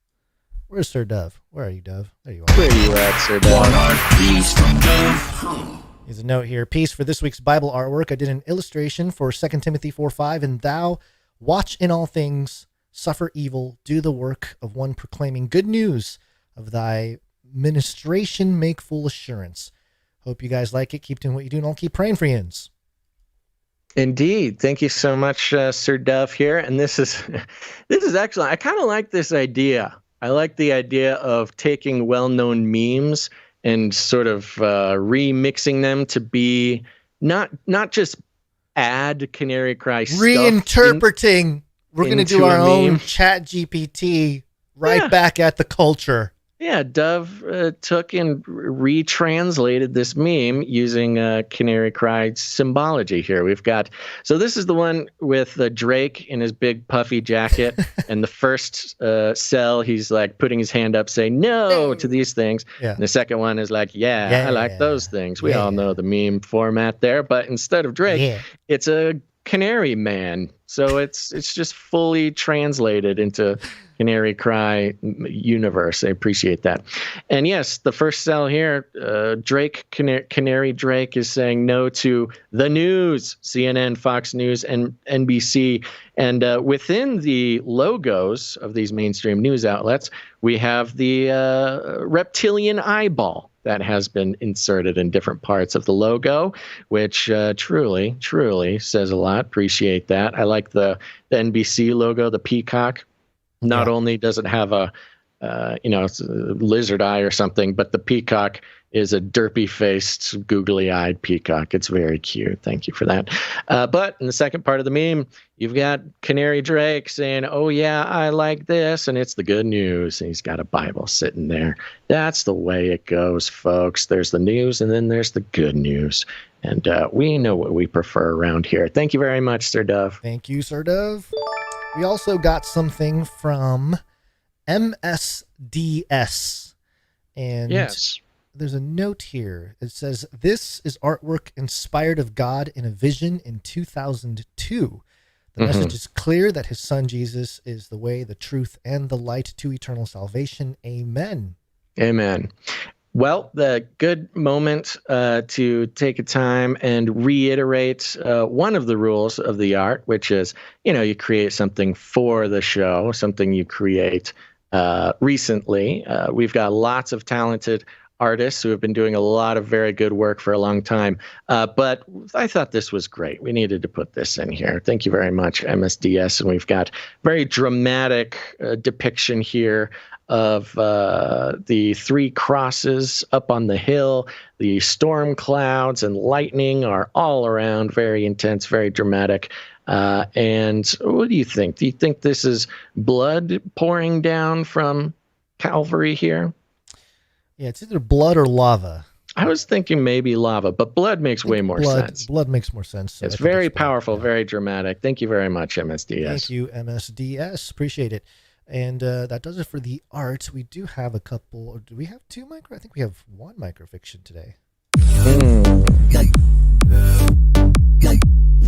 Where's Sir Dove? Where are you, Dove? There you are. Where are you at, Sir Dove? One art, please, from Dove. There's a note here. Piece for this week's Bible artwork. I did an illustration for 2 Timothy 4:5, and thou watch in all things, suffer evil, do the work of one proclaiming good news of thy ministration, make full assurance. Hope you guys like it. Keep doing what you do, and I'll keep praying for yins. Indeed. Thank you so much, Sir Dove here. And this is excellent. I kind of like this idea. I like the idea of taking well-known memes and sort of remixing them to be not just add Canary Cry stuff. Reinterpreting. We're going to do our own Chat GPT back at the culture. Yeah, Dove took and retranslated this meme using Canary Cry symbology here. So this is the one with Drake in his big puffy jacket, and the first cell, he's like putting his hand up saying no to these things. Yeah. And the second one is like, I like those things. We all know the meme format there, but instead of Drake, it's a Canary Man. So it's just fully translated into Canary Cry universe. I appreciate that. And yes, the first cell here, Drake, Canary Drake is saying no to the news, CNN, Fox News, and NBC. And within the logos of these mainstream news outlets, we have the reptilian eyeball that has been inserted in different parts of the logo, which truly says a lot. Appreciate that. I like the NBC logo, the peacock. Not only does it have a it's a lizard eye or something, but the peacock is a derpy-faced, googly-eyed peacock. It's very cute. Thank you for that. But in the second part of the meme, you've got Canary Drake saying, oh, yeah, I like this, and it's the good news. And he's got a Bible sitting there. That's the way it goes, folks. There's the news, and then there's the good news. And we know what we prefer around here. Thank you very much, Sir Dove. Thank you, Sir Dove. We also got something from MSDS. And yes. There's a note here. It says, this is artwork inspired of God in a vision in 2002. The message is clear that his son Jesus is the way, the truth, and the light to eternal salvation. Amen. Amen. Well, the good moment to take a time and reiterate one of the rules of the art, which is, you create something for the show, something you create recently. We've got lots of talented artists who have been doing a lot of very good work for a long time. But I thought this was great. We needed to put this in here. Thank you very much, MSDS. And we've got very dramatic depiction here of the three crosses up on the hill. The storm clouds and lightning are all around, very intense, very dramatic. And what do you think? Do you think this is blood pouring down from Calvary here? Yeah, it's either blood or lava. I was thinking maybe lava, but blood makes way more sense. Blood makes more sense. So it's very powerful, very dramatic. Thank you very much, MSDS. Thank you, MSDS. Appreciate it. And that does it for the art. We do have a couple, or do we have two micro? I think we have one microfiction today.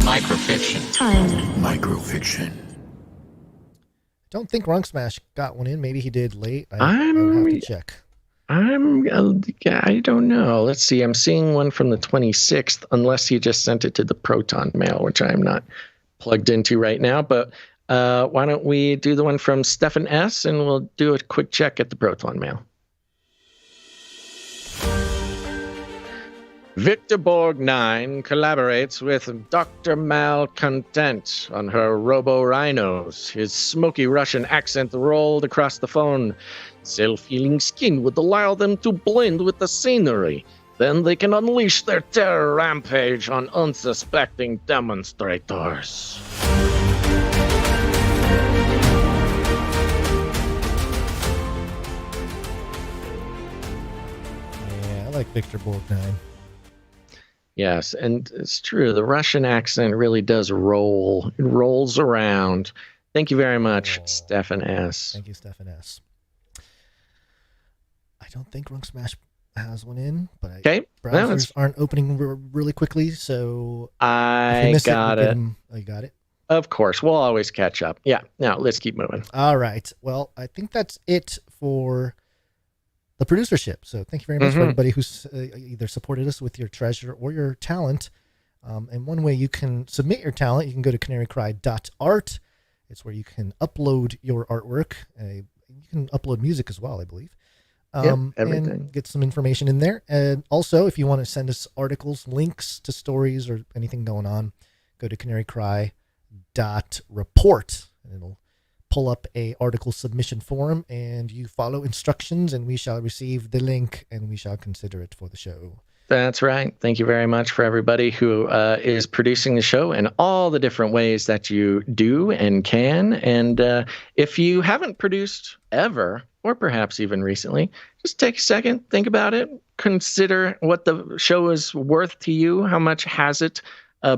Microfiction. Time. Microfiction. Don't think Runk Smash got one in. Maybe he did late. I would have to check. I don't know. Let's see. I'm seeing one from the 26th, unless he just sent it to the Proton Mail, which I'm not plugged into right now. But why don't we do the one from Stefan S. and we'll do a quick check at the Proton Mail. Victor Borg 9 collaborates with Dr. Malcontent on her robo-rhinos. His smoky Russian accent rolled across the phone. Self-healing skin would allow them to blend with the scenery. Then they can unleash their terror rampage on unsuspecting demonstrators. Yeah, I like Victor Borg 9. Yes, and it's true. The Russian accent really does roll. It rolls around. Thank you very much, Stefan S. Thank you, Stefan S. I don't think Runk Smash has one in, but browsers aren't opening really quickly, so I got it. Oh, you got it? Of course. We'll always catch up. Yeah. Now, let's keep moving. All right. Well, I think that's it for the producership. So thank you very much for everybody who's either supported us with your treasure or your talent. And one way you can submit your talent, you can go to canarycry.art. It's where you can upload your artwork. You can upload music as well, I believe. Everything. And get some information in there. And also, if you want to send us articles, links to stories or anything going on, go to canarycry.report and it'll pull up a article submission form, and you follow instructions, and we shall receive the link and we shall consider it for the show. That's right. Thank you very much for everybody who is producing the show in all the different ways that you do and can. And if you haven't produced ever, or perhaps even recently, just take a second, think about it, consider what the show is worth to you. How much has it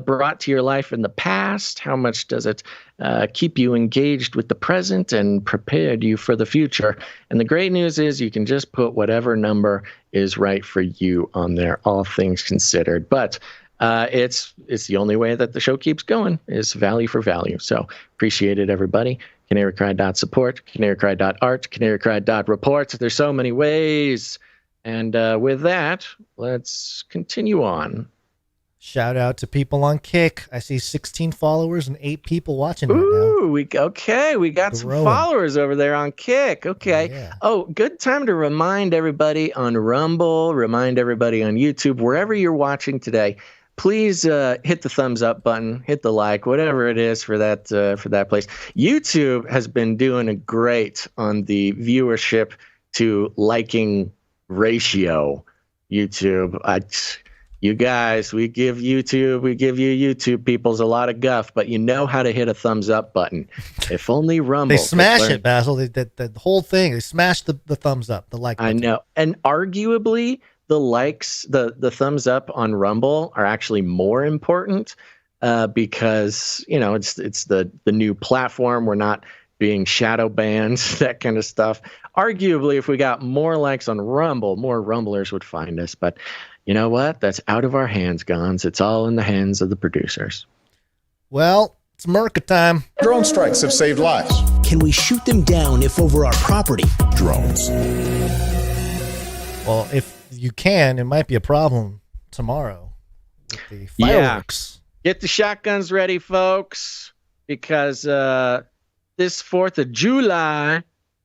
brought to your life in the past? How much does it keep you engaged with the present and prepared you for the future? And the great news is you can just put whatever number is right for you on there, all things considered. But It's the only way that the show keeps going is value for value. So appreciate it, everybody. CanaryCry.support, CanaryCry.art, CanaryCry.report. There's so many ways. And with that, let's continue on. Shout out to people on Kick. I see 16 followers and 8 people watching right now. Ooh, we got some followers over there on Kick. Okay. Yeah. Oh, good time to remind everybody on Rumble, remind everybody on YouTube, wherever you're watching today. Please hit the thumbs up button, hit the like, whatever it is for that place. YouTube has been doing a great on the viewership to liking ratio. YouTube, you guys, we give you YouTube peoples a lot of guff, but you know how to hit a thumbs up button. If only Rumble. They smash it, Basil. The whole thing. They smash the thumbs up, the like button. I know, and arguably, the likes, the thumbs up on Rumble are actually more important because, it's the new platform. We're not being shadow banned, that kind of stuff. Arguably, if we got more likes on Rumble, more Rumblers would find us. But you know what? That's out of our hands, Gons. It's all in the hands of the producers. Well, it's Merca time. Drone strikes have saved lives. Can we shoot them down if over our property? Drones. Well, if you can, it might be a problem tomorrow with the fireworks. Yeah. Get the shotguns ready, folks, because this 4th of July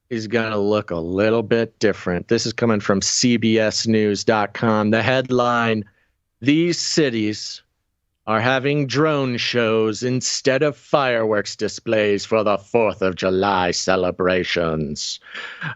is going to look a little bit different. This is coming from CBSNews.com. The headline, "These cities are having drone shows instead of fireworks displays for the 4th of July celebrations."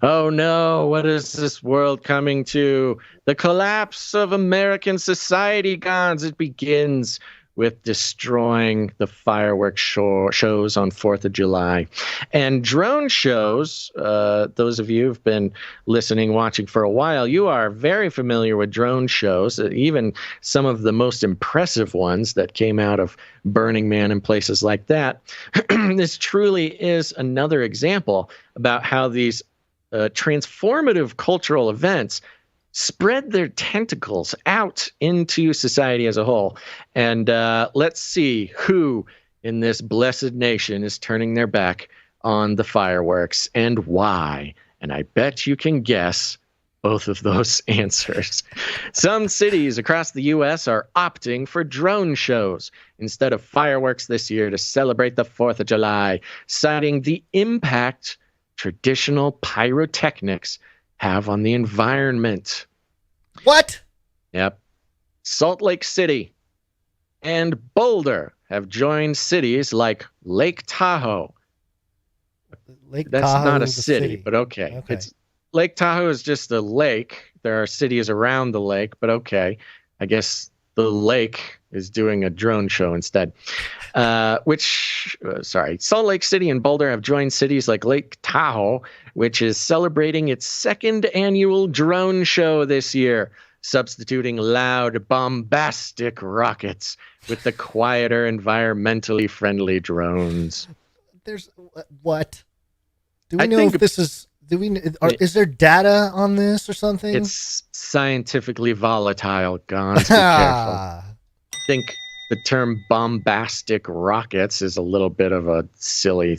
Oh no, what is this world coming to? The collapse of American society, Gons. It begins with destroying the fireworks shows on 4th of July. And drone shows, those of you who've been listening, watching for a while, you are very familiar with drone shows, even some of the most impressive ones that came out of Burning Man and places like that. This truly is another example about how these transformative cultural events spread their tentacles out into society as a whole. And let's see who in this blessed nation is turning their back on the fireworks and why. And I bet you can guess both of those answers. Some cities across the U.S. are opting for drone shows instead of fireworks this year to celebrate the 4th of July, citing the impact traditional pyrotechnics have on the environment. What? Yep. Salt Lake City and Boulder have joined cities like Lake Tahoe. That's Tahoe, not a city, but okay. It's Lake Tahoe is just a lake. There are cities around the lake, but okay. I guess the lake is doing a drone show instead. Salt Lake City and Boulder have joined cities like Lake Tahoe, which is celebrating its 2nd annual drone show this year, substituting loud, bombastic rockets with the quieter, environmentally friendly drones. There's what? Do we know if this is? Is there data on this or something? It's scientifically volatile, Gons. Be careful. I think the term bombastic rockets is a little bit of a silly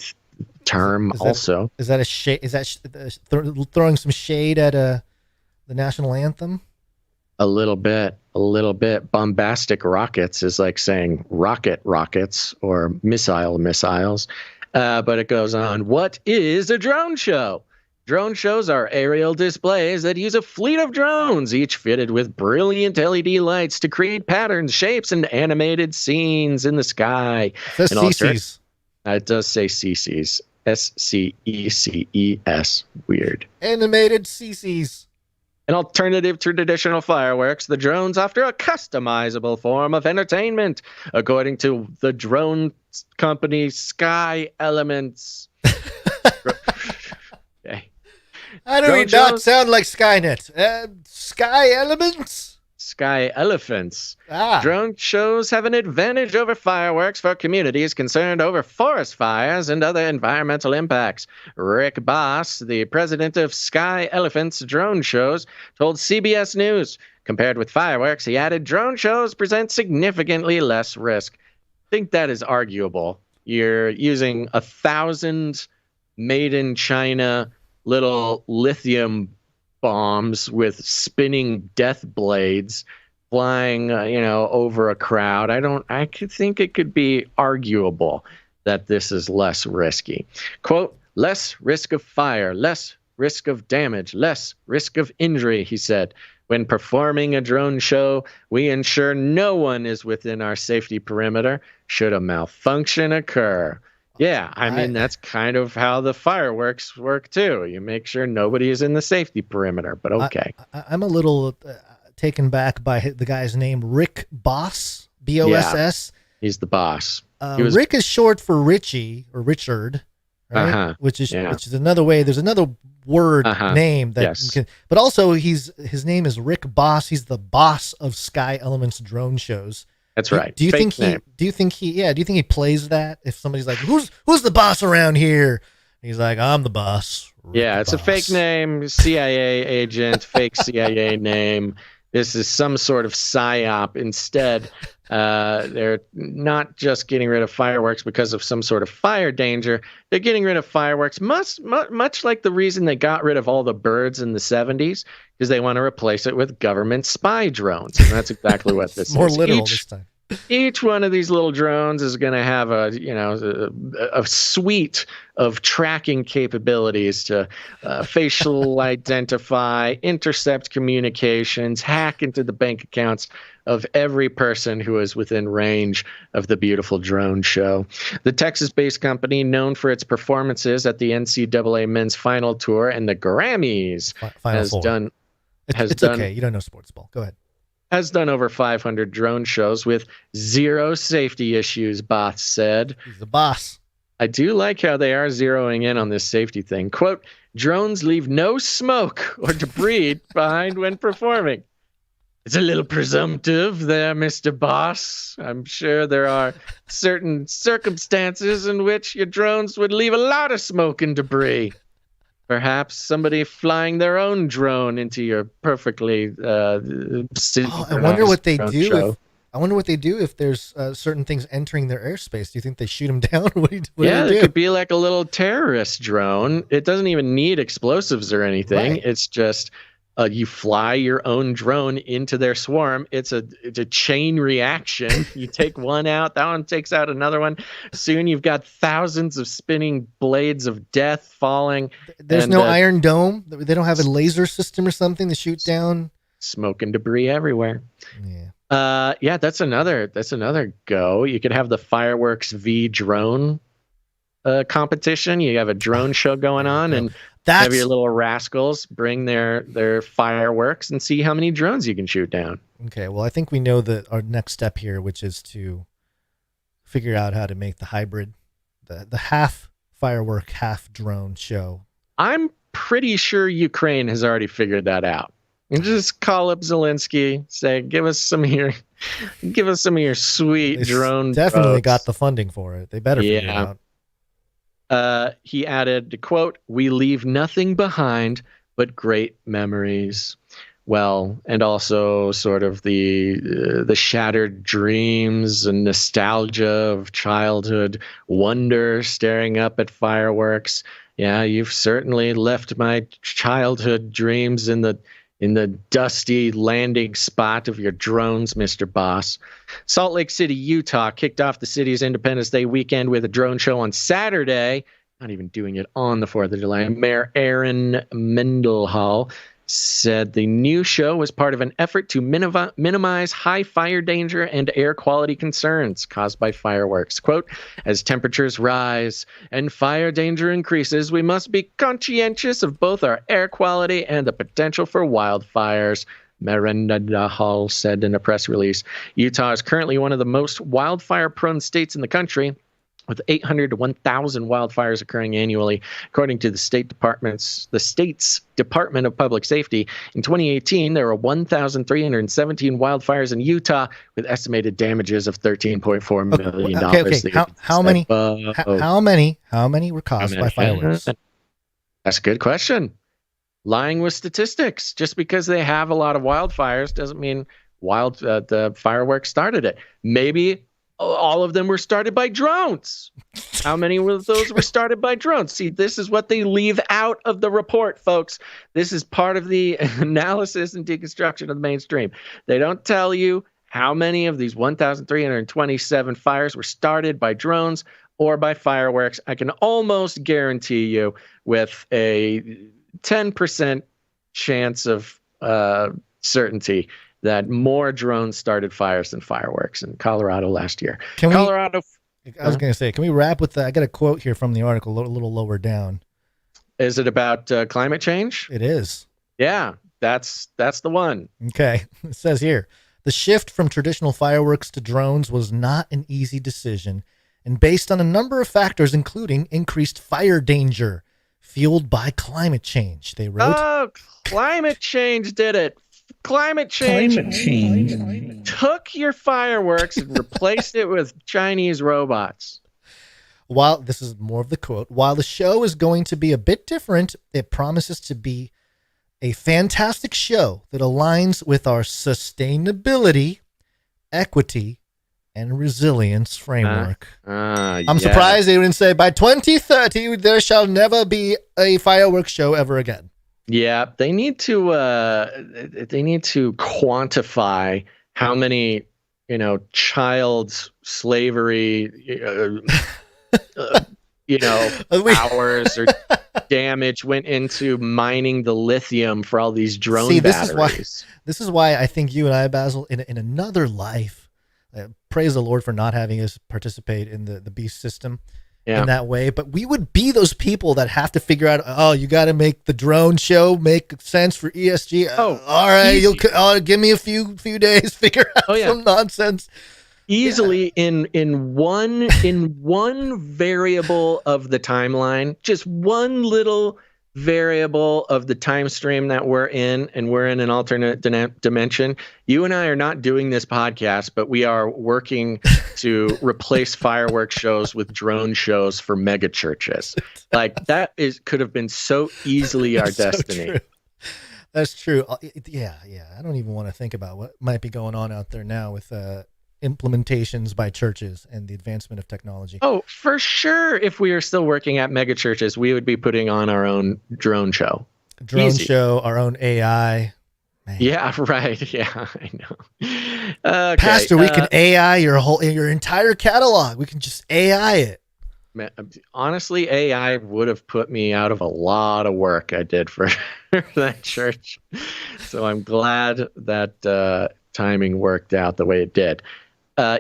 term also. Is that a shade? Is that throwing some shade at the national anthem? A little bit. Bombastic rockets is like saying rockets or missiles. But it goes on. What is a drone show? Drone shows are aerial displays that use a fleet of drones, each fitted with brilliant LED lights to create patterns, shapes, and animated scenes in the sky. It says CCs. It does say CCs. SCECES. Weird. Animated CCs. An alternative to traditional fireworks, the drones offer a customizable form of entertainment, according to the drone company Sky Elements. Okay. How do we not sound like Skynet? Sky Elements? sky elephants. Drone shows have an advantage over fireworks for communities concerned over forest fires and other environmental impacts. Rick Boss, the president of Sky Elephants drone shows, told CBS News. Compared with fireworks, he added, drone shows present significantly less risk. I think that is arguable. You're using 1,000 made in China little lithium bombs with spinning death blades flying, over a crowd. I could think it could be arguable that this is less risky. Quote, less risk of fire, less risk of damage, less risk of injury, he said. When performing a drone show, we ensure no one is within our safety perimeter should a malfunction occur. Yeah, I mean, that's kind of how the fireworks work, too. You make sure nobody is in the safety perimeter, but okay. I'm a little taken back by the guy's name, Rick Boss, B-O-S-S. Yeah, he's the boss. Rick is short for Richie, or Richard, right? Which is another way. There's another word name that but also his name is Rick Boss. He's the boss of Sky Elements drone shows. That's right. Do you think he plays that? If somebody's like, who's the boss around here? He's like, I'm the boss. Rick it's boss. A fake name, CIA agent, fake CIA name. This is some sort of psyop. Instead, they're not just getting rid of fireworks because of some sort of fire danger. They're getting rid of fireworks much like the reason they got rid of all the birds in the 70s, because they want to replace it with government spy drones. And that's exactly what this more is. Literal this time. Each one of these little drones is going to have a suite of tracking capabilities to facial identify, intercept communications, hack into the bank accounts of every person who is within range of the beautiful drone show. The Texas-based company, known for its performances at the NCAA Men's Final Tour and the Grammys, It's okay. You don't know sports ball. Go ahead. Has done over 500 drone shows with zero safety issues, Boss said. He's the boss. I do like how they are zeroing in on this safety thing. Quote, drones leave no smoke or debris behind when performing. It's a little presumptive there, Mr. Boss. I'm sure there are certain circumstances in which your drones would leave a lot of smoke and debris. Perhaps somebody flying their own drone into your perfectly I wonder what they do. I wonder what they do if there's certain things entering their airspace. Do you think they shoot them down? What do they do? It could be like a little terrorist drone. It doesn't even need explosives or anything. Right. It's just you fly your own drone into their swarm. It's a chain reaction. You take one out, that one takes out another one. Soon you've got thousands of spinning blades of death falling. There's no Iron Dome? They don't have a laser system or something to shoot down? Smoke and debris everywhere. Yeah. That's another go. You could have the Fireworks v drone competition. You have a drone show going on, and have your little rascals bring their fireworks and see how many drones you can shoot down. Okay, well, I think we know that our next step here, which is to figure out how to make the hybrid, the half firework, half drone show. I'm pretty sure Ukraine has already figured that out. You just call up Zelensky, say, give us some of your sweet drone. Definitely boats. got the funding for it. They better figure it out. He added, quote, we leave nothing behind but great memories. Well, and also sort of the shattered dreams and nostalgia of childhood wonder staring up at fireworks. Yeah, you've certainly left my childhood dreams in the dusty landing spot of your drones, Mr. Boss. Salt Lake City, Utah kicked off the city's Independence Day weekend with a drone show on Saturday. Not even doing it on the 4th of July. Mayor Aaron Mendenhall said the new show was part of an effort to minimize high fire danger and air quality concerns caused by fireworks. Quote, as temperatures rise and fire danger increases, we must be conscientious of both our air quality and the potential for wildfires, Mendenhall said in a press release. Utah is currently one of the most wildfire-prone states in the country, with 800 to 1,000 wildfires occurring annually, according to the state's Department of Public Safety. In 2018, there were 1,317 wildfires in Utah, with estimated damages of $13.4 million. Okay. How many were caused by fireworks? That's a good question. Lying with statistics. Just because they have a lot of wildfires doesn't mean the fireworks started it. Maybe all of them were started by drones. How many of those were started by drones? See, this is what they leave out of the report, folks. This is part of the analysis and deconstruction of the mainstream. They don't tell you how many of these 1,327 fires were started by drones or by fireworks. I can almost guarantee you with a 10% chance of certainty that more drones started fires than fireworks in Colorado last year. I was going to say, can we wrap with I got a quote here from the article a little lower down. Is it about climate change? It is. Yeah, that's the one. Okay. It says here, the shift from traditional fireworks to drones was not an easy decision, and based on a number of factors, including increased fire danger fueled by climate change, they wrote. Oh, climate change did it. Climate change took your fireworks and replaced it with Chinese robots. While this is more of the quote, while the show is going to be a bit different, it promises to be a fantastic show that aligns with our sustainability, equity, and resilience framework. I'm surprised they didn't say by 2030 there shall never be a fireworks show ever again. Yeah, they need to quantify how many, child slavery, hours or damage went into mining the lithium for all these drone batteries. This is why I think you and I, Basil, in another life, praise the Lord for not having us participate in the beast system. Yeah. In that way, but we would be those people that have to figure out, you got to make the drone show make sense for ESG. All right, easy. You'll give me a few days, figure out some nonsense. Easily in one variable of the timeline, just one little variable of the time stream that we're in, and we're in an alternate dimension. You and I are not doing this podcast, but we are working to replace fireworks shows with drone shows for mega churches. Like that could have been so easily our destiny. True. That's true. Yeah. I don't even want to think about what might be going on out there now with implementations by churches and the advancement of technology. Oh, for sure. If we are still working at mega churches, we would be putting on our own drone show. Show, our own AI. Man. Yeah, right. Yeah, I know. Okay, Pastor, we can AI your entire catalog. We can just AI it. Man, honestly, AI would have put me out of a lot of work I did for that church. So I'm glad that timing worked out the way it did.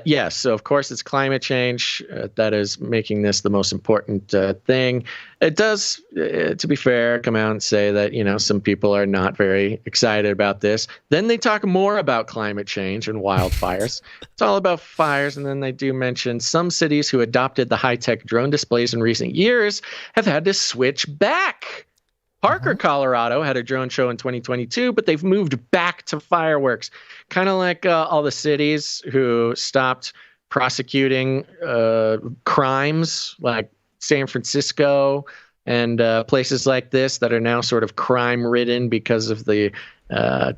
Yes, so of course it's climate change that is making this the most important thing. It does, to be fair, come out and say that, some people are not very excited about this. Then they talk more about climate change and wildfires. It's all about fires, and then they do mention some cities who adopted the high-tech drone displays in recent years have had to switch back. Parker, Colorado had a drone show in 2022, but they've moved back to fireworks. Kind of like all the cities who stopped prosecuting crimes like San Francisco and places like this that are now sort of crime-ridden because of the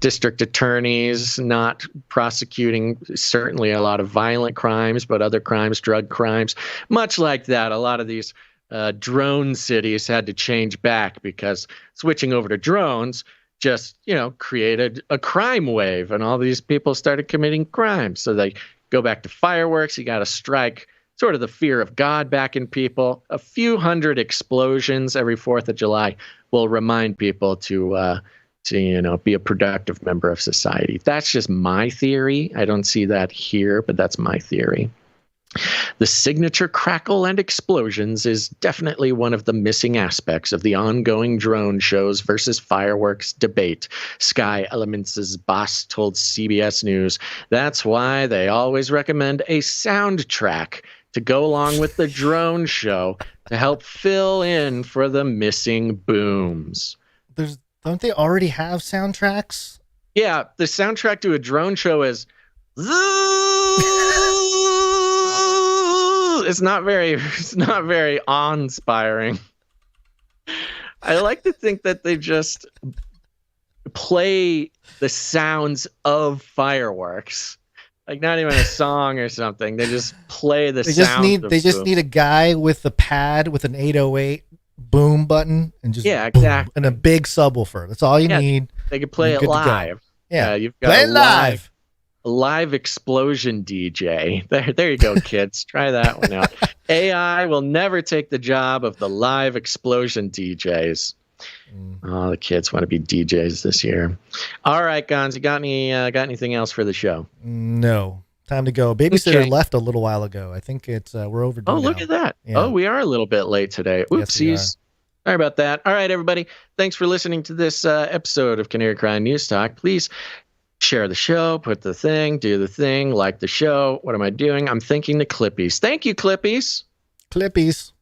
district attorneys not prosecuting certainly a lot of violent crimes, but other crimes, drug crimes. Much like that, a lot of these drone cities had to change back because switching over to drones just, created a crime wave, and all these people started committing crimes. So they go back to fireworks. You got to strike sort of the fear of God back in people. A few hundred explosions every 4th of July will remind people to be a productive member of society. That's just my theory. I don't see that here, but that's my theory. The signature crackle and explosions is definitely one of the missing aspects of the ongoing drone shows versus fireworks debate, Sky Elements' boss told CBS News. That's why they always recommend a soundtrack to go along with the drone show to help fill in for the missing booms. Don't they already have soundtracks? Yeah, the soundtrack to a drone show is it's not very awe-inspiring. I like to think that they just play the sounds of fireworks. Like not even a song or something. They just play the sounds. They just need a guy with a pad with an 808 boom button and just exactly, and a big subwoofer. That's all you need. They can play it live. Yeah, you've got play it live explosion DJ. There you go, kids. Try that one out. AI will never take the job of the live explosion DJs. Oh, the kids want to be DJs this year. All right, Gons, you got anything else for the show? No. Time to go. Babysitter left a little while ago. I think it's we're overdue. Oh, look at that. Yeah. Oh, we are a little bit late today. Oopsies. Yes, sorry about that. All right, everybody. Thanks for listening to this episode of Canary Cry News Talk. Please share the show, do the thing, like the show. What am I doing? I'm thanking the Clippies. Thank you, Clippies. Clippies.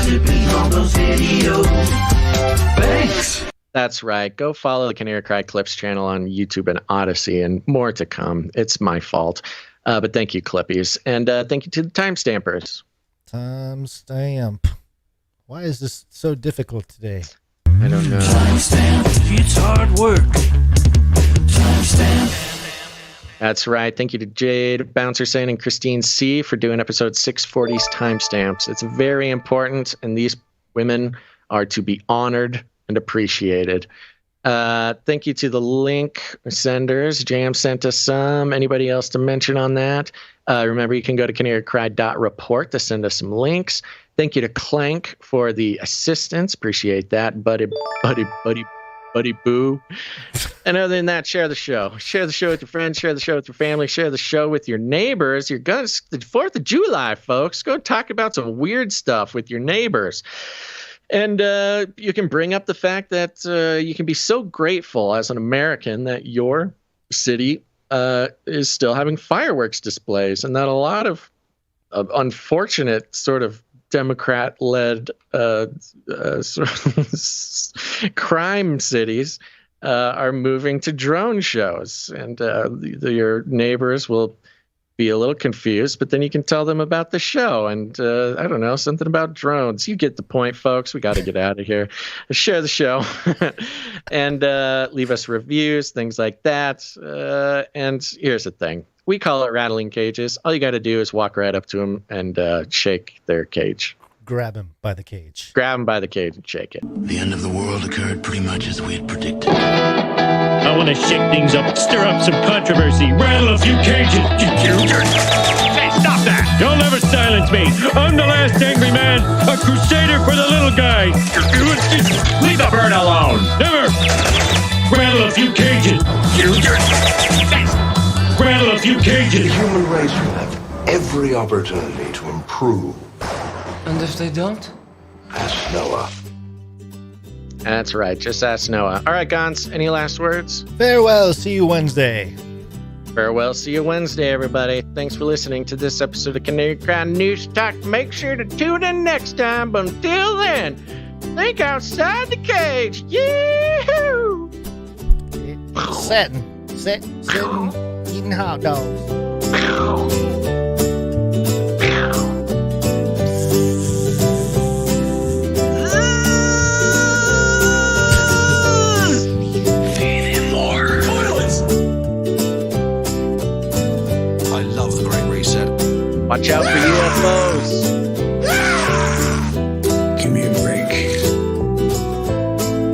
Clippies on those videos. Thanks. That's right. Go follow the Canary Cry Clips channel on YouTube and Odyssey, and more to come. It's my fault. But thank you, Clippies. And thank you to the timestampers. Timestamp. Why is this so difficult today? I don't know. Timestamp. It's hard work. Timestamp. That's right. Thank you to Jade, Bouncer Sane, and Christine C. for doing episode 640's timestamps. It's very important, and these women are to be honored and appreciated. Thank you to the link senders. Jam sent us some. Anybody else to mention on that? Remember, you can go to canarycry.report to send us some links. Thank you to Clank for the assistance. Appreciate that. Buddy boo. And other than that, share the show. Share the show with your friends. Share the show with your family. Share the show with your neighbors. You're going to the 4th of July, folks. Go talk about some weird stuff with your neighbors. And you can bring up the fact that you can be so grateful as an American that your city is still having fireworks displays, and that a lot of unfortunate sort of Democrat-led sort of crime cities are moving to drone shows, and your neighbors will be a little confused, but then you can tell them about the show and I don't know, something about drones. You get the point, folks. We got to get out of here. Share the show and leave us reviews, things like that. And here's the thing. We call it rattling cages. All you got to do is walk right up to them and shake their cage. Grab him by the cage. Grab him by the cage and shake it. The end of the world occurred pretty much as we had predicted. I want to shake things up, stir up some controversy, rattle a few cages. Hey, stop that! You'll never silence me. I'm the last angry man, a crusader for the little guy. Leave the bird alone. Never. Rattle a few cages. Rattle a few cages. The human race will have every opportunity to improve. And if they don't? Ask Noah. That's right. Just ask Noah. All right, Gons, any last words? Farewell. See you Wednesday. Farewell. See you Wednesday, everybody. Thanks for listening to this episode of Canary Cry News Talk. Make sure to tune in next time. But until then, think outside the cage. Yee-hoo! Sitting, eating hot dogs. Watch out for UFOs. Give me a break.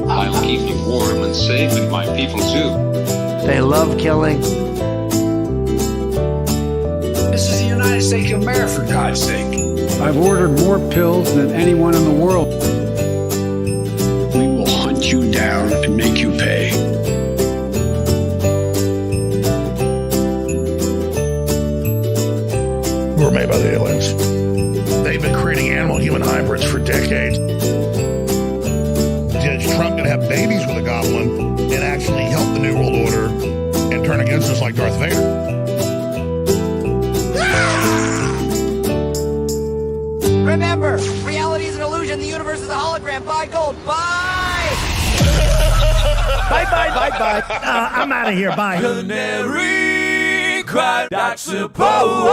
I'll keep you warm and safe and my people too. They love killing. This is the United States of America, for God's sake. I've ordered more pills than anyone in the world. We will hunt you down and make you pay. Were made by the aliens. They've been creating animal-human hybrids for decades. Is Trump going to have babies with a goblin and actually help the New World Order and turn against us just like Darth Vader. Remember, reality is an illusion. The universe is a hologram. Buy gold. Bye! Bye. I'm out of here. Bye. Canary cried, I suppose.